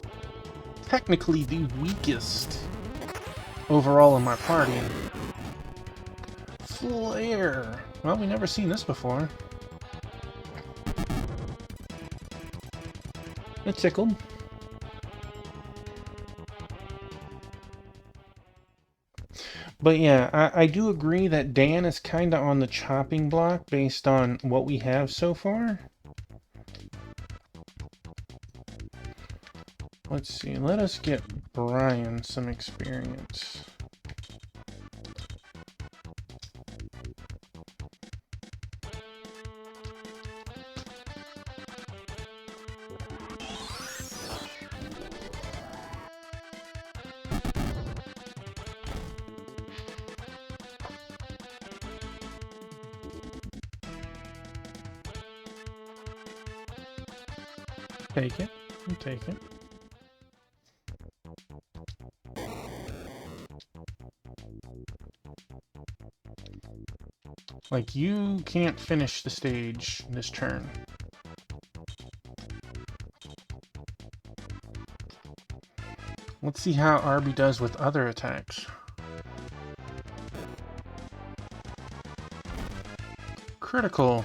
Speaker 1: technically the weakest overall in my party. Flare! Well, we never seen this before. It tickled. But yeah, I do agree that Dan is kind of on the chopping block based on what we have so far. Let's see, let us get Brian some experience. Take it. Take it. Like, you can't finish the stage this turn. Let's see how Arby does with other attacks. Critical.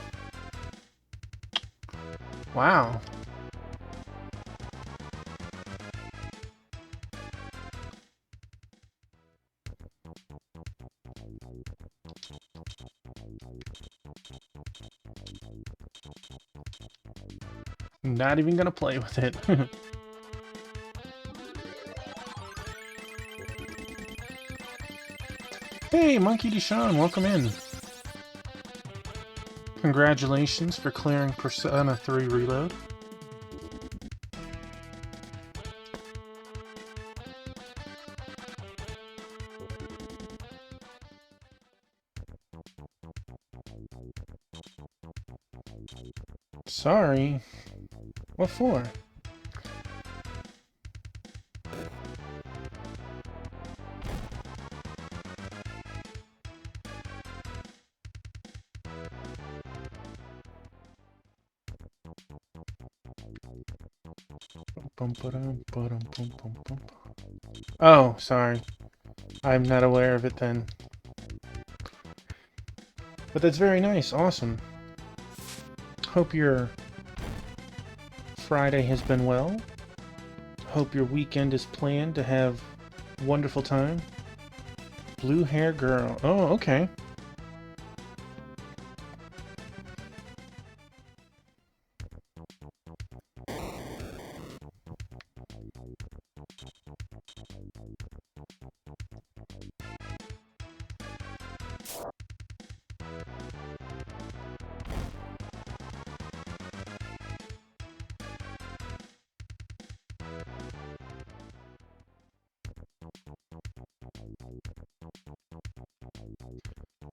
Speaker 1: Wow. Not even gonna play with it. Hey, Monkey Deshawn, welcome in. Congratulations for clearing Persona 3 Reload. Sorry. What for? Oh, sorry. I'm not aware of it then. But that's very nice. Awesome. Hope your Friday has been well. Hope your weekend is planned to have a wonderful time. Blue hair girl. Oh, okay.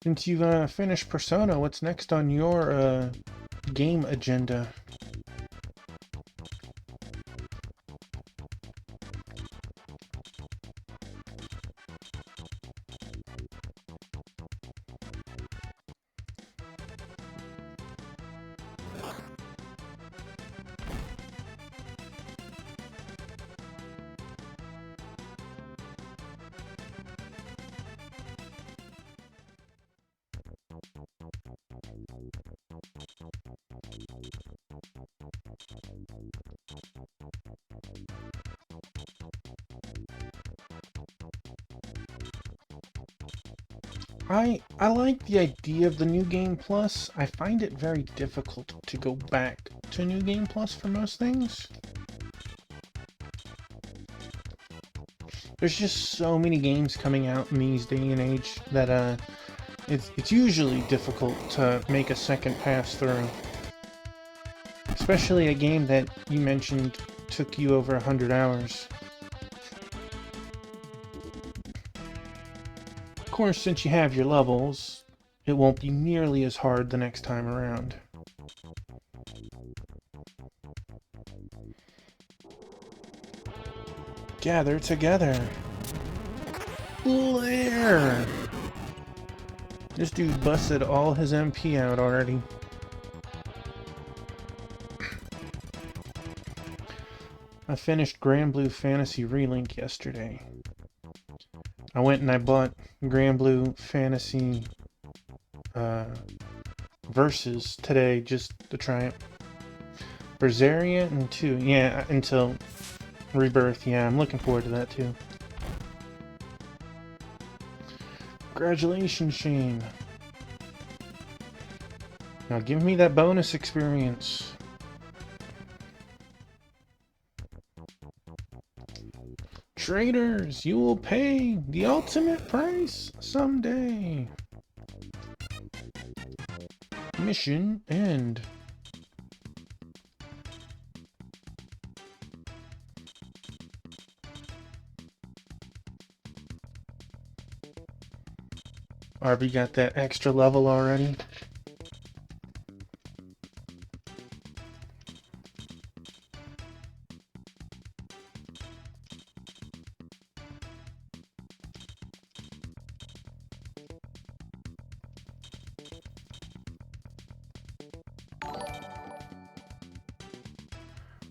Speaker 1: Since you've finished Persona, what's next on your game agenda? I like the idea of the New Game Plus. I find it very difficult to go back to New Game Plus for most things. There's just so many games coming out in these day and age that it's usually difficult to make a second pass through. Especially a game that you mentioned took you over 100 hours. Of course, since you have your levels, it won't be nearly as hard the next time around. Gather together. Blair! This dude busted all his MP out already. I finished Grand Blue Fantasy Relink yesterday. I went and I bought Grand Blue Fantasy Versus today just to try it. Berseria and 2, yeah, until Rebirth, yeah, I'm looking forward to that too. Congratulations, Shane. Now give me that bonus experience. Traders, you will pay the ultimate price someday. Mission end. Arby got that extra level already.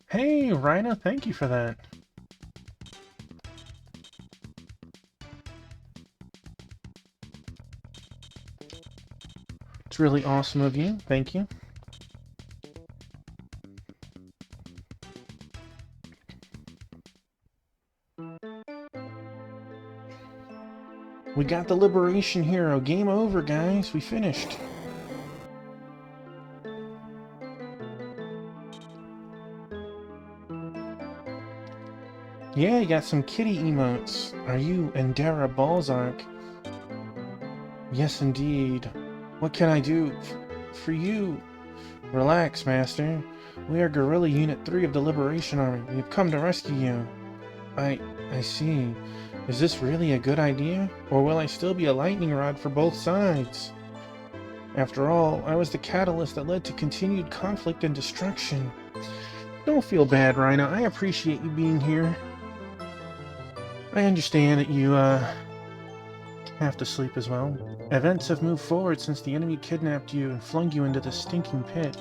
Speaker 1: Hey, Rhino, thank you for that. It's really awesome of you. Thank you. We got the Liberation Hero. Game over, guys. We finished. Yeah, you got some kitty emotes. Are you Endera Balzac? Yes, indeed. What can I do for you? Relax, Master. We are Guerrilla Unit 3 of the Liberation Army. We've come to rescue you. I see. Is this really a good idea? Or will I still be a lightning rod for both sides? After all, I was the catalyst that led to continued conflict and destruction. Don't feel bad, Rhino. I appreciate you being here. I understand that you, have to sleep as well. Events have moved forward since the enemy kidnapped you and flung you into the stinking pit.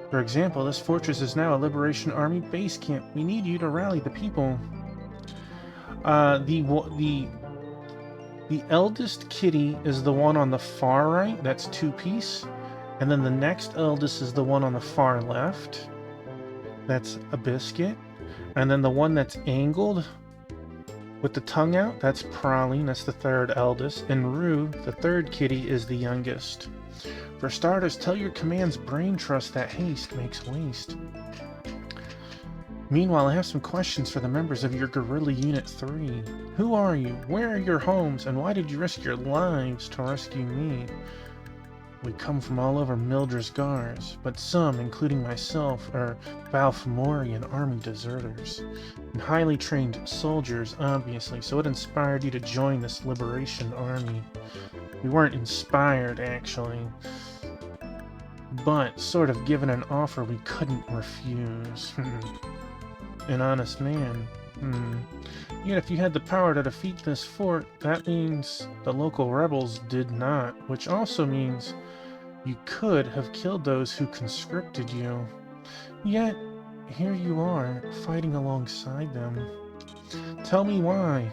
Speaker 1: For example, this fortress is now a Liberation Army base camp. We need you to rally the people. The eldest kitty is the one on the far right. That's two-piece. And then the next eldest is the one on the far left. That's a biscuit. And then the one that's angled with the tongue out, that's Praline, that's the third eldest, and Rue, the third kitty, is the youngest. For starters, tell your command's brain trust that haste makes waste. Meanwhile, I have some questions for the members of your Guerrilla Unit 3. Who are you? Where are your homes? And why did you risk your lives to rescue me? We come from all over Mildred's Gars, but some, including myself, are Balfamorian army deserters. And highly trained soldiers, obviously, so it inspired you to join this Liberation Army. We weren't inspired, actually, but sort of given an offer we couldn't refuse. An honest man. Yet if you had the power to defeat this fort, that means the local rebels did not, which also means you could have killed those who conscripted you. Yet, here you are, fighting alongside them. Tell me why.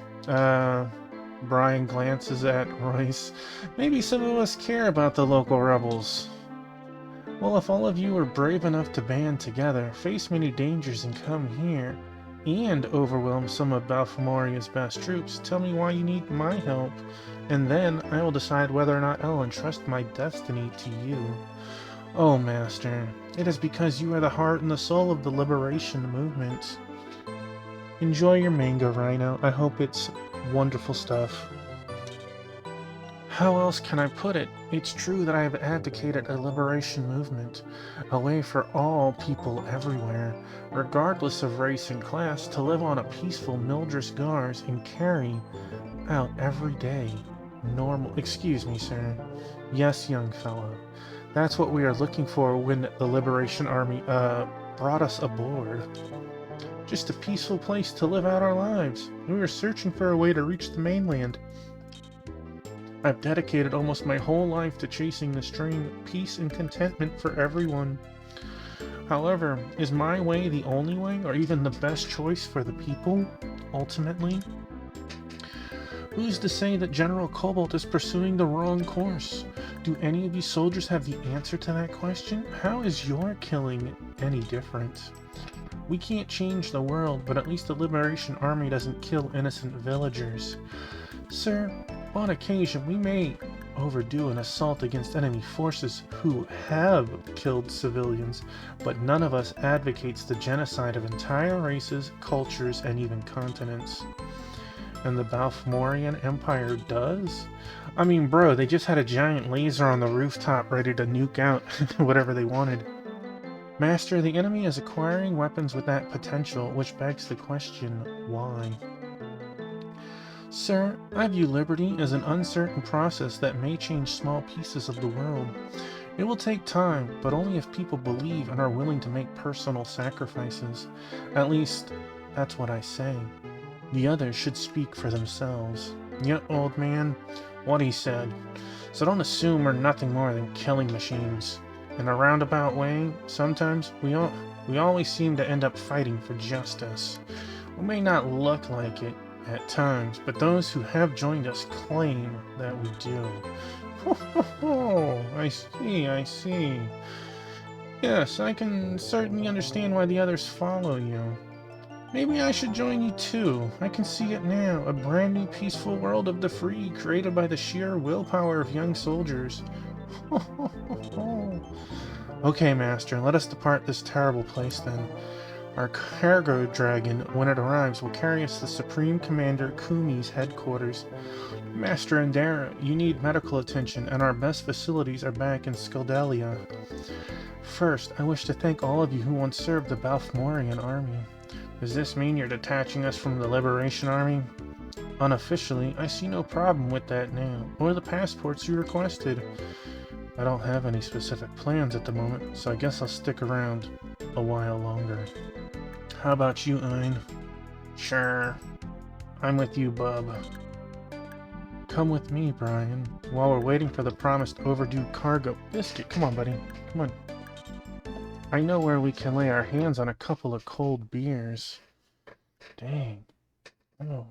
Speaker 1: Brian glances at Royce. Maybe some of us care about the local rebels. Well, if all of you are brave enough to band together, face many dangers and come here, and overwhelm some of Balfamoria's best troops, tell me why you need my help, and then I will decide whether or not I'll entrust my destiny to you. Oh, Master, it is because you are the heart and the soul of the liberation movement. Enjoy your manga, Rhino. I hope it's wonderful stuff. How else can I put it? It's true that I have advocated a liberation movement, a way for all people everywhere, regardless of race and class, to live on a peaceful Mildred's Gars and carry out every day normal— Excuse me, sir. Yes, young fellow. That's what we are looking for when the Liberation Army, brought us aboard. Just a peaceful place to live out our lives. We were searching for a way to reach the mainland. I've dedicated almost my whole life to chasing this dream, peace and contentment for everyone. However, is my way the only way, or even the best choice for the people, ultimately? Who's to say that General Cobalt is pursuing the wrong course? Do any of you soldiers have the answer to that question? How is your killing any different? We can't change the world, but at least the Liberation Army doesn't kill innocent villagers. Sir, On occasion, we may overdo an assault against enemy forces who have killed civilians, but none of us advocates the genocide of entire races, cultures, and even continents. And the Balfmorian Empire does? I mean, bro, they just had a giant laser on the rooftop ready to nuke out whatever they wanted. Master, the enemy is acquiring weapons with that potential, which begs the question, why? Sir, I view liberty as an uncertain process that may change small pieces of the world. It will take time, but only if people believe and are willing to make personal sacrifices. At least, that's what I say. The others should speak for themselves. Yep, old man, what he said. So don't assume we're nothing more than killing machines. In a roundabout way, sometimes we always seem to end up fighting for justice. We may not look like it at times, but those who have joined us claim that we do. I see, I see. Yes, I can certainly understand why the others follow you. Maybe I should join you too. I can see it now, a brand new peaceful world of the free, created by the sheer willpower of young soldiers. Okay, Master, let us depart this terrible place then. Our cargo dragon, when it arrives, will carry us to Supreme Commander Kumi's headquarters. Master Indara, you need medical attention, and our best facilities are back in Skaldalia. First, I wish to thank all of you who once served the Balfmorian army. Does this mean you're detaching us from the Liberation Army? Unofficially, I see no problem with that now, or the passports you requested. I don't have any specific plans at the moment, so I guess I'll stick around a while longer. How about you, Ein? Sure. I'm with you, bub. Come with me, Brian, while we're waiting for the promised overdue cargo. Biscuit, come on, buddy. Come on. I know where we can lay our hands on a couple of cold beers. Dang. Oh.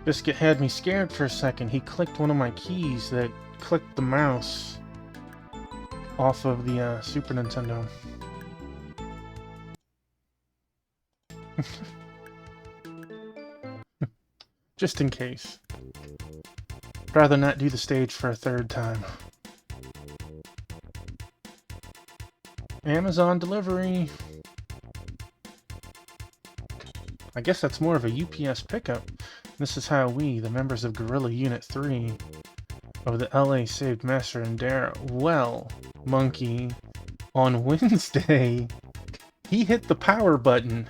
Speaker 1: Biscuit had me scared for a second. He clicked one of my keys that clicked the mouse off of the Super Nintendo. Just in case. I'd rather not do the stage for a third time. Amazon delivery. I guess that's more of a UPS pickup. This is how we, the members of Guerrilla Unit 3 of the LA saved Master Indara. Well, monkey, on Wednesday, he hit the power button.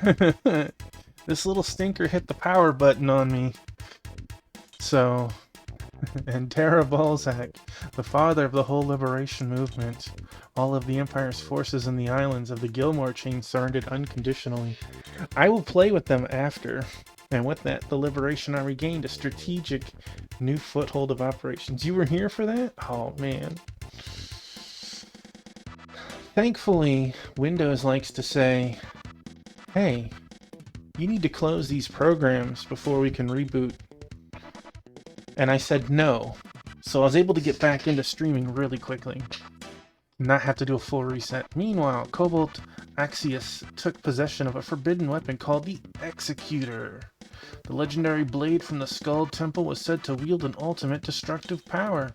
Speaker 1: This little stinker hit the power button on me. So, Indara Balzac, the father of the whole liberation movement, all of the Empire's forces in the islands of the Gilmore chain surrendered unconditionally. I will play with them after, and with that, the Liberation Army gained a strategic new foothold of operations. You were here for that? Oh, man. Thankfully, Windows likes to say, hey, you need to close these programs before we can reboot. And I said no, so I was able to get back into streaming really quickly. Not have to do a full reset. Meanwhile, Cobalt Axius took possession of a forbidden weapon called the Executor. The legendary blade from the Skull Temple was said to wield an ultimate destructive power.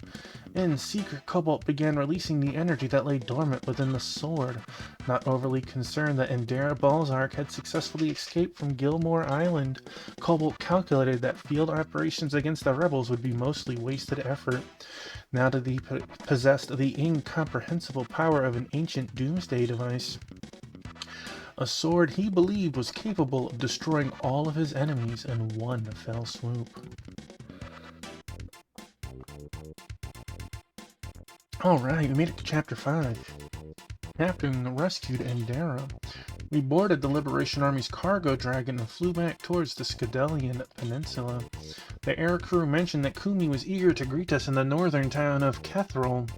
Speaker 1: In secret, Cobalt began releasing the energy that lay dormant within the sword. Not overly concerned that Indara Balzac had successfully escaped from Gilmore Island, Cobalt calculated that field operations against the rebels would be mostly wasted effort. Now that he possessed the incomprehensible power of an ancient doomsday device. A sword he believed was capable of destroying all of his enemies in one fell swoop. Alright, we made it to Chapter 5. After we rescued Indara, we boarded the Liberation Army's cargo dragon and flew back towards the Skadelian Peninsula. The air crew mentioned that Kumi was eager to greet us in the northern town of Kethrol.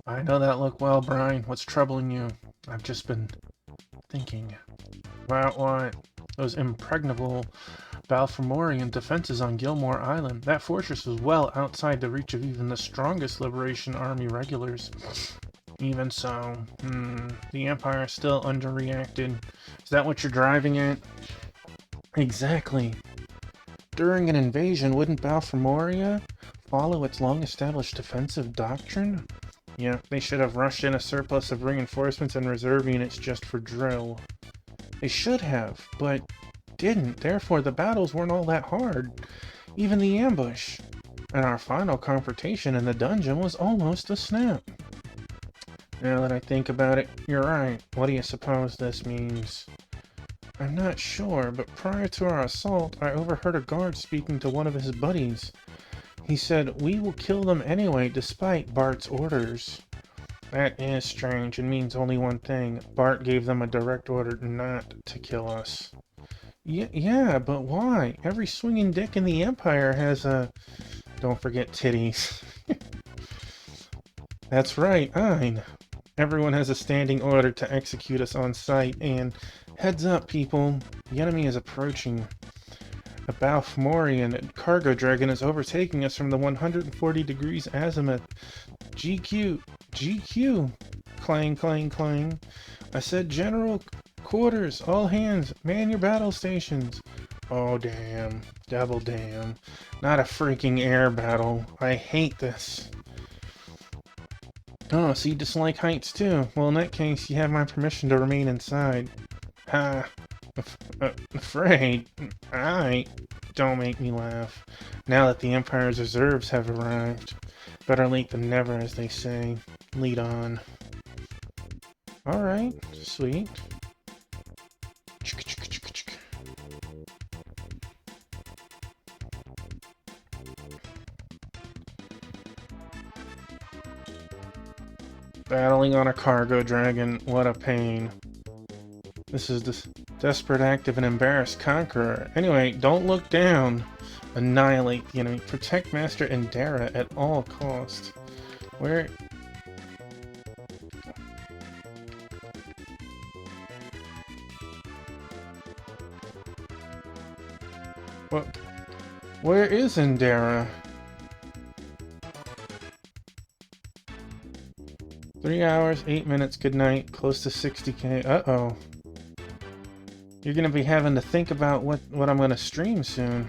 Speaker 1: I know that look well, Brian. What's troubling you? I've just been thinking about what? Those impregnable Balfamorian defenses on Gilmore Island. That fortress was well outside the reach of even the strongest Liberation Army regulars. Even so, the Empire still underreacted. Is that what you're driving at? Exactly. During an invasion, wouldn't Balfamoria follow its long-established defensive doctrine? Yeah, they should have rushed in a surplus of reinforcements and reserve units just for drill. They should have, but didn't. Therefore, the battles weren't all that hard. Even the ambush. And our final confrontation in the dungeon was almost a snap. Now that I think about it, you're right. What do you suppose this means? I'm not sure, but prior to our assault, I overheard a guard speaking to one of his buddies. He said, "We will kill them anyway, despite Bart's orders." That is strange and means only one thing. Bart gave them a direct order not to kill us. Yeah, but why? Every swinging dick in the Empire has a... Don't forget titties. That's right, Ein. Everyone has a standing order to execute us on sight, and heads up, people. The enemy is approaching. A Balfamorian cargo dragon is overtaking us from the 140 degrees azimuth. GQ! GQ! Clang, clang, clang. I said general quarters, all hands, man your battle stations. Oh damn, double damn. Not a freaking air battle. I hate this. Oh, so you dislike heights too? Well, in that case, you have my permission to remain inside. Ha! Afraid? Don't make me laugh. Now that the Empire's reserves have arrived. Better late than never, as they say. Lead on. Alright, sweet. Battling on a cargo dragon, what a pain. This is the desperate act of an embarrassed conqueror. Anyway, don't look down. Annihilate the enemy. Protect Master Indara at all costs. Where... What? Where is Indara? 3 hours, 8 minutes, good night, close to 60k. Uh-oh. You're gonna be having to think about what I'm gonna stream soon.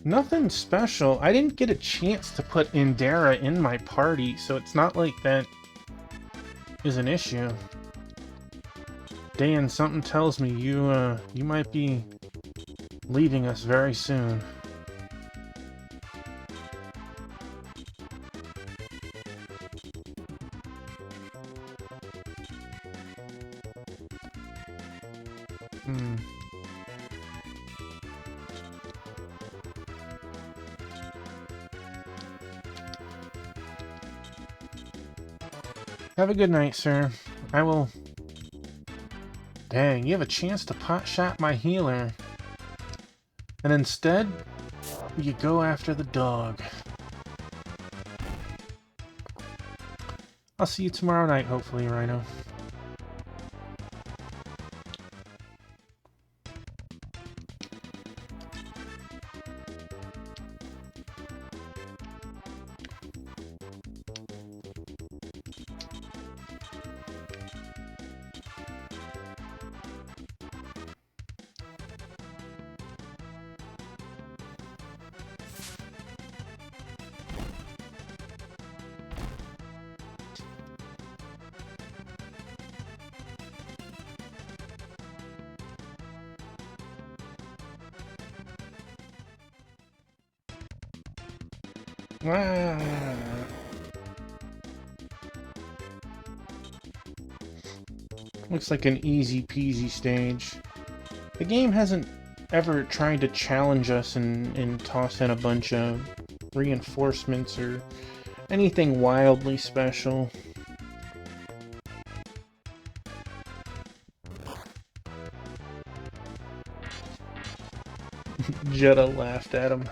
Speaker 1: Nothing special. I didn't get a chance to put Indara in my party, so it's not like that is an issue. Dan, something tells me you might be leaving us very soon. Have a good night, sir. I will... Dang, you have a chance to pot-shot my healer. And instead, you go after the dog. I'll see you tomorrow night, hopefully, Rhino. Looks like an easy peasy stage. The game hasn't ever tried to challenge us and toss in a bunch of reinforcements or anything wildly special. Jetta laughed at him.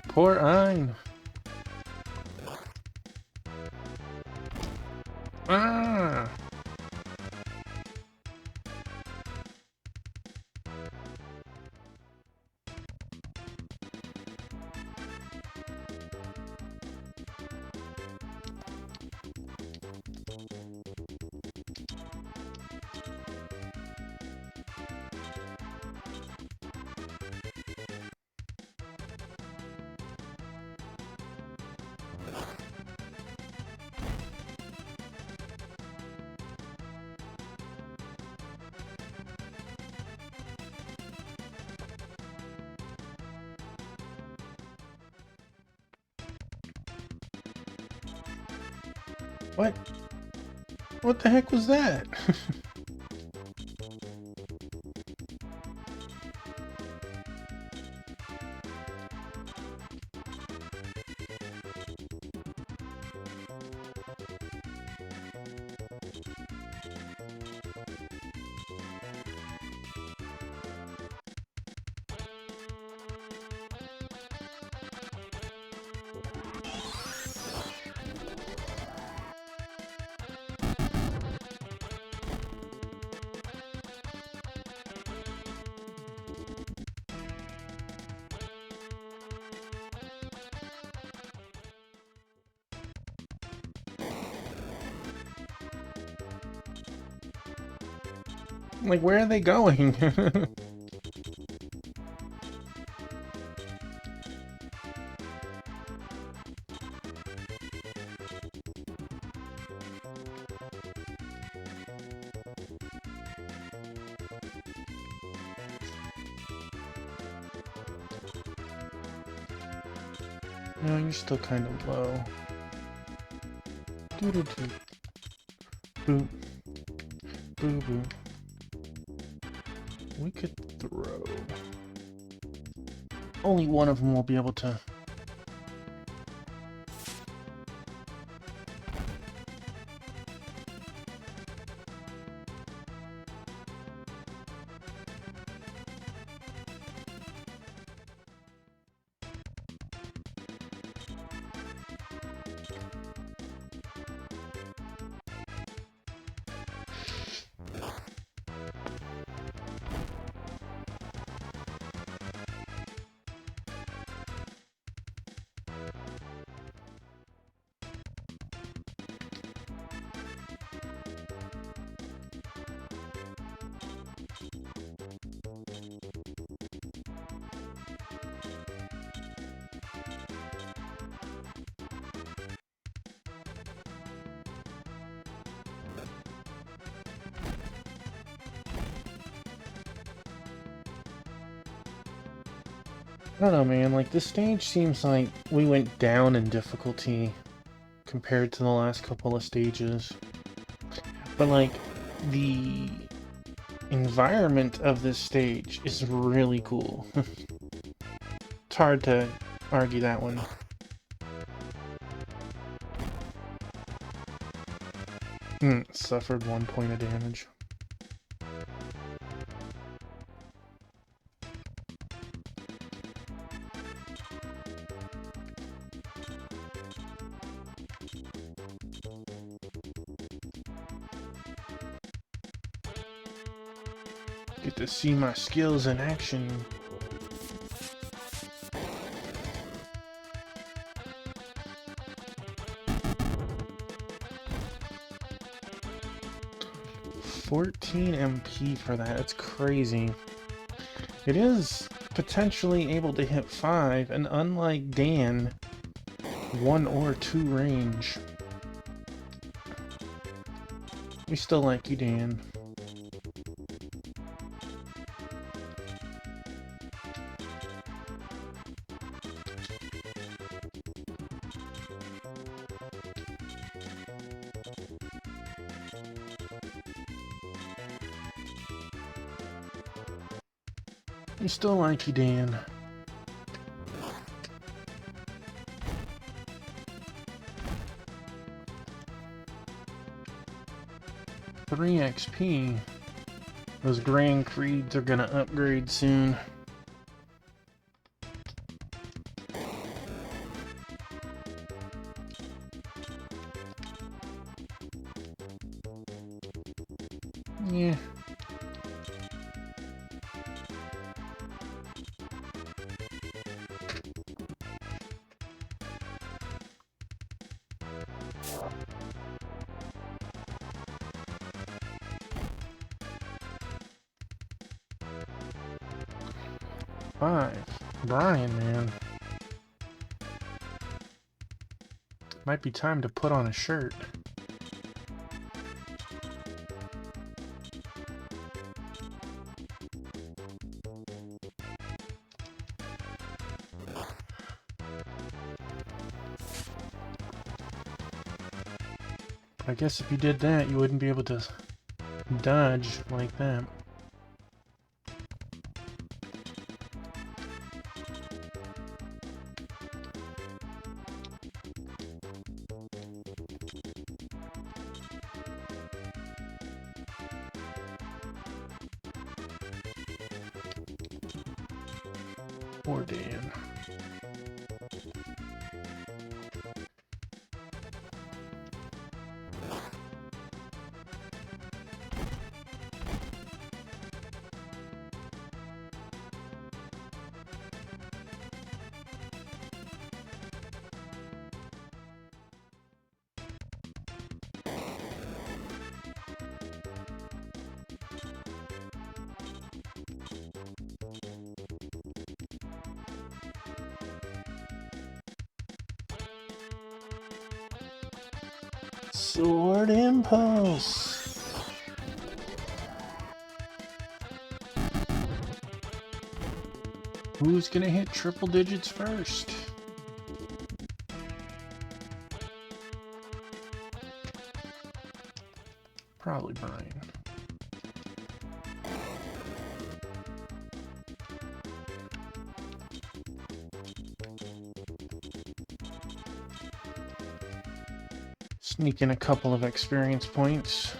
Speaker 1: Poor Ein. Ah! What? What the heck was that? Like, where are they going? No, you're still kind of low. Doo-doo-doo. Boop. Boo-boo. We could throw. Only one of them will be able to. I don't know, man. Like, this stage seems like we went down in difficulty compared to the last couple of stages. But, like, the environment of this stage is really cool. It's hard to argue that one. Suffered 1 point of damage. Get to see my skills in action. $14 MP for that. That's crazy. It is potentially able to hit 5, and unlike Dan, 1 or 2 range. We still like you, Dan. We still like you, Dan. $3 XP. Those Grand Creeds are gonna upgrade soon. 5. Brian, man. Might be time to put on a shirt. I guess if you did that, you wouldn't be able to dodge like that. Poor Dan. Sword Impulse! Who's gonna hit triple digits first? Probably Brian. Sneak in a couple of experience points.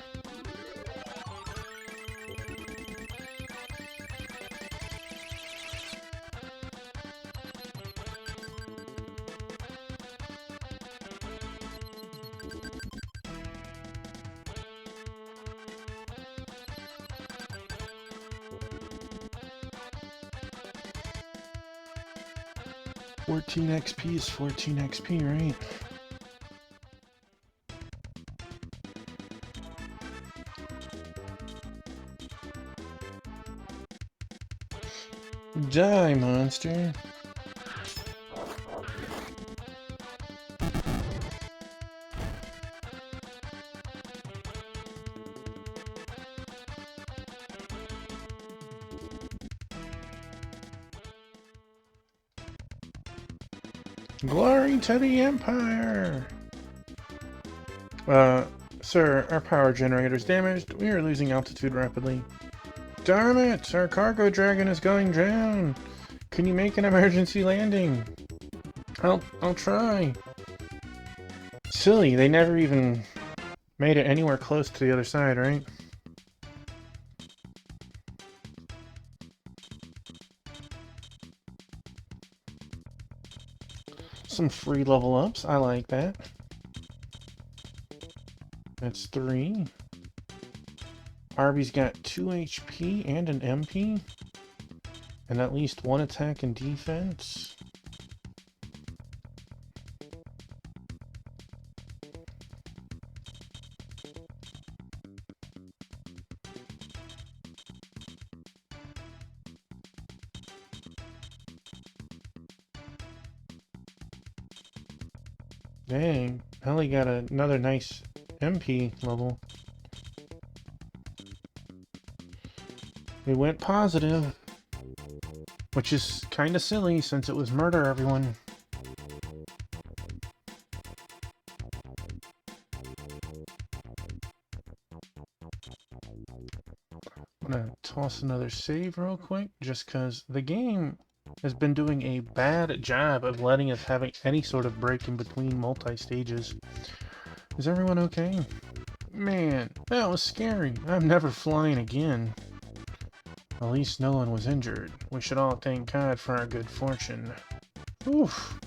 Speaker 1: $14 XP is 14 XP, right? Die, monster. Glory to the Empire! Sir, our power generator's damaged. We are losing altitude rapidly. Darn it! Our cargo dragon is going down! Can you make an emergency landing? I'll try. Silly, they never even made it anywhere close to the other side, right? Some free level ups, I like that. That's 3. Arby's got 2 HP and an MP. And at least 1 attack and defense. Dang, Ellie got another nice MP level. We went positive, which is kind of silly since it was murder, everyone. I'm gonna toss another save real quick, just because the game has been doing a bad job of letting us have any sort of break in between multi-stages. Is everyone okay? Man, that was scary. I'm never flying again. At least no one was injured. We should all thank God for our good fortune. Oof.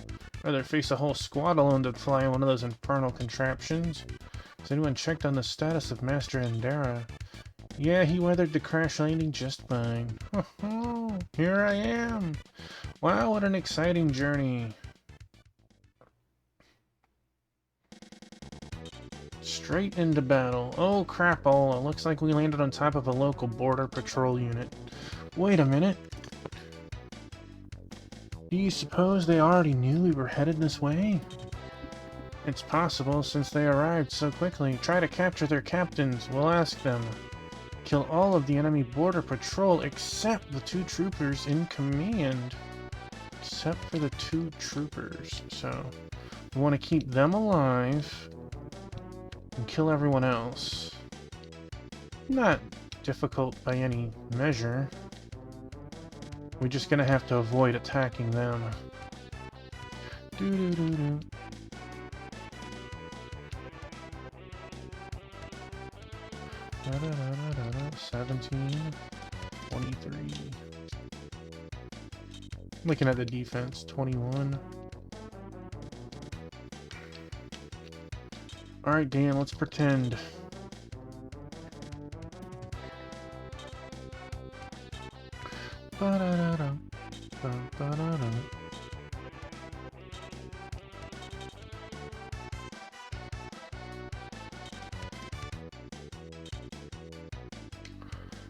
Speaker 1: Rather face a whole squad alone than fly in one of those infernal contraptions. Has anyone checked on the status of Master Endera? Yeah, he weathered the crash landing just fine. Oh, here I am. Wow, what an exciting journey. Straight into battle. Oh crapola, looks like we landed on top of a local border patrol unit. Wait a minute. Do you suppose they already knew we were headed this way? It's possible, since they arrived so quickly. Try to capture their captains. We'll ask them. Kill all of the enemy border patrol except the 2 troopers in command. Except for the 2 troopers. So, we want to keep them alive and kill everyone else. Not difficult by any measure. We're just gonna have to avoid attacking them. Doo-doo-doo-doo. 17, 23. Looking at the defense, 21. Alright, Dan, let's pretend. Ba-da-da-da, ba-da-da-da.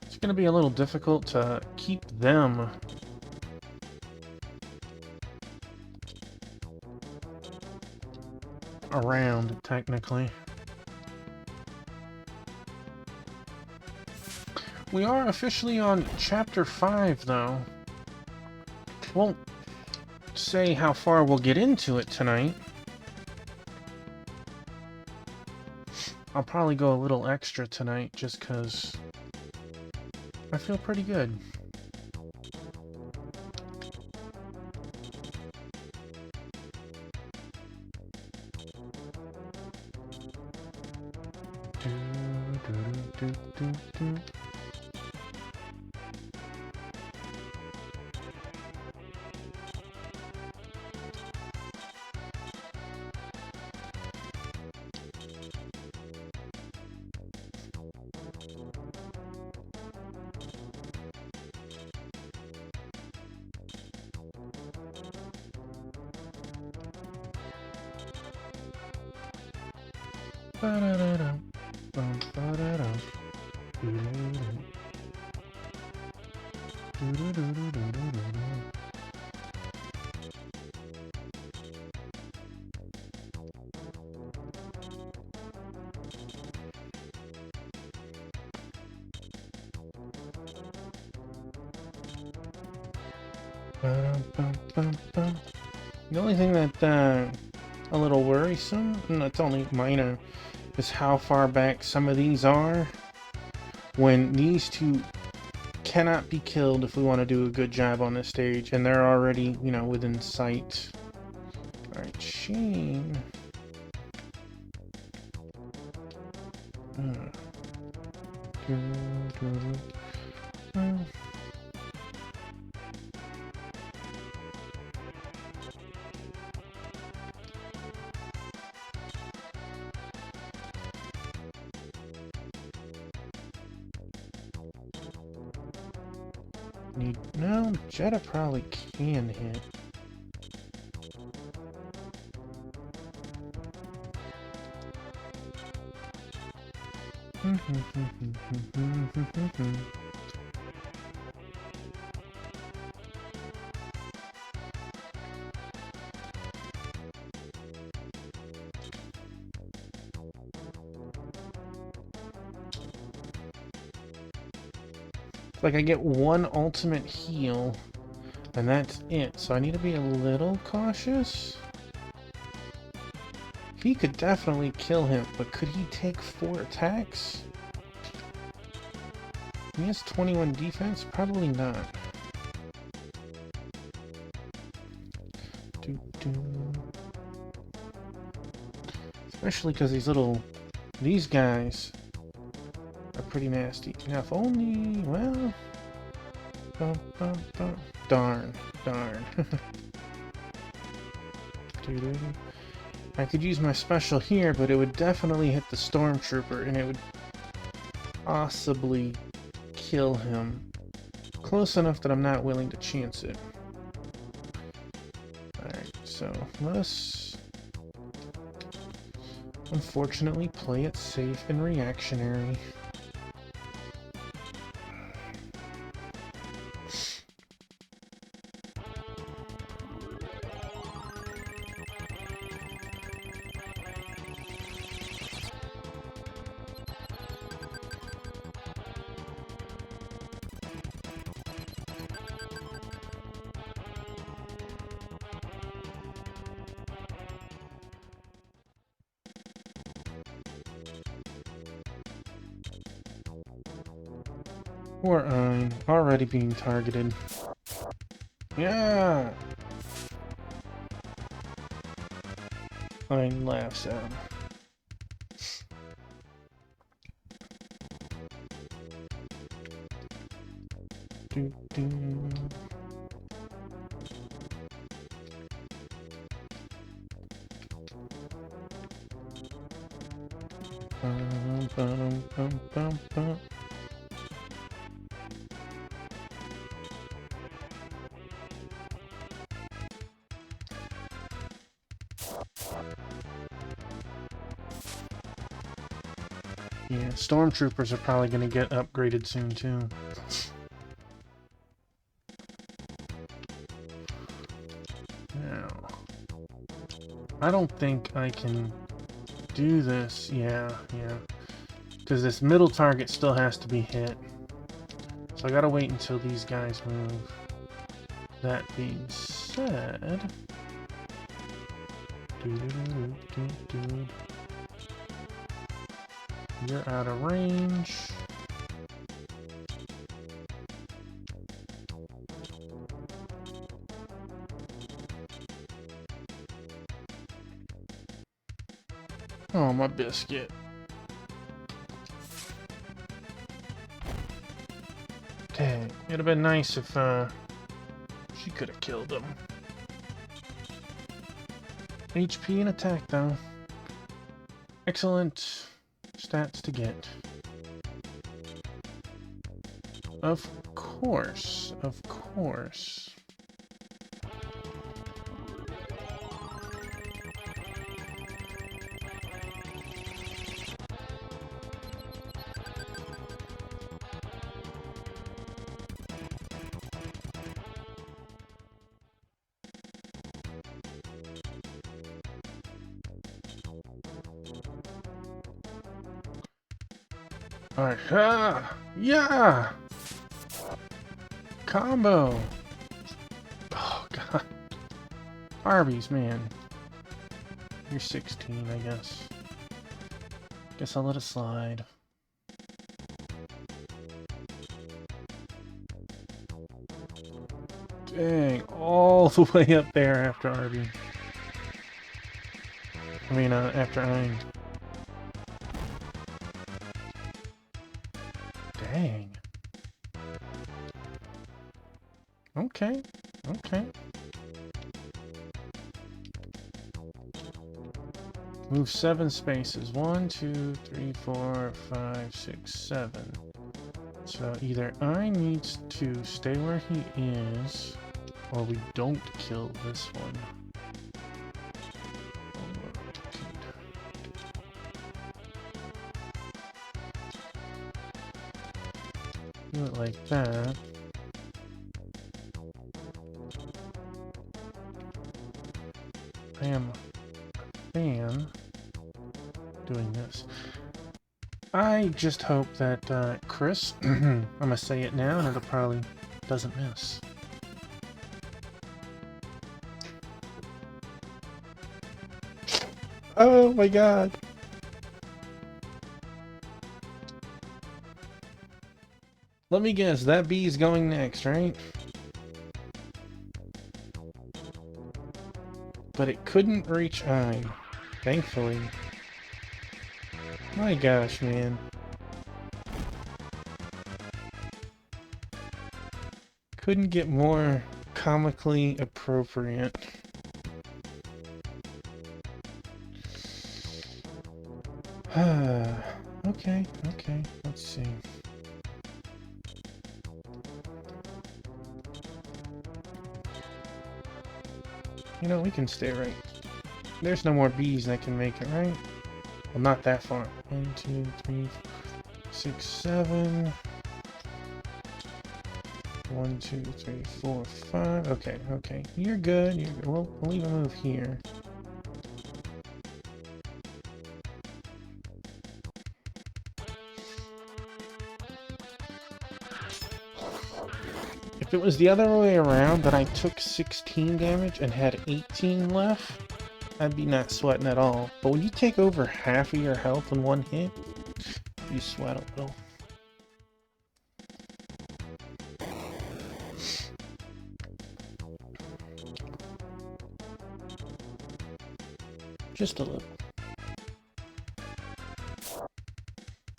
Speaker 1: It's going to be a little difficult to keep them around, technically. We are officially on Chapter 5, though. Won't say how far we'll get into it tonight. I'll probably go a little extra tonight, just because I feel pretty good. The only thing that a little worrisome, and it's only minor, is how far back some of these are. When these 2 cannot be killed if we want to do a good job on this stage, and they're already, you know, within sight. Alright, Sheen. No, Jetta probably can hit. Like I get 1 ultimate heal, and that's it. So I need to be a little cautious. He could definitely kill him, but could he take 4 attacks? He has 21 defense? Probably not. Especially because these guys are pretty nasty. Now, if only, well, darn. I could use my special here, but it would definitely hit the stormtrooper, and it would possibly kill him. Close enough that I'm not willing to chance it. Alright, so let's unfortunately play it safe and reactionary. Poor Ein, already being targeted. Yeah! Ein laughs at him. Do, do. Bum, bum, bum, bum. Yeah, stormtroopers are probably going to get upgraded soon too. Now, I don't think I can do this. Yeah. Because this middle target still has to be hit. So I gotta wait until these guys move. That being said... You're out of range. Oh, my biscuit. Dang, it'd have been nice if she could have killed him. HP and attack though. Excellent stats to get. Of course, of course. Alright, yeah! Combo! Oh, God. Arby's, man. You're 16, I guess. Guess I'll let it slide. Dang, all the way up there after Arby. I mean, after Ein. Dang. Okay. Move 7 spaces. 1, 2, 3, 4, 5, 6, 7. So either I needs to stay where he is, or we don't kill this one. Do it like that. I am a fan doing this. I just hope that Chris, I'm gonna say it now and it probably doesn't miss. Oh my God. Let me guess, that bee's going next, right? But it couldn't reach Ein, thankfully. My gosh, man. Couldn't get more comically appropriate. Okay, let's see. You know, we can stay right. There's no more bees that can make it, right? Well, not that far. 1, 2, 3, 6, 7. 1, 2, 3, 4, 5. Okay. You're good. We'll even move here. If it was the other way around, that I took 16 damage and had 18 left, I'd be not sweating at all. But when you take over half of your health in one hit, you sweat a little. Just a little.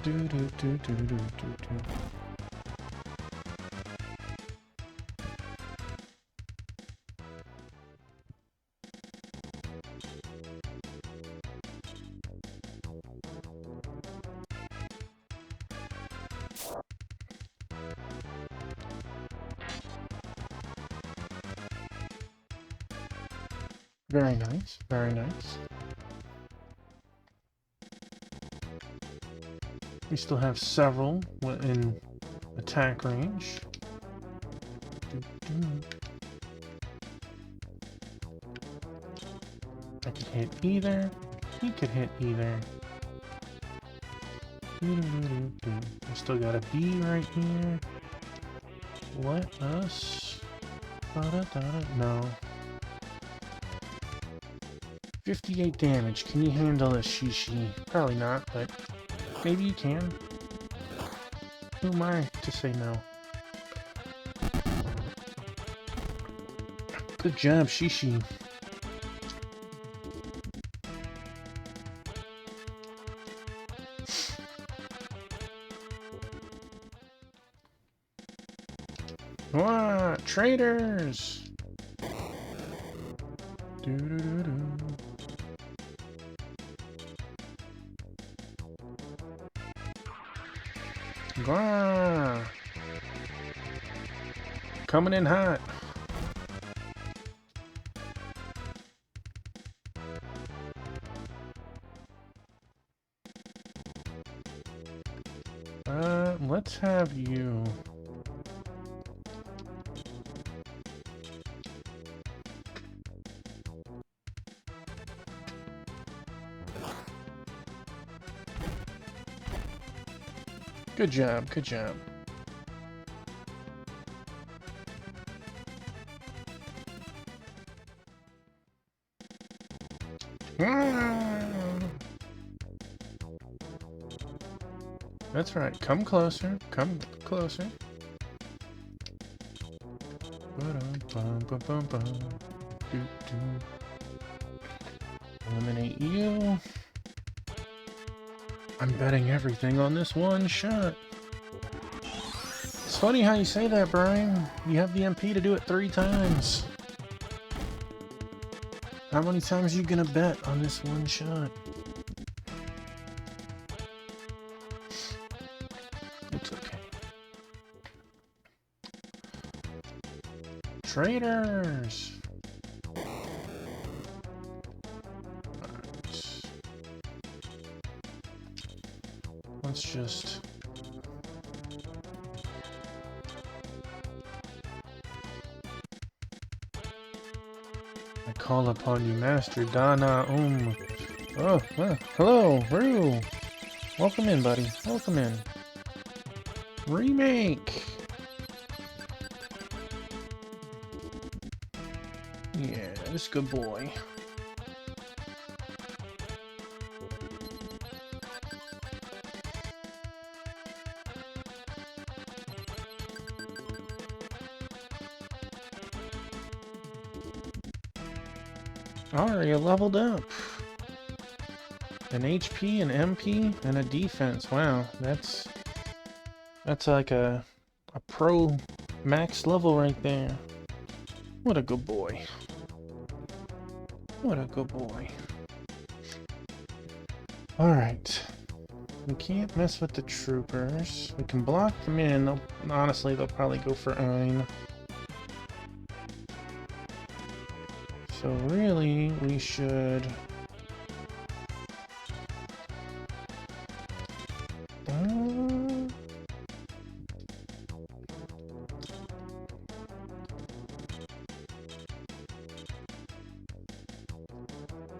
Speaker 1: Do do do do do do do. Very nice, very nice. We still have several in attack range. I can hit either. He could hit either. I still got a B right here. Let us... No. 58 damage. Can you handle this, Shishi? Probably not, but maybe you can. Who am I to say no? Good job, Shishi. What? Traitors! Do-do-do-do. Gwah! Coming in hot. Let's have you. Good job, good job. That's right. Come closer. Come closer. Eliminate you. I'm betting everything on this one shot. It's funny how you say that, Brian. You have the MP to do it 3 times. How many times are you gonna bet on this one shot? It's okay. Traitors! Right. Let's just... I call upon you, Master Dana Oh, hello, Rue. Welcome in, buddy. Welcome in. Remake. Yeah, this good boy. Aria leveled up. An HP, an MP, and a defense. Wow, that's like a pro max level right there. What a good boy. What a good boy. Alright. We can't mess with the troopers. We can block them in. Honestly, they'll probably go for Ein. So really, we should...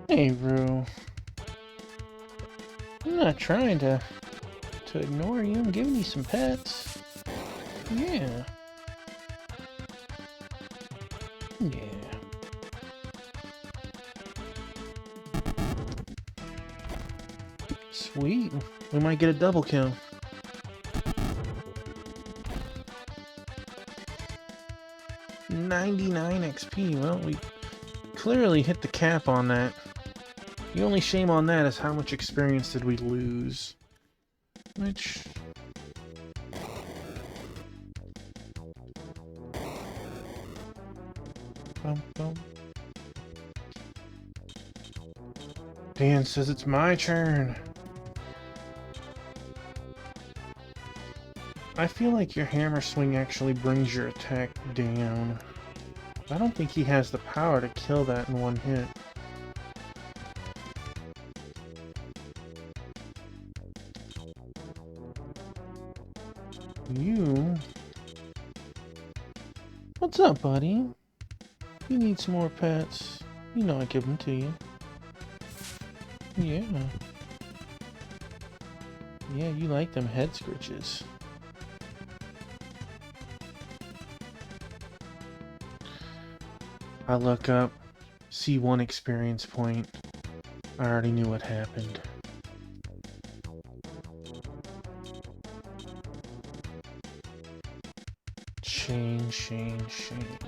Speaker 1: Hey, Rue. I'm not trying to ignore you. I'm giving you some pets. Yeah. Yeah. Sweet. We might get a double kill. $99 XP. Well, we clearly hit the cap on that. The only shame on that is how much experience did we lose. Which... Bum, bum. Dan says it's my turn. I feel like your hammer swing actually brings your attack down. I don't think he has the power to kill that in one hit. You... What's up, buddy? You need some more pets. You know I give them to you. Yeah. Yeah, you like them head scritches. I look up, see 1 experience point. I already knew what happened. Shane, Shane, Shane.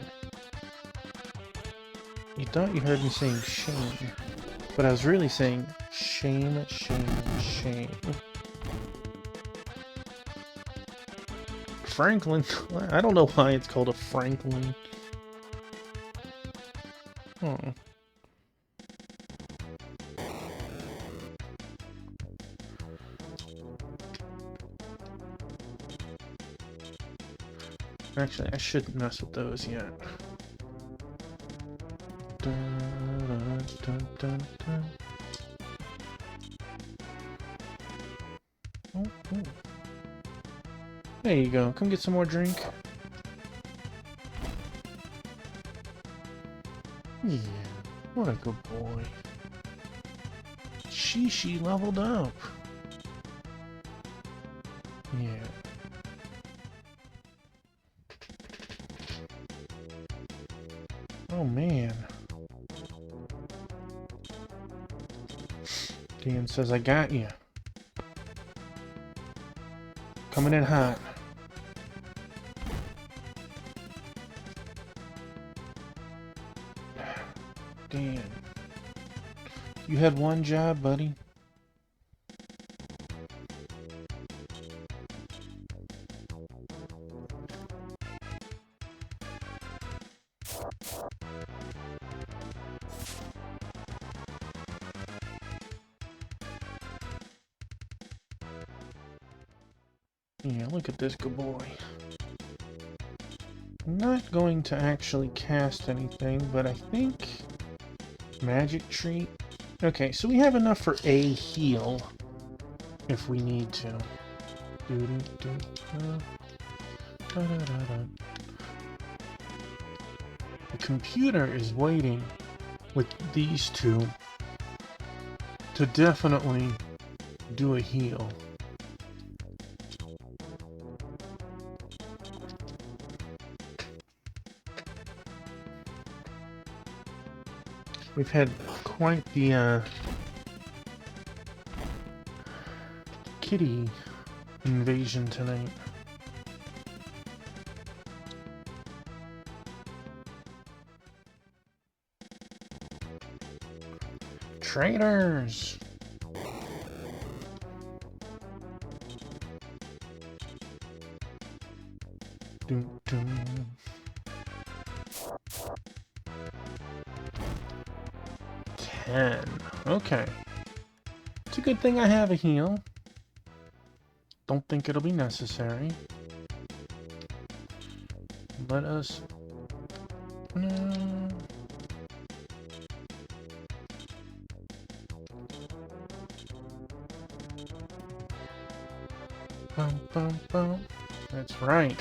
Speaker 1: You thought you heard me saying Shane, but I was really saying shame, shame, shame. Franklin? I don't know why it's called a Franklin. Oh. Actually, I shouldn't mess with those yet. Dun, dun, dun, dun. Oh, oh. There you go. Come get some more drink. Yeah, what a good boy. She leveled up. Yeah. Oh man. Dan says I got you. Coming in hot. Dan. You had one job, buddy. Yeah, look at this good boy. I'm not going to actually cast anything, but I think... Magic Treat? Okay, so we have enough for a heal, if we need to. The computer is waiting with these two to definitely do a heal. We've had quite the kitty invasion tonight. Traitors! Dun, dun. Okay. It's a good thing I have a heal. Don't think it'll be necessary. Let us... No. Bum, bum, bum. That's right.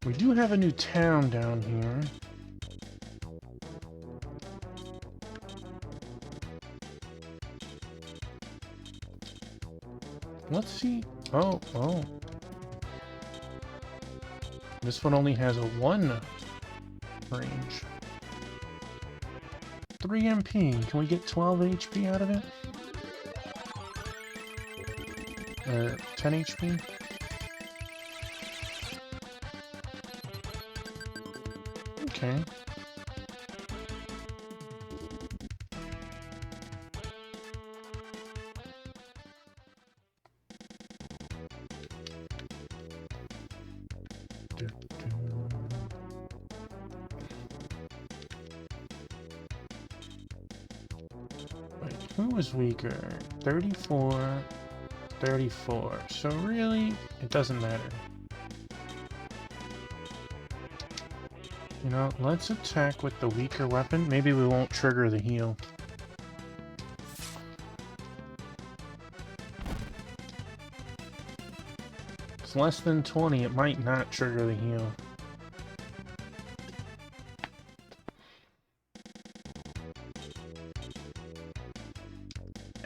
Speaker 1: We do have a new town down here. Let's see. Oh. This one only has a 1 range. 3 MP. Can we get 12 HP out of it? Or 10 HP? Okay. Wait, who was weaker? 34, 34. So really, it doesn't matter. You know, let's attack with the weaker weapon. Maybe we won't trigger the heal. It's less than 20, it might not trigger the heal.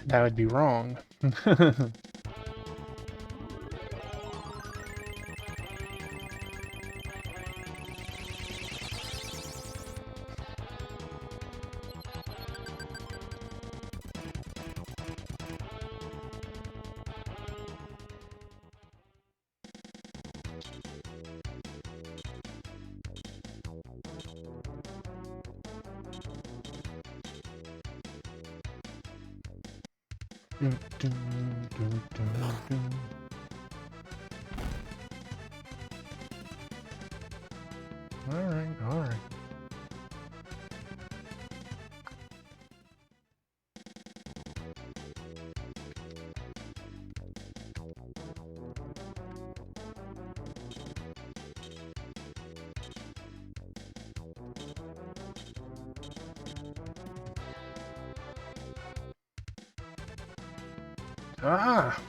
Speaker 1: That would be wrong. Alright, alright. Ah!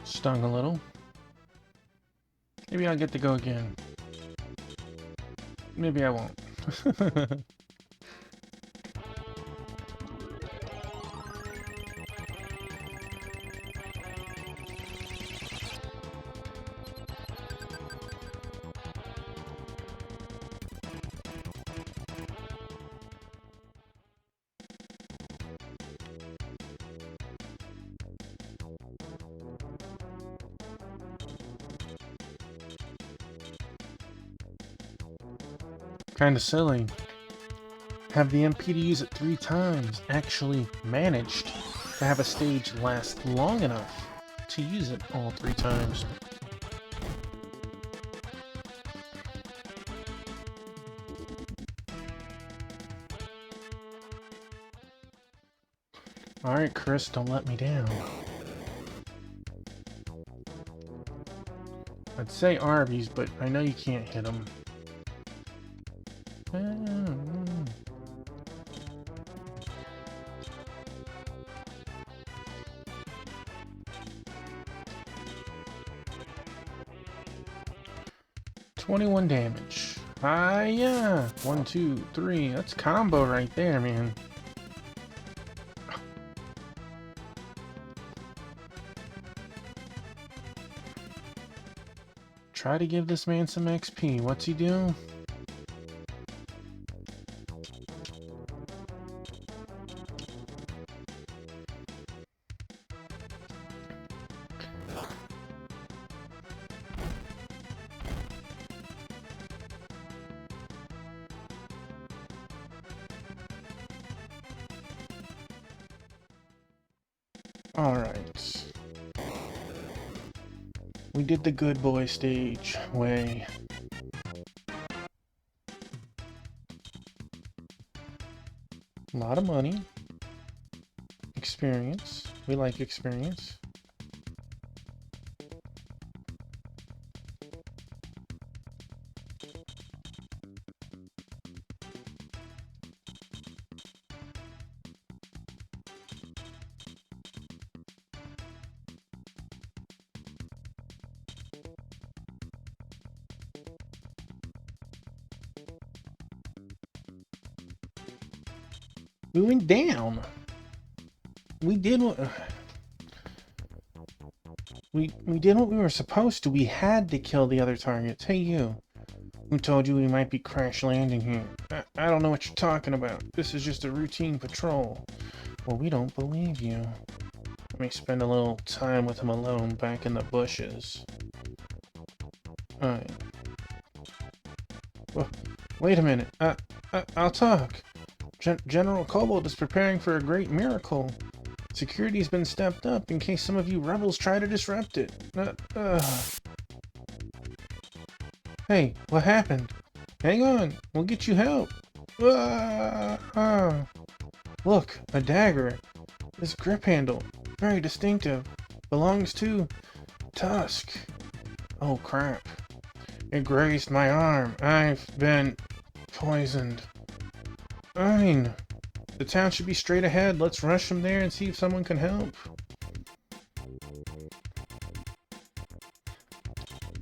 Speaker 1: Stung a little. Maybe I'll get to go again. Maybe I won't. Kinda silly. Have the MP to use it 3 times. Actually managed to have a stage last long enough to use it all 3 times. Alright, Chris, don't let me down. I'd say Arby's, but I know you can't hit them. 21 damage. Ah, yeah. 1, 2, 3. That's combo right there, man. Try to give this man some XP. What's he do? Alright. We did the good boy stage way. A lot of money. Experience. We like experience. We went down. we did what we did what we were supposed to. We had to kill the other targets. Hey, you. Who told you we might be crash landing here? I don't know what you're talking about. This is just a routine patrol. Well, we don't believe you. Let me spend a little time with him alone back in the bushes. Alright. Well, wait a minute. I'll talk. General Cobalt is preparing for a great miracle. Security's been stepped up in case some of you rebels try to disrupt it. Hey, what happened? Hang on, we'll get you help. Look, a dagger. This grip handle, very distinctive, belongs to Tusk. Oh crap. It grazed my arm. I've been poisoned. Fine. The town should be straight ahead. Let's rush them there and see if someone can help.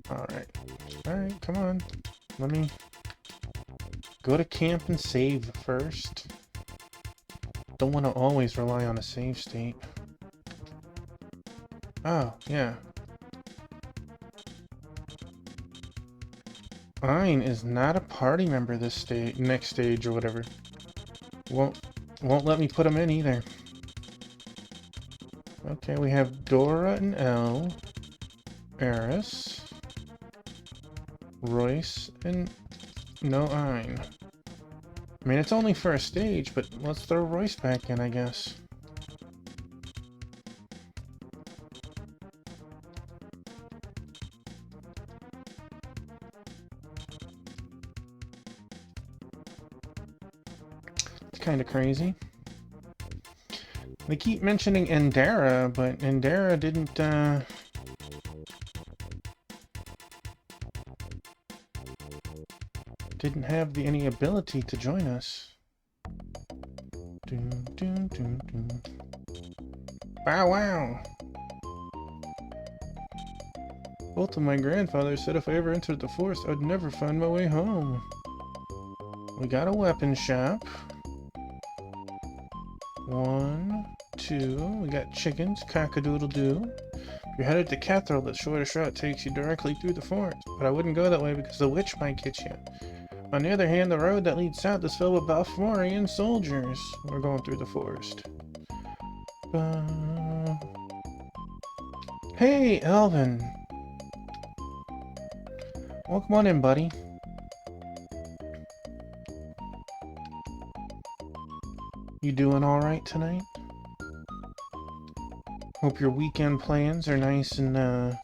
Speaker 1: Alright. Alright, come on. Let me go to camp and save first. Don't want to always rely on a save state. Oh, yeah. Fine is not a party member this next stage or whatever. Won't let me put him in either. Okay, we have Dora and Elle, Eris, Royce, and no Ein. I mean, it's only for a stage, but let's throw Royce back in, I guess. It's kind of crazy. They keep mentioning Endera, but Endera didn't have any ability to join us. Doom, doom, doom, doom. Bow wow! Both of my grandfathers said if I ever entered the forest, I'd never find my way home. We got a weapon shop. 1, 2. We got chickens. Cock-a-doodle-doo. If you're headed to Cathedral, the shortest route takes you directly through the forest. But I wouldn't go that way because the witch might get you. On the other hand, the road that leads south is filled with Balforian soldiers. We're going through the forest. Hey, Elvin. Welcome on in, buddy. You doing alright tonight? Hope your weekend plans are nice and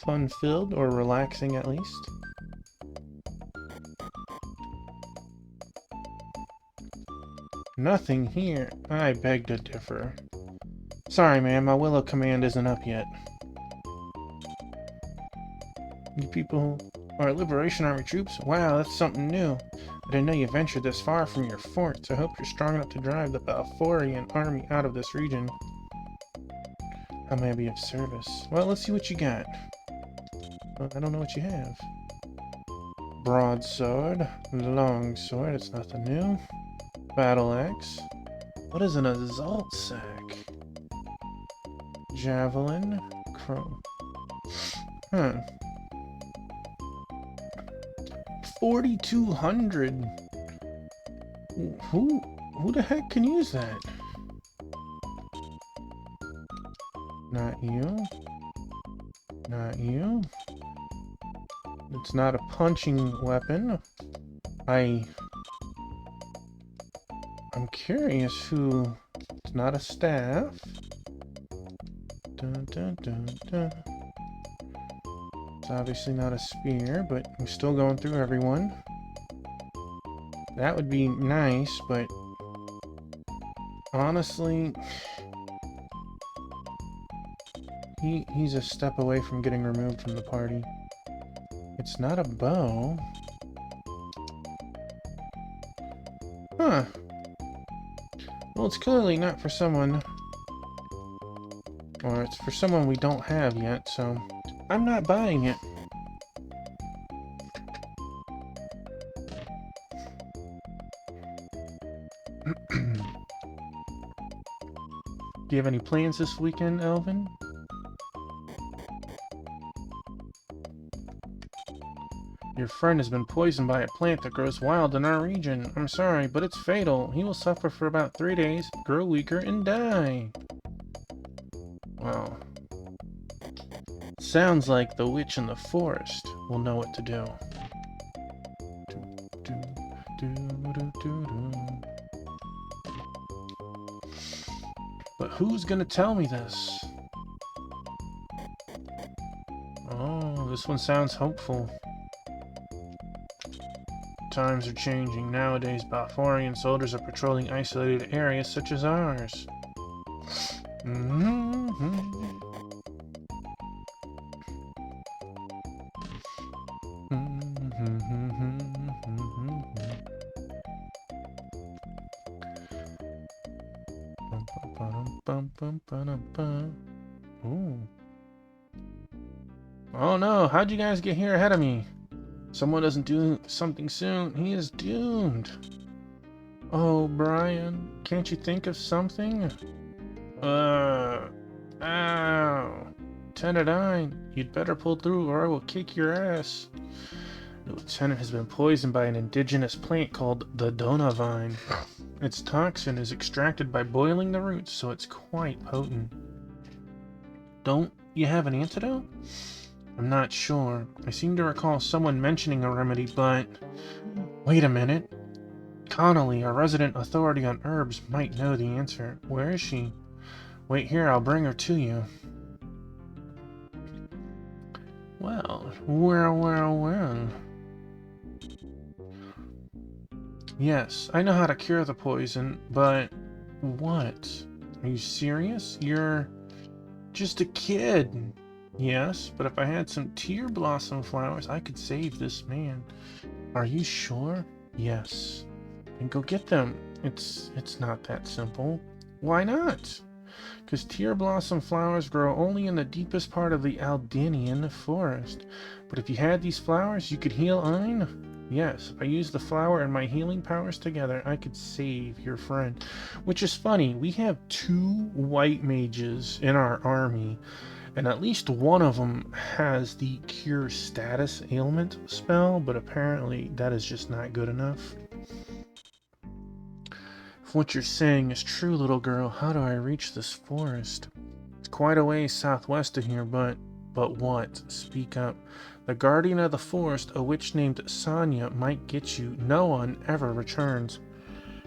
Speaker 1: fun-filled, or relaxing at least. Nothing here. I beg to differ. Sorry, man, my Willow command isn't up yet. You people are Liberation Army troops? Wow, that's something new. I didn't know you ventured this far from your fort, so I hope you're strong enough to drive the Balforian army out of this region. How may I be of service? Well, let's see what you got. Well, I don't know what you have. Broadsword, longsword, it's nothing new. Battle axe. What is an assault sack? Javelin, crow. Huh. 4,200. Who the heck can use that? Not you. Not you. It's not a punching weapon. I'm curious who... It's not a staff. Dun, dun, dun, dun. It's obviously not a spear, but I'm still going through everyone. That would be nice, but... Honestly... He's a step away from getting removed from the party. It's not a bow. Huh. Well, it's clearly not for someone... Or it's for someone we don't have yet, so... I'm not buying it. Do you have any plans this weekend, Elvin? Your friend has been poisoned by a plant that grows wild in our region. I'm sorry, but it's fatal. He will suffer for about 3 days, grow weaker, and die. Well, sounds like the witch in the forest will know what to do. But who's gonna tell me this? Oh, this one sounds hopeful. Times are changing. Nowadays, Balfourian soldiers are patrolling isolated areas such as ours. Ooh. Oh no, how'd you guys get here ahead of me? Someone doesn't do something soon, he is doomed. Oh, Brian, can't you think of something? Ow. Tenadine, you'd better pull through or I will kick your ass. The lieutenant has been poisoned by an indigenous plant called the Donavine. Its toxin is extracted by boiling the roots, so it's quite potent. Don't you have an antidote? I'm not sure. I seem to recall someone mentioning a remedy, but... Wait a minute. Connolly, our resident authority on herbs, might know the answer. Where is she? Wait here, I'll bring her to you. Well. Yes, I know how to cure the poison, but... What? Are you serious? You're... just a kid. Yes, but if I had some tear blossom flowers, I could save this man. Are you sure? Yes. And go get them. It's not that simple. Why not? Because tear blossom flowers grow only in the deepest part of the Aldinian forest. But if you had these flowers, you could heal Ein? Yes, if I used the flower and my healing powers together, I could save your friend. Which is funny, we have 2 white mages in our army. And at least one of them has the Cure Status Ailment spell, but apparently that is just not good enough. If what you're saying is true, little girl, how do I reach this forest? It's quite a ways southwest of here, but what? Speak up. The guardian of the forest, a witch named Sonia, might get you. No one ever returns.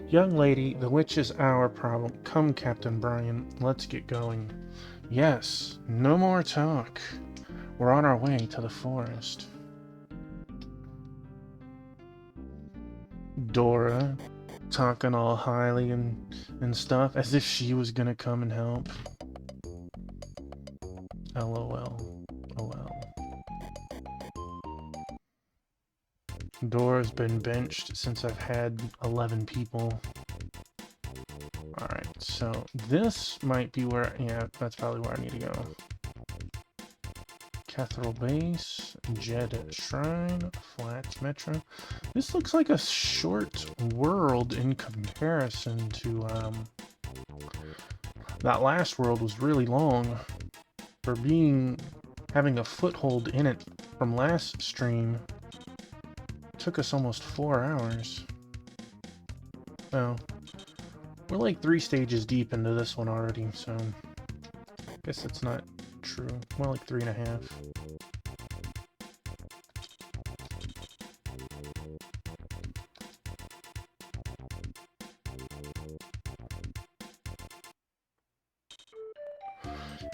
Speaker 1: Young lady, the witch is our problem. Come, Captain Brian, let's get going. Yes, no more talk. We're on our way to the forest. Dora, talking all highly and stuff, as if she was gonna come and help. LOL. OL. Dora's been benched since I've had 11 people. Alright, so this might be where... yeah, that's probably where I need to go. Cathedral Base, Jed Shrine, Flats Metro. This looks like a short world in comparison to... that last world was really long. For having a foothold in it from last stream, it took us almost 4 hours. Oh. We're like 3 stages deep into this one already, so I guess that's not true. More like 3.5.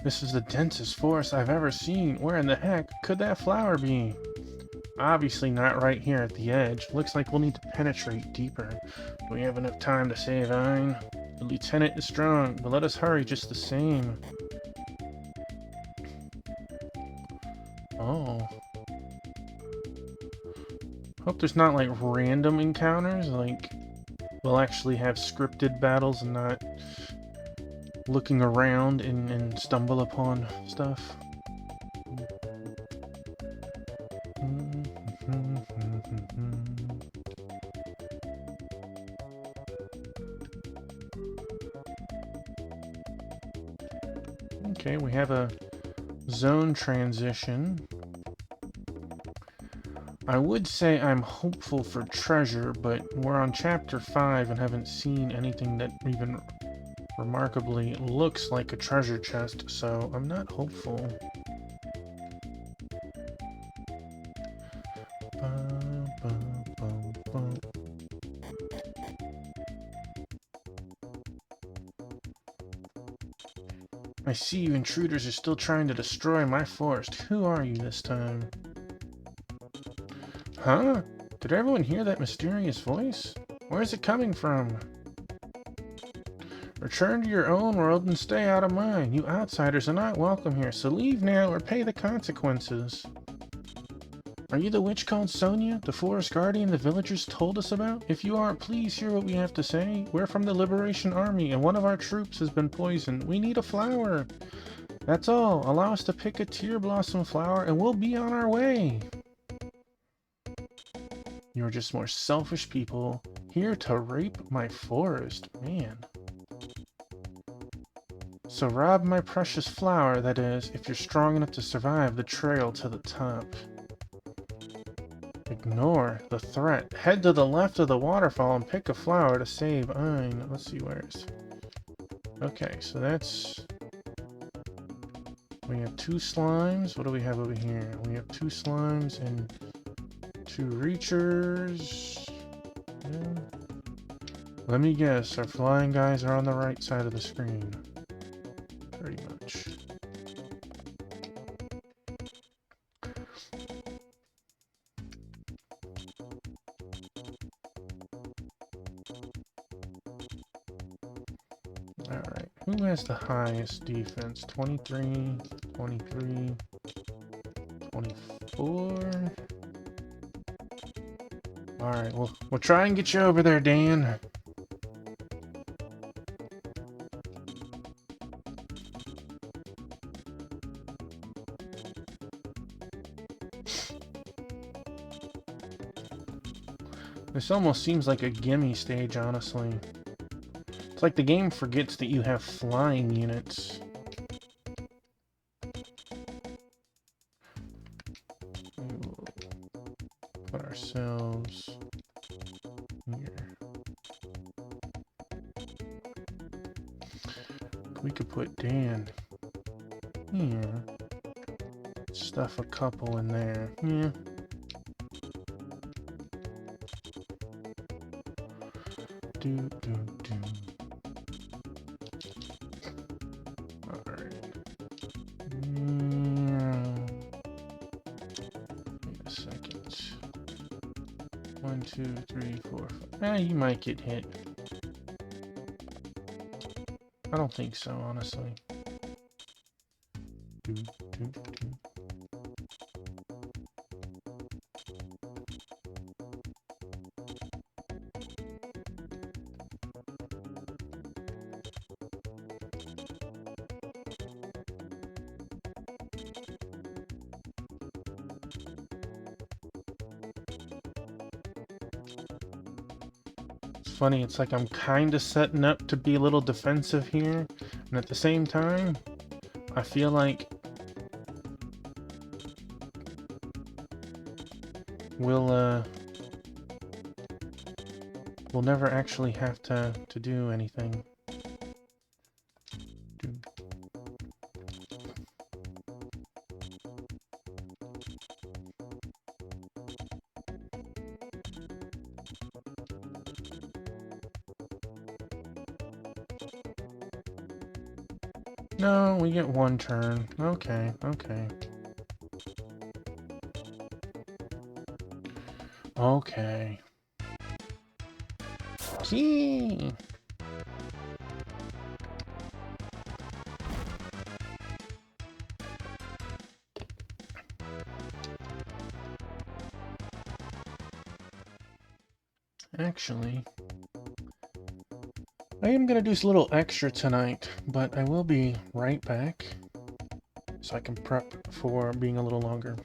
Speaker 1: This is the densest forest I've ever seen. Where in the heck could that flower be? Obviously not right here at the edge. Looks like we'll need to penetrate deeper. Do we have enough time to save Ein? The lieutenant is strong, but let us hurry just the same. Oh. Hope there's not like random encounters, like we'll actually have scripted battles and not looking around and stumble upon stuff. Okay, we have a zone transition. I would say I'm hopeful for treasure, but we're on chapter 5 and haven't seen anything that even remarkably looks like a treasure chest, so I'm not hopeful. I see you intruders are still trying to destroy my forest. Who are you this time? Huh? Did everyone hear that mysterious voice? Where is it coming from? Return to your own world and stay out of mine. You outsiders are not welcome here, so leave now or pay the consequences. Are you the witch called Sonia, the forest guardian the villagers told us about? If you are, please hear what we have to say. We're from the Liberation Army, and one of our troops has been poisoned. We need a flower. That's all. Allow us to pick a tear blossom flower, and we'll be on our way. You're just more selfish people, here to rape my forest. Man. So rob my precious flower, that is, if you're strong enough to survive the trail to the top. Ignore the threat. Head to the left of the waterfall and pick a flower to save Ein. Let's see where it's... Okay, so that's... We have 2 slimes. What do we have over here? We have 2 slimes and 2 reachers. Yeah. Let me guess, our flying guys are on the right side of the screen. Pretty much. Alright, who has the highest defense? 23, 23, 24. Alright, we'll try and get you over there, Dan. This almost seems like a gimme stage, honestly. It's like the game forgets that you have flying units. We will put ourselves here. We could put Dan here. Stuff a couple in there. Yeah. Do. Alright. Wait a second. 1, 2, 3, 4, 5. You might get hit. I don't think so, honestly. Do. Funny, it's like I'm kind of setting up to be a little defensive here, and at the same time, I feel like we'll never actually have to do anything. No, we get 1 turn. Okay. Okay. Key! Actually, I am going to do a little extra tonight, but I will be right back so I can prep for being a little longer.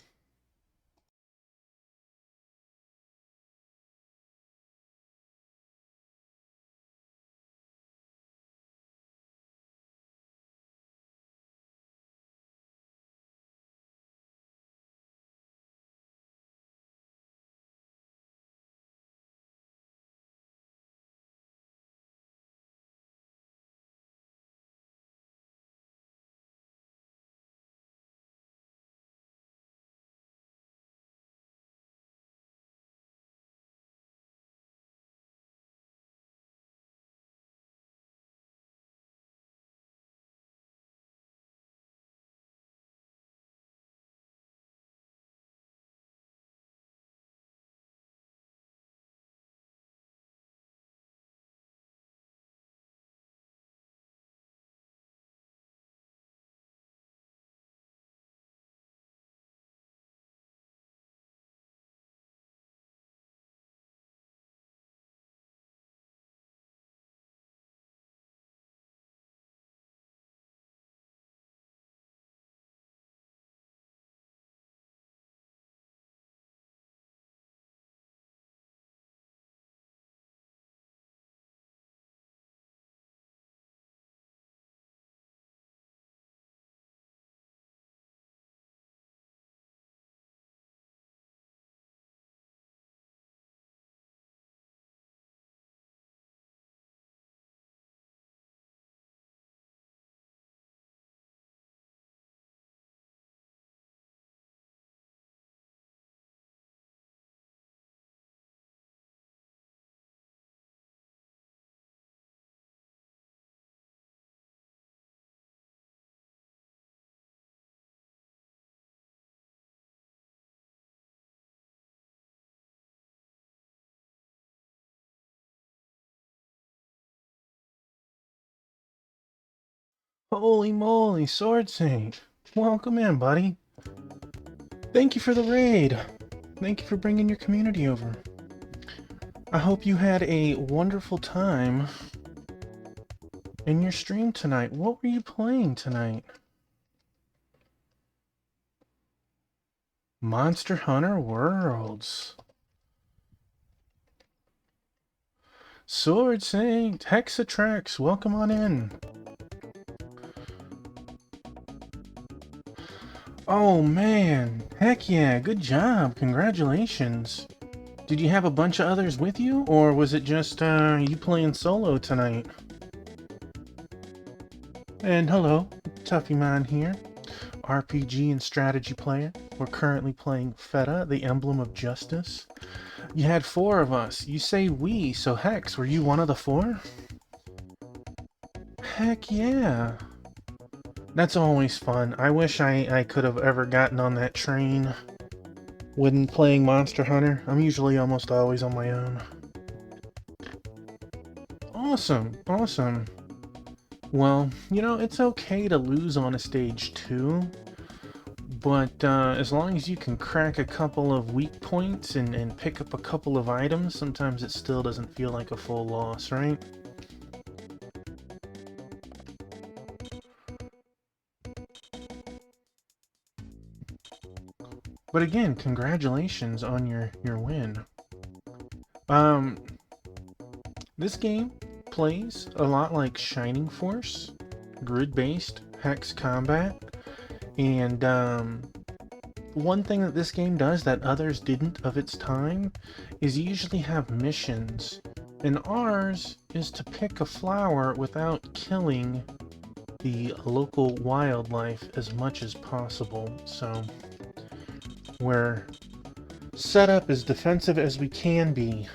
Speaker 1: Holy moly, Sword Saint. Welcome in, buddy. Thank you for the raid. Thank you for bringing your community over. I hope you had a wonderful time in your stream tonight. What were you playing tonight? Monster Hunter Worlds. Sword Saint, Hexatrax, welcome on in. Oh man, heck yeah, good job, congratulations. Did you have a bunch of others with you, or was it just you playing solo tonight? And hello, Tuffy Man here, RPG and strategy player. We're currently playing Feda, the Emblem of Justice. You had 4 of us. You say we, so Hex, were you one of the 4? Heck yeah. That's always fun. I wish I could have ever gotten on that train when playing Monster Hunter. I'm usually almost always on my own. Awesome, awesome. Well, you know, it's okay to lose on a stage too, but as long as you can crack a couple of weak points and pick up a couple of items, sometimes it still doesn't feel like a full loss, right? But again, congratulations on your win. This game plays a lot like Shining Force, grid-based hex combat, and one thing that this game does that others didn't of its time is usually have missions, and ours is to pick a flower without killing the local wildlife as much as possible. So we're set up as defensive as we can be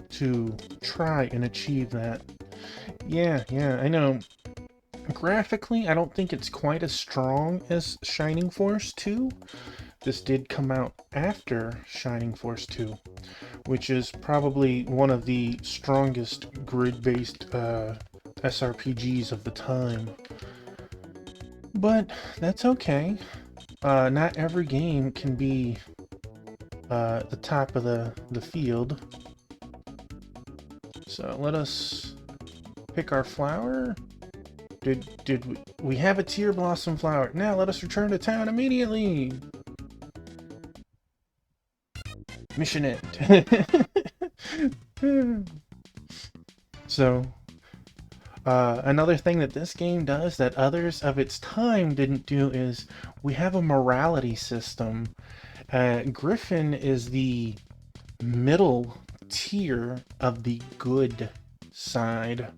Speaker 1: to try and achieve that. Yeah, I know. Graphically, I don't think it's quite as strong as Shining Force 2. This did come out after Shining Force 2, which is probably one of the strongest grid-based SRPGs of the time. But that's okay. Not every game can be the top of the field. So let us pick our flower. Did we have a tear blossom flower? Now let us return to town immediately. Mission end. So, another thing that this game does that others of its time didn't do is we have a morality system. Griffin is the middle tier of the good side,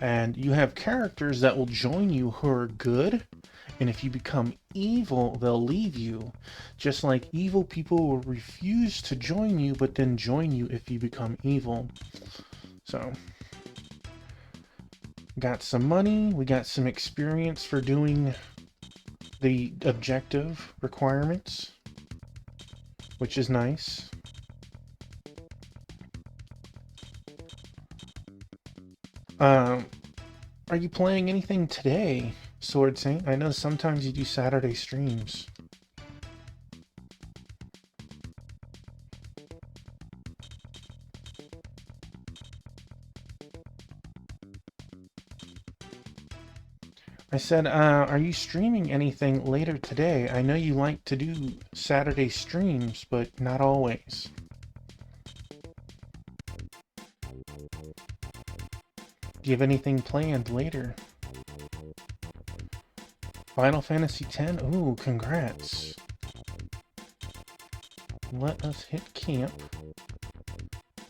Speaker 1: and you have characters that will join you who are good, and if you become evil, they'll leave you. Just like evil people will refuse to join you, but then join you if you become evil. So, got some money, we got some experience for doing the objective requirements, which is nice. Are you playing anything today, Sword Saint? I know sometimes you do Saturday streams. I said, are you streaming anything later today? I know you like to do Saturday streams, but not always. Do you have anything planned later? Final Fantasy X? Ooh, congrats. Let us hit camp.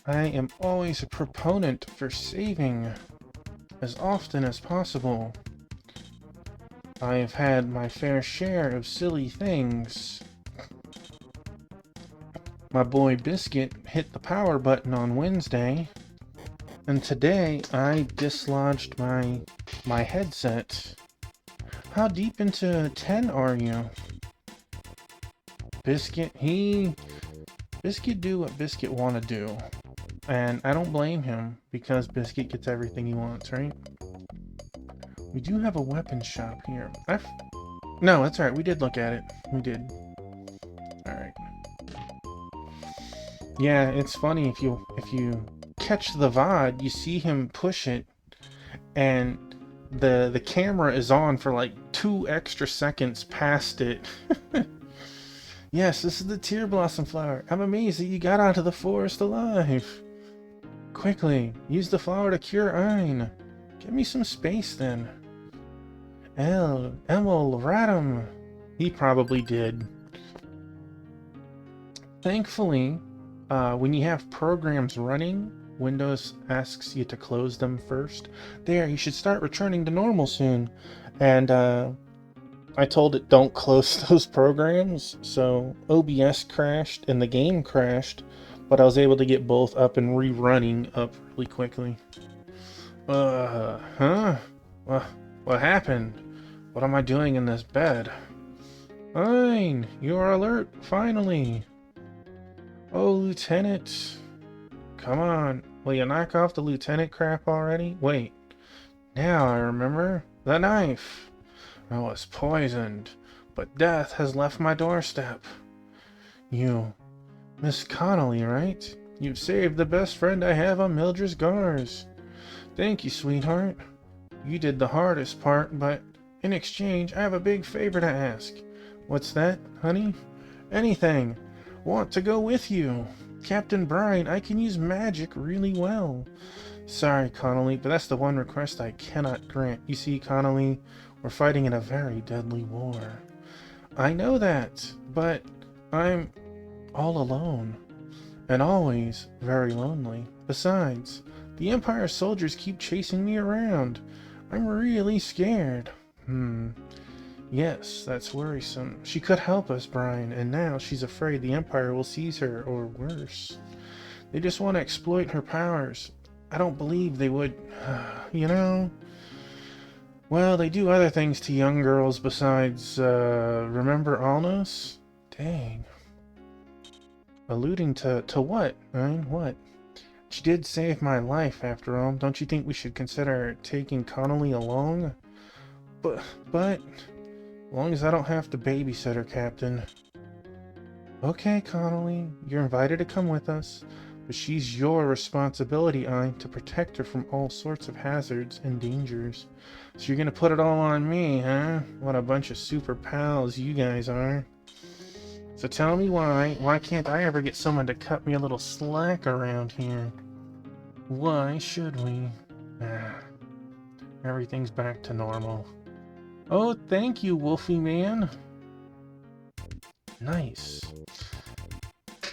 Speaker 1: I am always a proponent for saving as often as possible. I have had my fair share of silly things. My boy Biscuit hit the power button on Wednesday, and today I dislodged my headset. How deep into 10 are you? Biscuit do what Biscuit wanna do. And I don't blame him, because Biscuit gets everything he wants, right? We do have a weapon shop here. No, that's alright. We did look at it. We did. Alright. Yeah, it's funny if you catch the VOD, you see him push it, and the camera is on for like 2 extra seconds past it. Yes, this is the tear blossom flower. I'm amazed that you got out of the forest alive. Quickly, use the flower to cure Ein. Give me some space then. Emil, Radam. He probably did. Thankfully, when you have programs running, Windows asks you to close them first. There, you should start returning to normal soon. And I told it don't close those programs, so OBS crashed and the game crashed, but I was able to get both up and rerunning up really quickly. Huh? What happened? What am I doing in this bed? Fine, you are alert, finally. Oh, Lieutenant. Come on, will you knock off the Lieutenant crap already? Wait, now I remember. The knife. I was poisoned, but death has left my doorstep. You, Miss Connolly, right? You've saved the best friend I have on Mildred's Gars. Thank you, sweetheart. You did the hardest part, but in exchange, I have a big favor to ask. What's that, honey? Anything. Want to go with you. Captain Brine, I can use magic really well. Sorry, Connolly, but that's the one request I cannot grant. You see, Connolly, we're fighting in a very deadly war. I know that, but I'm all alone. And always very lonely. Besides, the Empire's soldiers keep chasing me around. I'm really scared. Yes, that's worrisome. She could help us, Brian, and now she's afraid the Empire will seize her, or worse. They just want to exploit her powers. I don't believe they would, you know? Well, they do other things to young girls besides, remember Alnos? Dang. Alluding to what, Brian? What? She did save my life, after all. Don't you think we should consider taking Connolly along? But, as long as I don't have to babysit her, Captain. Okay, Connolly, you're invited to come with us, but she's your responsibility, to protect her from all sorts of hazards and dangers. So you're gonna put it all on me, huh? What a bunch of super pals you guys are. So tell me why can't I ever get someone to cut me a little slack around here? Why should we? Everything's back to normal. Oh, thank you, Wolfie Man. Nice.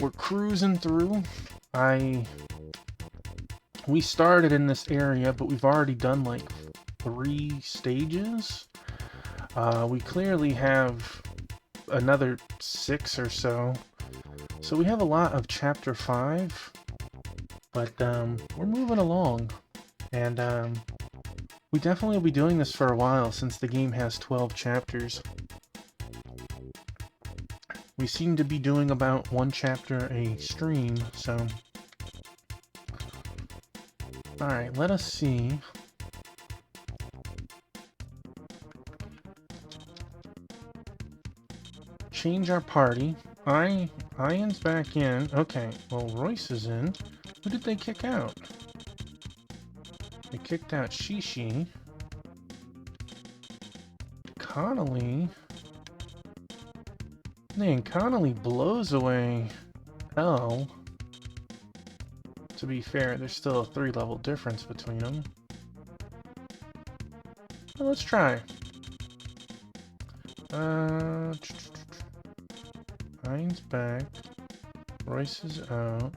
Speaker 1: We're cruising through. We started in this area, but we've already done like 3 stages. We clearly have another 6 or so. So we have a lot of chapter 5, but we're moving along. And we definitely will be doing this for a while since the game has 12 chapters. We seem to be doing about 1 chapter a stream, so... Alright, let us see. Change our party. Ian's back in. Okay, well, Royce is in. Who did they kick out? They kicked out Shishi. Connolly. Man, Connolly blows away L. To be fair, there's still a 3-level difference between them. Well, let's try. Ian's back. Royce is out.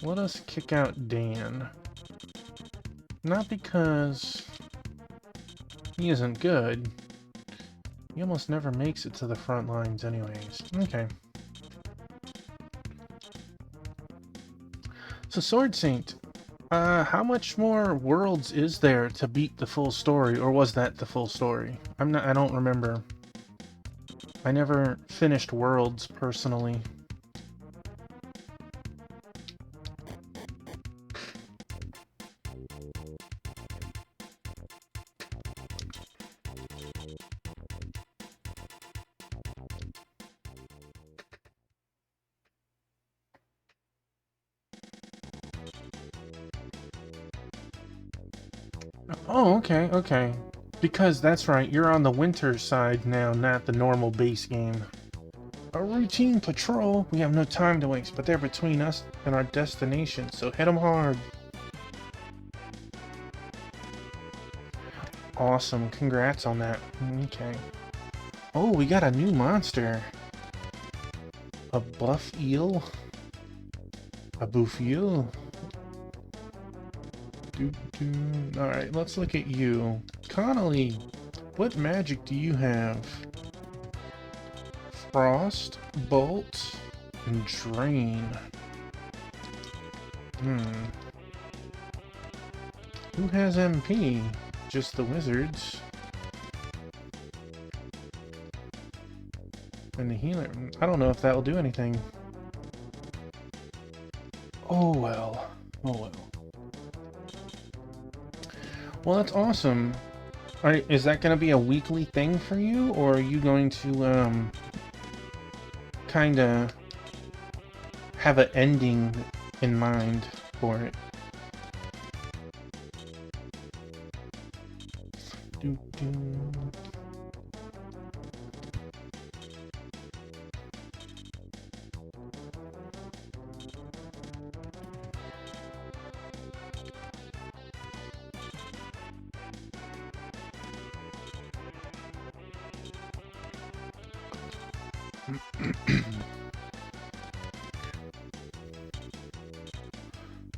Speaker 1: Let us kick out Dan. Not because he isn't good. He almost never makes it to the front lines anyways. Okay. So Sword Saint, how much more worlds is there to beat the full story, or was that the full story? I don't remember. I never finished Worlds personally. Oh, okay, okay. Because that's right, you're on the winter side now, not the normal base game. A routine patrol? We have no time to waste, but they're between us and our destination, so hit them hard. Awesome, congrats on that. Okay. Oh, we got a new monster. A buff eel? A boof eel? Alright, let's look at you. Connolly, what magic do you have? Frost, Bolt, and Drain. Who has MP? Just the wizards. And the healer. I don't know if that will do anything. Oh well. Oh well. Well, that's awesome. Alright, is that going to be a weekly thing for you? Or are you going to, kinda have an ending in mind for it?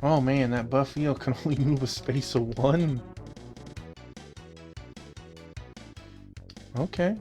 Speaker 1: Oh man, that buff eel can only move a space of 1. Okay.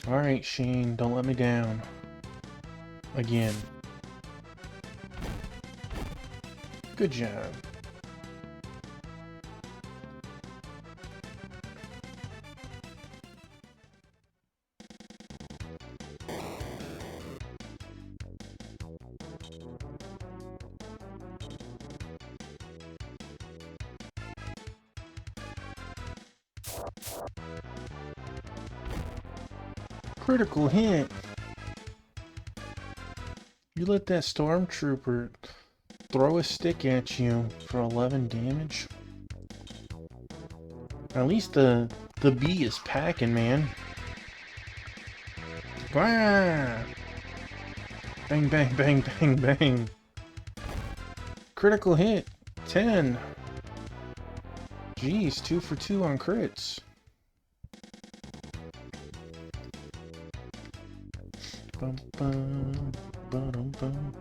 Speaker 1: Alright, Shane, don't let me down. Again. Good job. Critical hit. You let that stormtrooper throw a stick at you for 11 damage. At least the bee is packing, man. Bang! Bang, bang, bang, bang, bang. Critical hit. 10. Jeez, 2 for 2 on crits. Bum, bum, ba-dum, bum.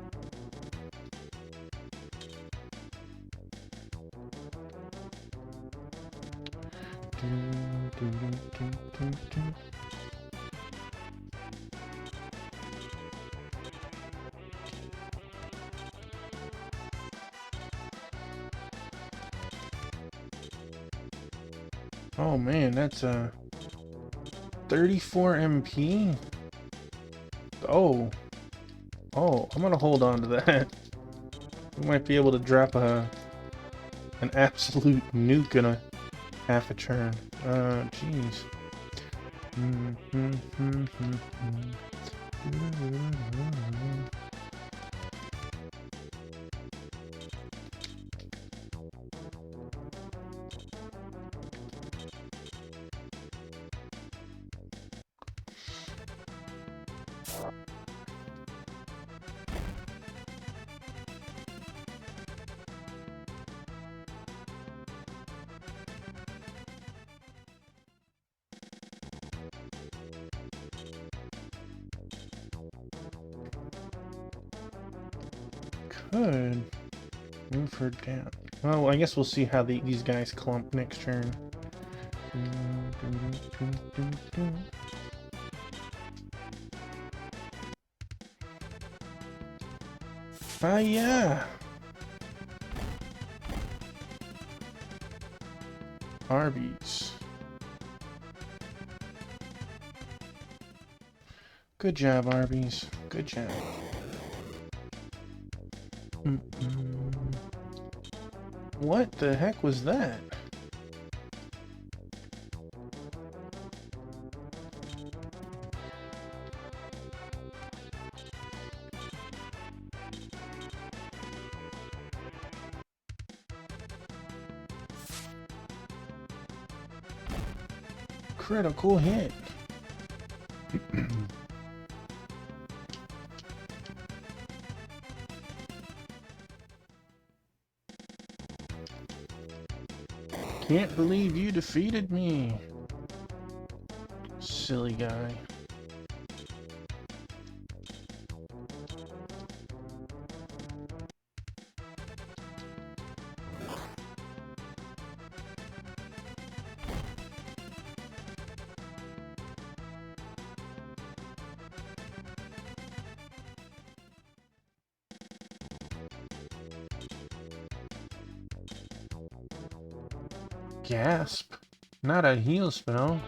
Speaker 1: Oh man, that's 34 MP. Oh, I'm gonna hold on to that. We might be able to drop an absolute nuke in a half a turn. Jeez. could move her down. Oh, I guess we'll see how these guys clump next turn. Fire! Arby's. Good job, Arby's. Good job. What the heck was that? Critical hit. Can't believe you defeated me. Silly guy. Gasp. Not a heal spell.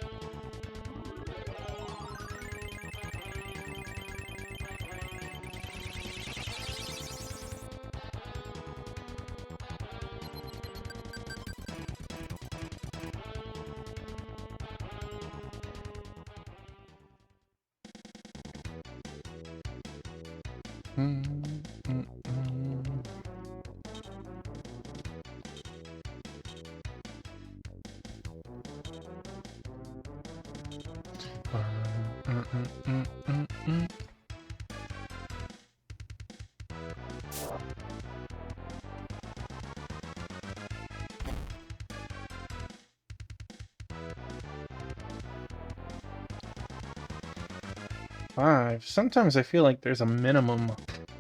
Speaker 1: Five. Sometimes I feel like there's a minimum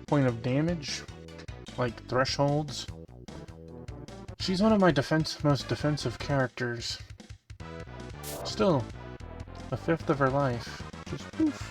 Speaker 1: point of damage, like thresholds. She's one of my most defensive characters. Still, a fifth of her life. Just poof.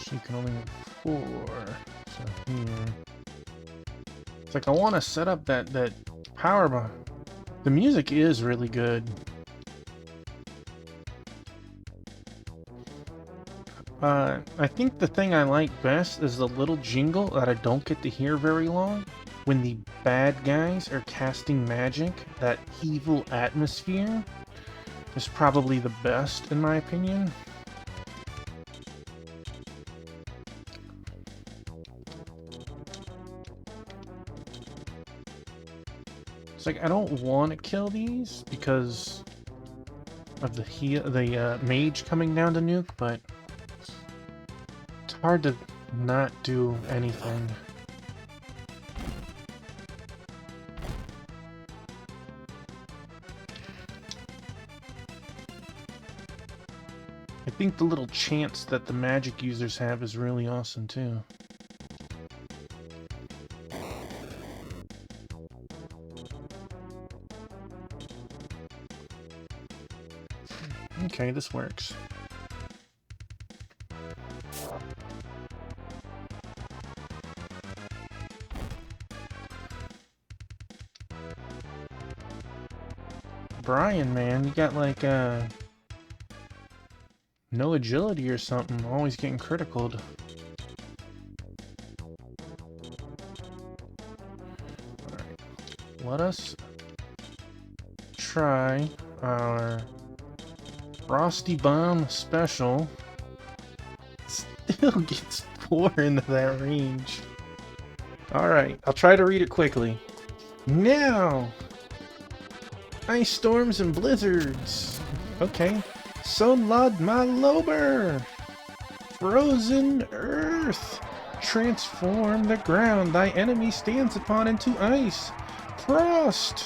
Speaker 1: She can only have 4. So here. It's like I want to set up that power bar. The music is really good. I think the thing I like best is the little jingle that I don't get to hear very long. When the bad guys are casting magic, that evil atmosphere is probably the best in my opinion. It's like I don't want to kill these because of the mage coming down to nuke, but it's hard to not do anything. I think the little chance that the magic users have is really awesome too. Okay, this works. Brian, man. You got like no agility or something. Always getting criticaled. Alright. Let us try our Frosty Bomb special. Still gets 4 into that range. Alright, I'll try to read it quickly. Now! Ice storms and blizzards. Okay. Sonlad Malober! Frozen earth! Transform the ground thy enemy stands upon into ice! Frost!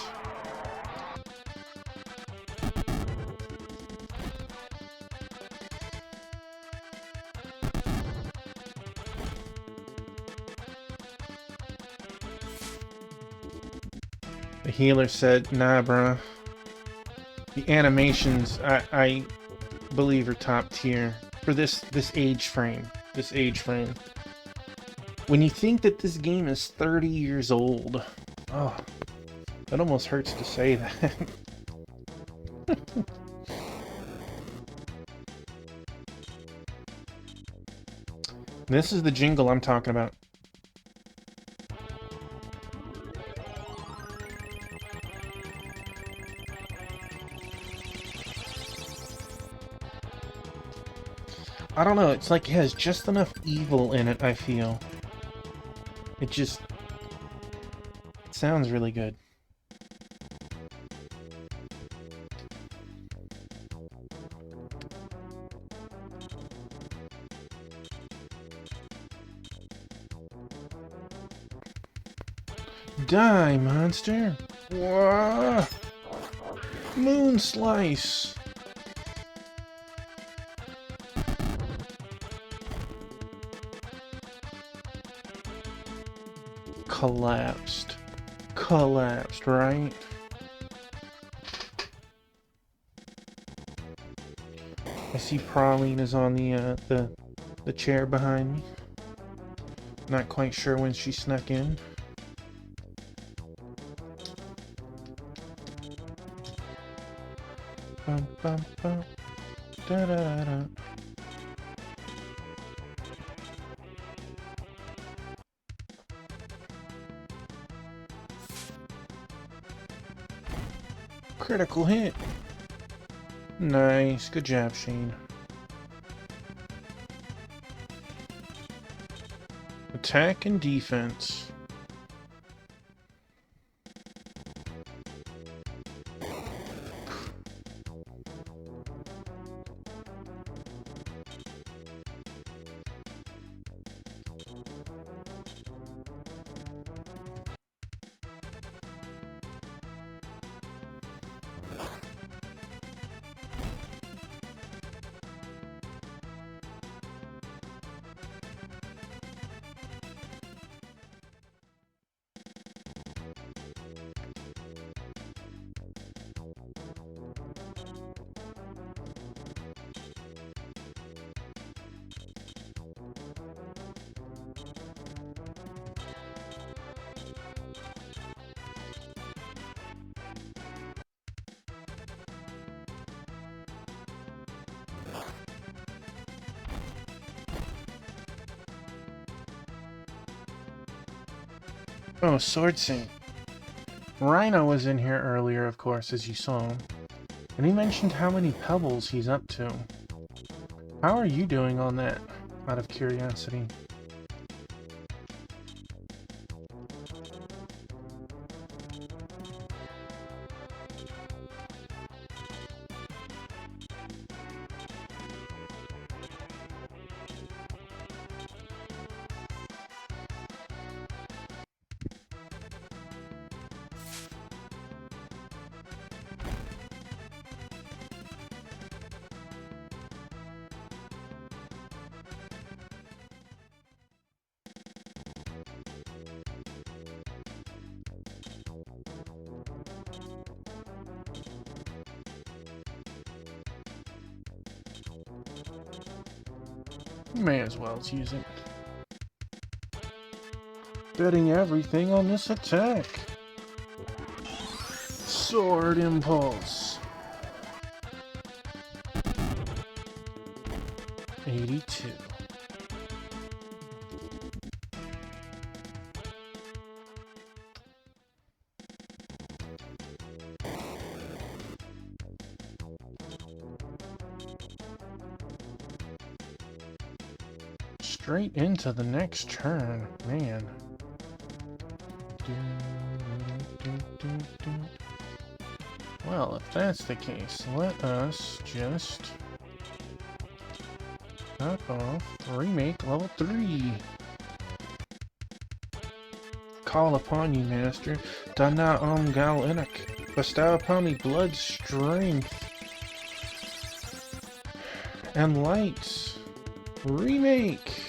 Speaker 1: The healer said, nah, bruh. The animations, I believe, are top tier for this age frame. This age frame. When you think that this game is 30 years old, oh, that almost hurts to say that. This is the jingle I'm talking about. I don't know, it's like it has just enough evil in it, I feel. It just... it sounds really good. Die, monster! Whoa! Moon slice! Collapsed. Collapsed, right? I see Praline is on the chair behind me. Not quite sure when she snuck in. Bum, bum, bum. Da, da, da, da. Critical hit. Nice. Good job, Shane. Attack and defense. Oh, Sword Saint. Rhino was in here earlier, of course, as you saw him. And he mentioned how many pebbles he's up to. How are you doing on that, out of curiosity? May as well use it. Betting everything on this attack. Sword Impulse. 82. Straight into the next turn, man. Well, if that's the case, let us just knock off remake level 3. Call upon you, master. Dana gal inak. Bestow upon me blood, strength, and light. Remake.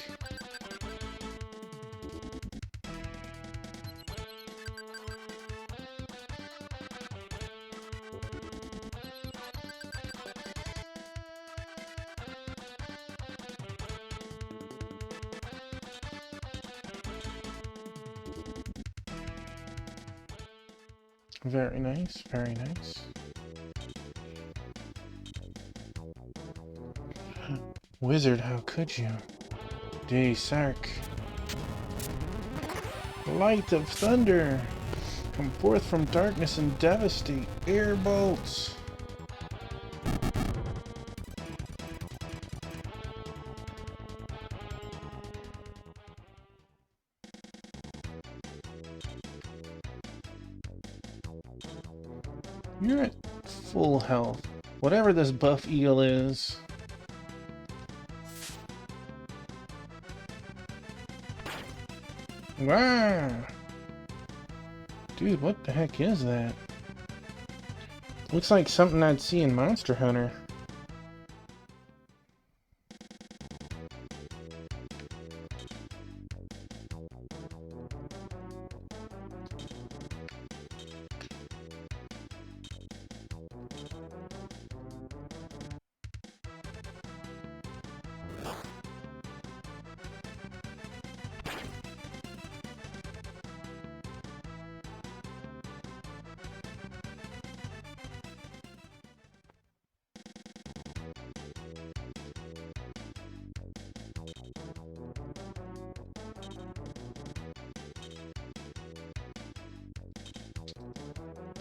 Speaker 1: Very nice, very nice. Wizard, how could you? Day Sark. Light of thunder! Come forth from darkness and devastate. Air bolts! You're at full health. Whatever this buff eel is. Wow! Dude, what the heck is that? Looks like something I'd see in Monster Hunter.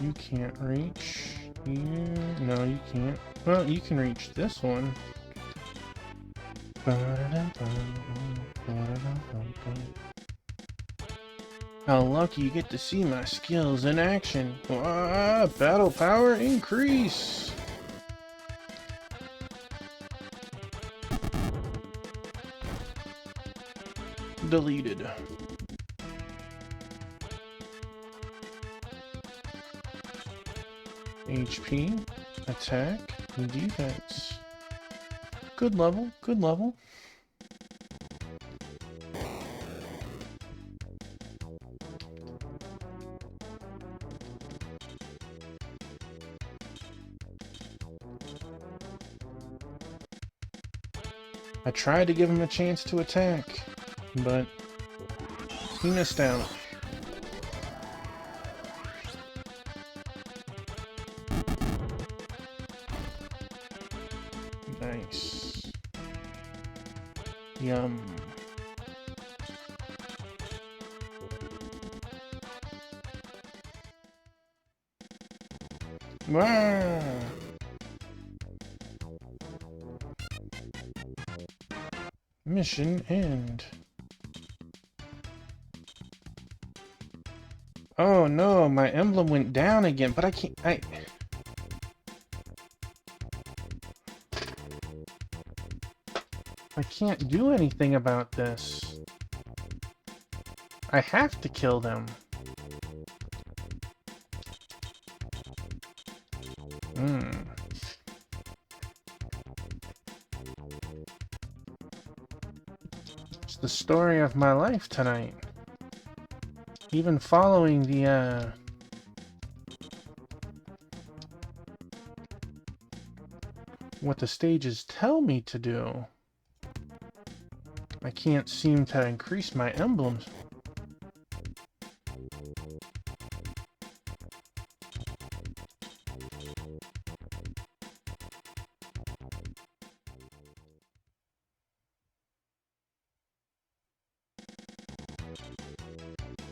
Speaker 1: You can't reach here. No, you can't. Well, you can reach this one. How lucky you get to see my skills in action. Ah, battle power increase. Deleted. HP, attack, and defense. Good level, good level. I tried to give him a chance to attack, but he missed out. Nice. Yum. Wow. Mission end. Oh no, my emblem went down again, but I can't. I can't do anything about this. I have to kill them. It's the story of my life tonight. Even following the, what the stages tell me to do, I can't seem to increase my emblems.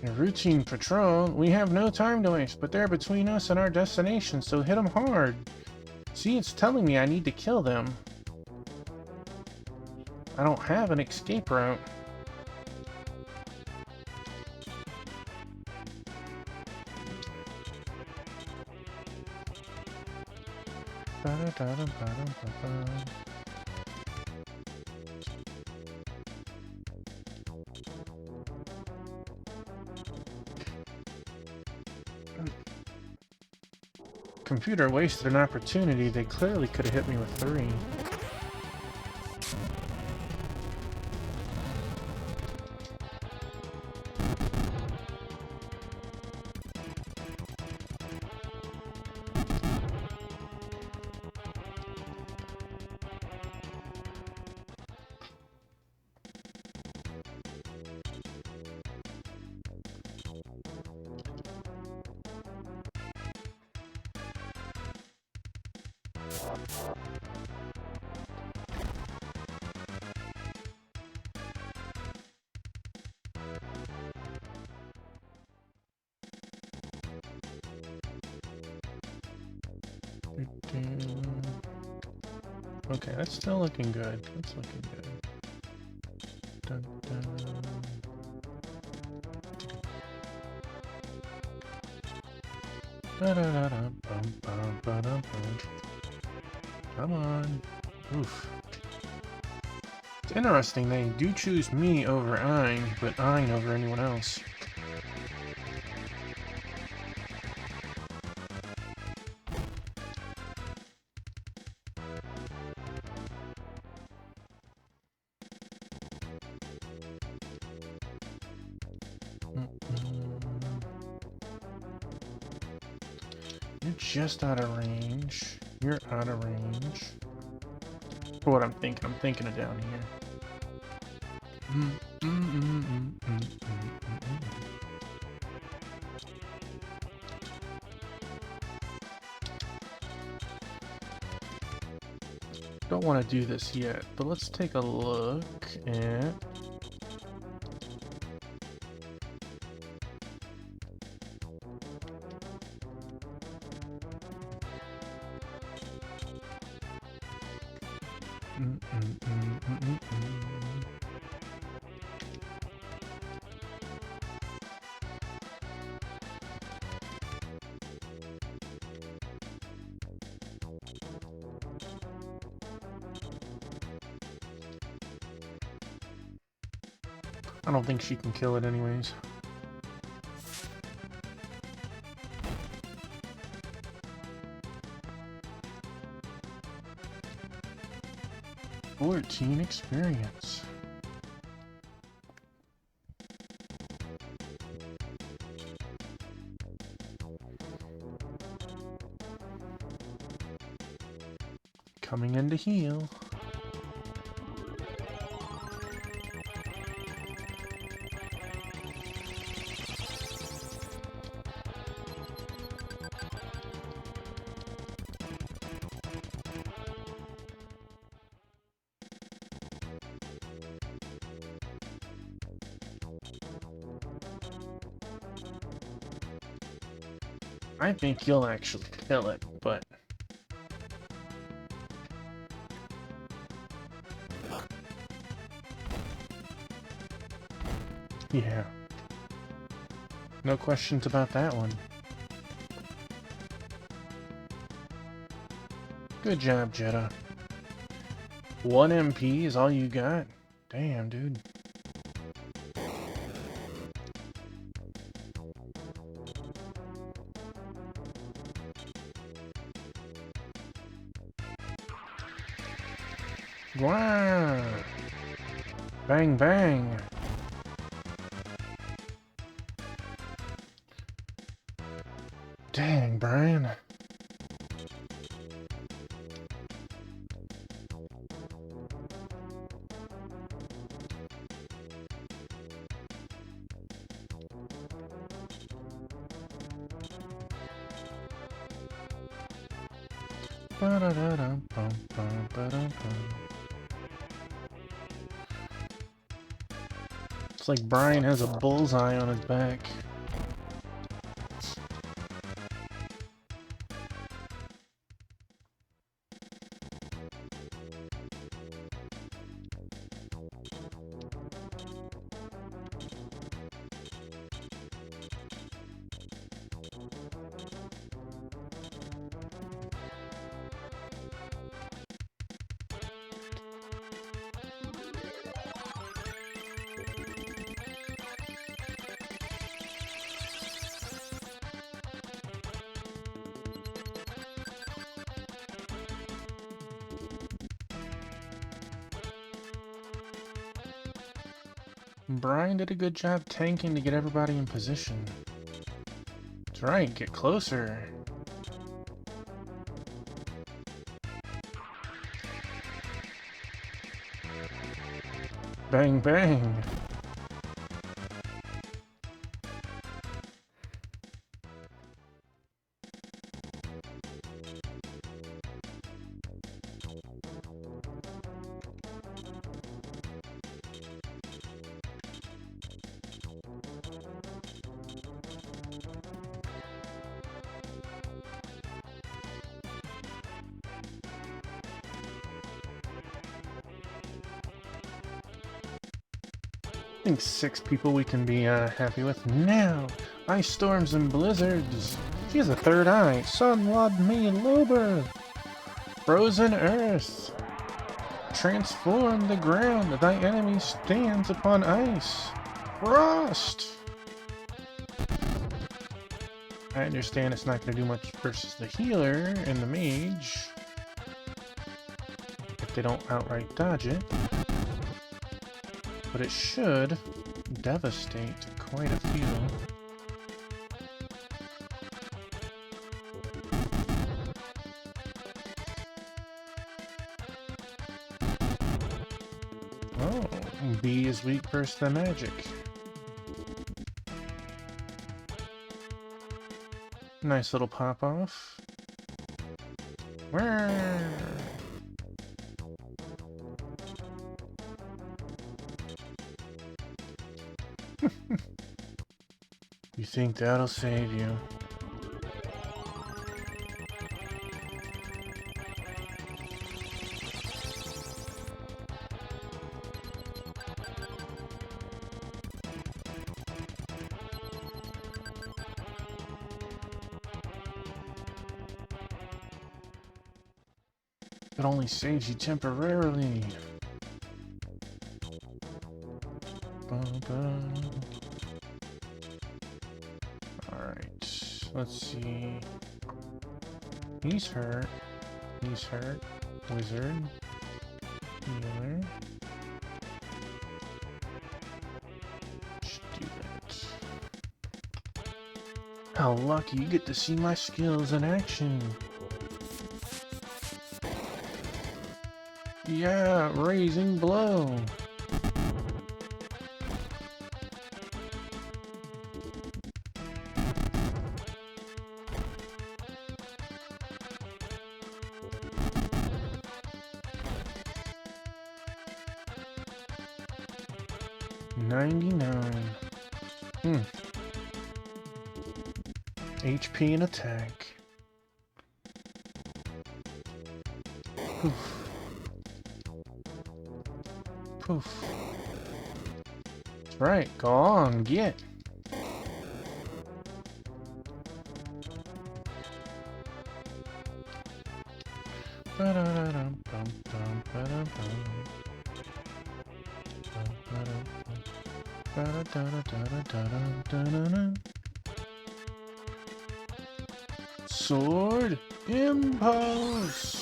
Speaker 1: A routine patrol? We have no time to waste, but they're between us and our destination, so hit them hard. See, it's telling me I need to kill them. I don't have an escape route. Computer wasted an opportunity. They clearly could have hit me with 3. Okay, that's still looking good. That's looking good. Dun, dun. Come on. Oof. It's interesting, they do choose me over Ein, but Ein over anyone else. You're just out of range. You're out of range. For what I'm thinking of down here. Don't want to do this yet, but let's take a look at... I don't think she can kill it anyways. $14 experience. Coming in to heal. I think you'll actually kill it, but... yeah. No questions about that one. Good job, Jetta. 1 MP is all you got? Damn, dude. Wow! Bang, bang! Dang, Brian. It's like Brian has a bullseye on his back. Brian did a good job tanking to get everybody in position. That's right, get closer. Bang, bang. I think 6 people we can be happy with now. Ice storms and blizzards. She has a third eye. Sun Lord me Lober. Frozen earth. Transform the ground. Thy enemy stands upon ice. Frost. I understand it's not going to do much versus the healer and the mage, if they don't outright dodge it. But it should devastate quite a few. Oh, B is weak versus the magic. Nice little pop-off. You think that'll save you? It only saves you temporarily. Alright, let's see. He's hurt. He's hurt. Wizard. Healer. Should do that. How lucky you get to see my skills in action. Yeah, raising blow. HP and attack. Poof. Poof. That's right, go on, get. Sword Impulse!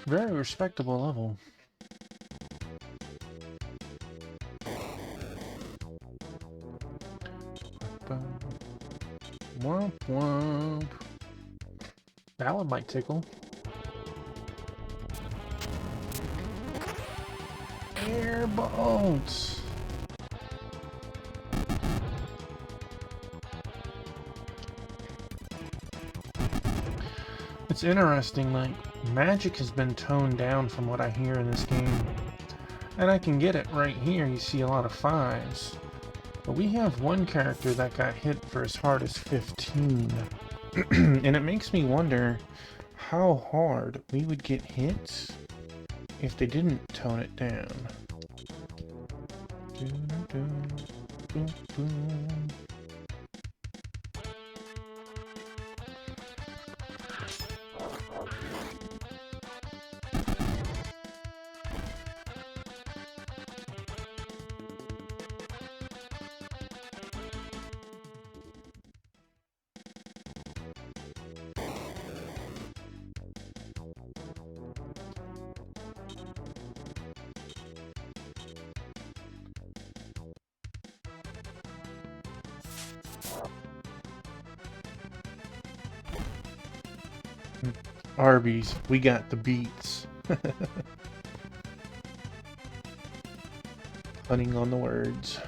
Speaker 1: Very respectable level. Womp womp. That one might tickle. Air bolts. It's interesting, like, magic has been toned down from what I hear in this game. And I can get it right here, you see a lot of 5s. But we have one character that got hit for as hard as 15. And it makes me wonder how hard we would get hit if they didn't tone it down. Arby's, we got the beats. Hunting on the words.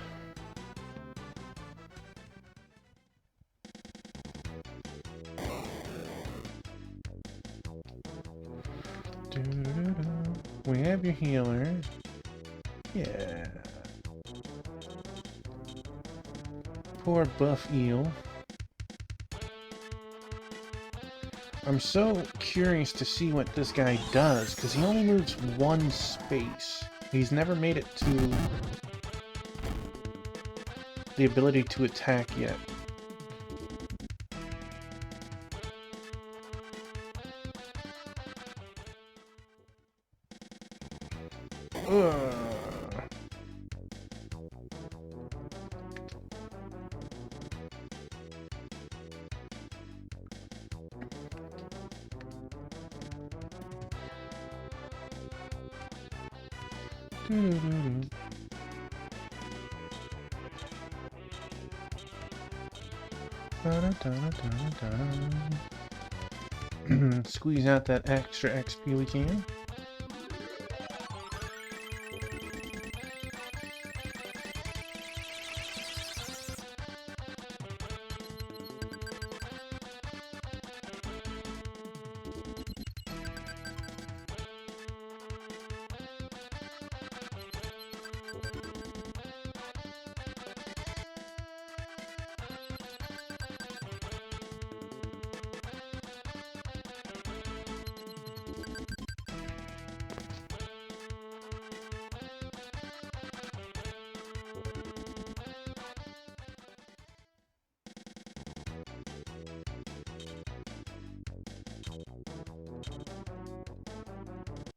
Speaker 1: We have your healer. Yeah. Poor buff eel. I'm so curious to see what this guy does, because he only moves one space. He's never made it to the ability to attack yet. Ugh. Squeeze out that extra XP we can.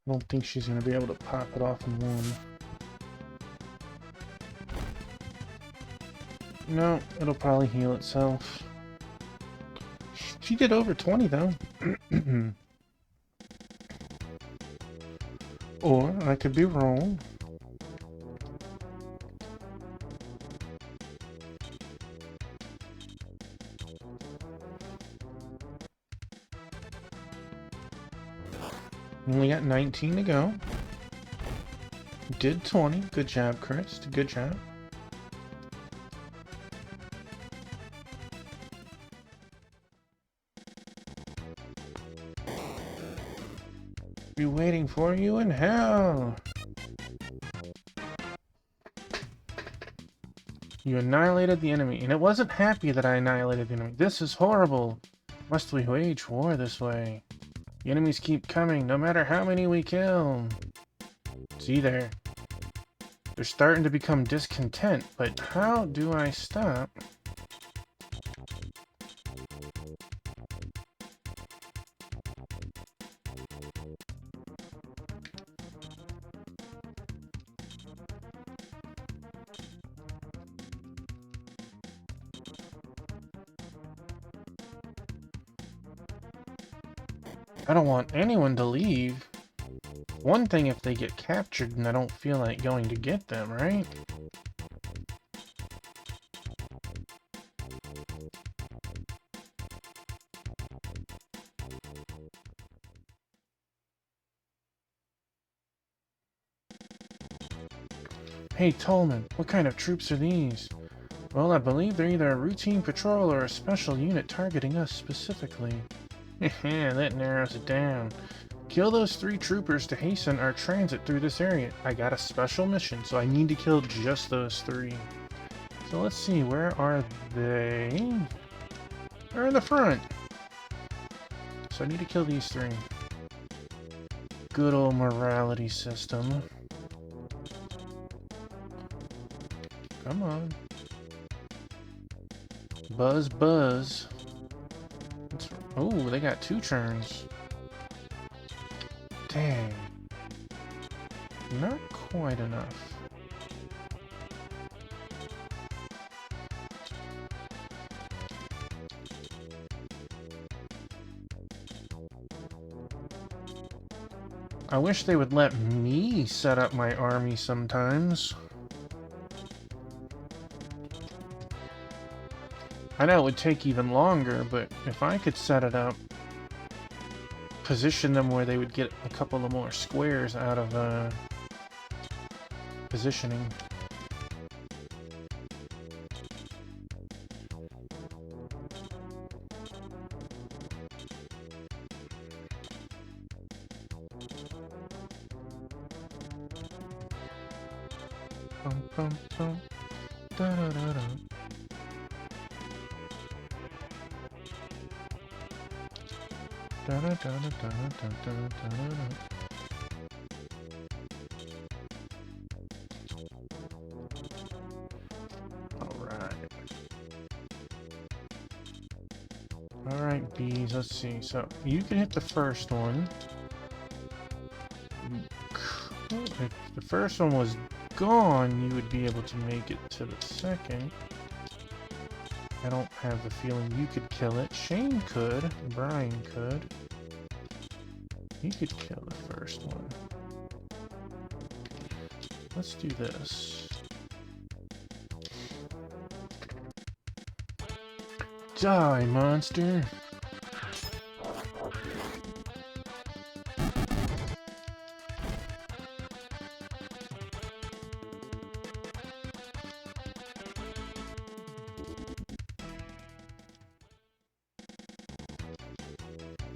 Speaker 1: I don't think she's going to be able to pop it off in one. No, it'll probably heal itself. She did over 20 though. Or I could be wrong. Only got 19 to go. Did 20. Good job, Chris. Good job. be waiting for you in hell. You annihilated the enemy, and it wasn't happy that I annihilated the enemy. This is horrible. Must we wage war this way? The enemies keep coming, no matter how many we kill. See there. They're starting to become discontent, but how do I stop? I don't want anyone to leave. One thing if they get captured and I don't feel like going to get them, right? Hey Tolman, what kind of troops are these? Well, I believe they're either a routine patrol or a special unit targeting us specifically. Yeah, that narrows it down. Kill those 3 troopers to hasten our transit through this area. I got a special mission, so I need to kill just those 3. So let's see, where are they? They're in the front. So I need to kill these 3. Good old morality system. Come on. Buzz, buzz. Oh, they got 2 turns. Dang. Not quite enough. I wish they would let me set up my army sometimes. I know it would take even longer, but if I could set it up, position them where they would get a couple of more squares out of positioning. Bum, bum, bum. Da, da, da, da. Da, da, da, da, da, da, da, da. Alright, bees, let's see. So, you can hit the first one. If the first one was gone, you would be able to make it to the second. I don't have the feeling you could kill it. Shane could. Brian could. You could kill the first one. Let's do this. Die, monster!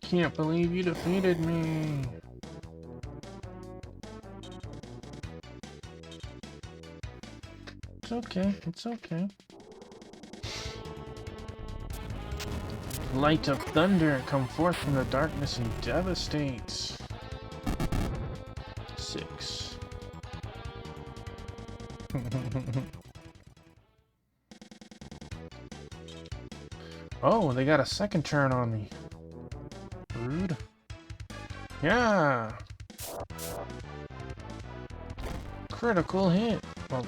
Speaker 1: Can't believe you defeated me! It's okay, it's okay. Light of thunder, come forth from the darkness and devastate. 6. Oh, they got a second turn on me. Rude. Yeah! Critical hit. Well,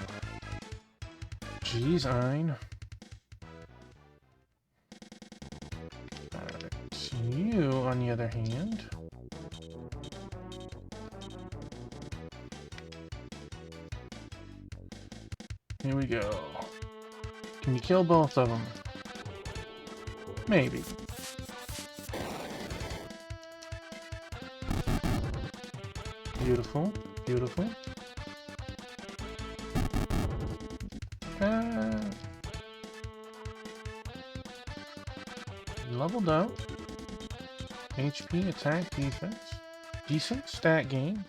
Speaker 1: geez, Ein. You, on the other hand, here we go. Can you kill both of them? Maybe. Beautiful, beautiful. Leveled up. HP, attack, defense. decent stat gain.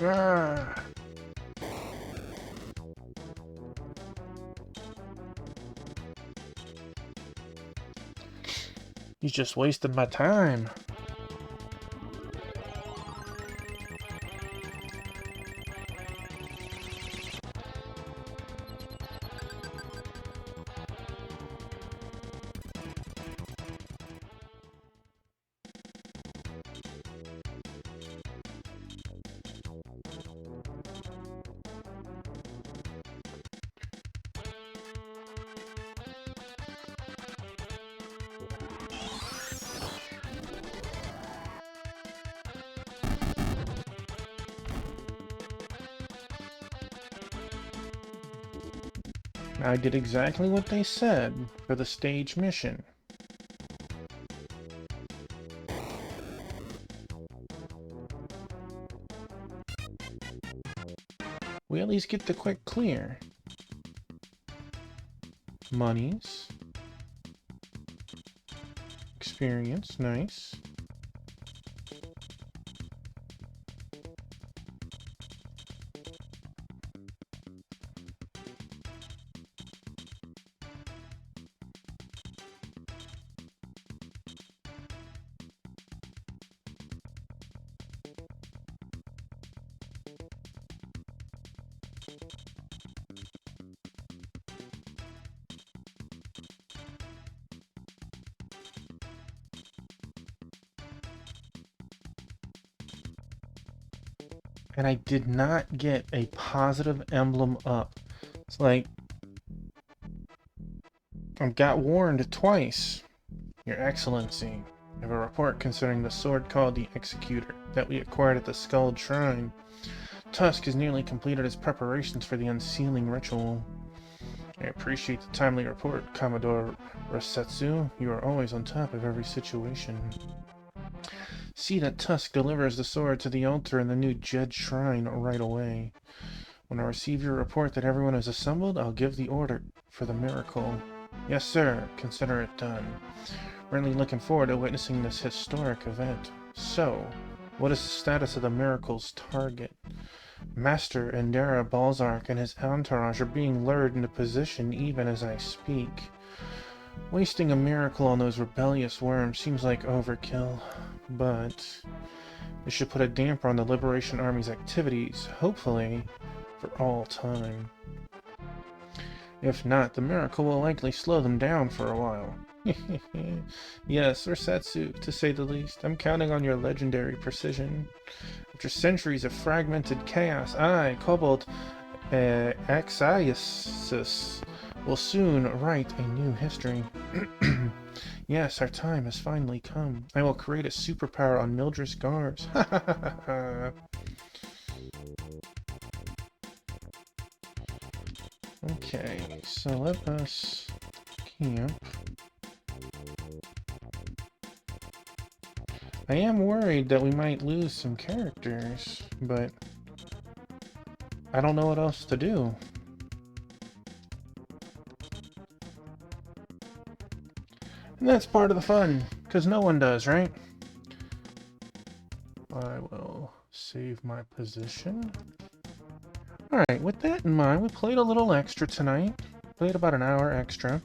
Speaker 1: Ah. He's just wasting my time. I did exactly what they said for the stage mission. We at least get the quick clear. Monies. Experience, nice. And I did not get a positive emblem up. It's like, I got warned twice. Your Excellency, I have a report concerning the sword called the Executor that we acquired at the Skulled Shrine. Tusk has nearly completed his preparations for the unsealing ritual. I appreciate the timely report, Commodore Rasetsu. You are always on top of every situation. See that Tusk delivers the sword to the altar in the new Jed Shrine right away. When I receive your report that everyone is assembled, I'll give the order for the miracle. Yes, sir. Consider it done. Really looking forward to witnessing this historic event. So, what is the status of the miracle's target? Master Indera Balzark and his entourage are being lured into position even as I speak. Wasting a miracle on those rebellious worms seems like overkill, but it should put a damper on the Liberation Army's activities, hopefully, for all time. If not, the miracle will likely slow them down for a while. Yes, Ursetsu, to say the least. I'm counting on your legendary precision. After centuries of fragmented chaos, I, Cobalt Axiasis, will soon write a new history. Yes, our time has finally come. I will create a superpower on Mildred's guards. Okay, so let us camp. I am worried that we might lose some characters, but I don't know what else to do. And that's part of the fun, because no one does, right? I will save my position. Alright, with that in mind, we played a little extra tonight. Played about an hour extra.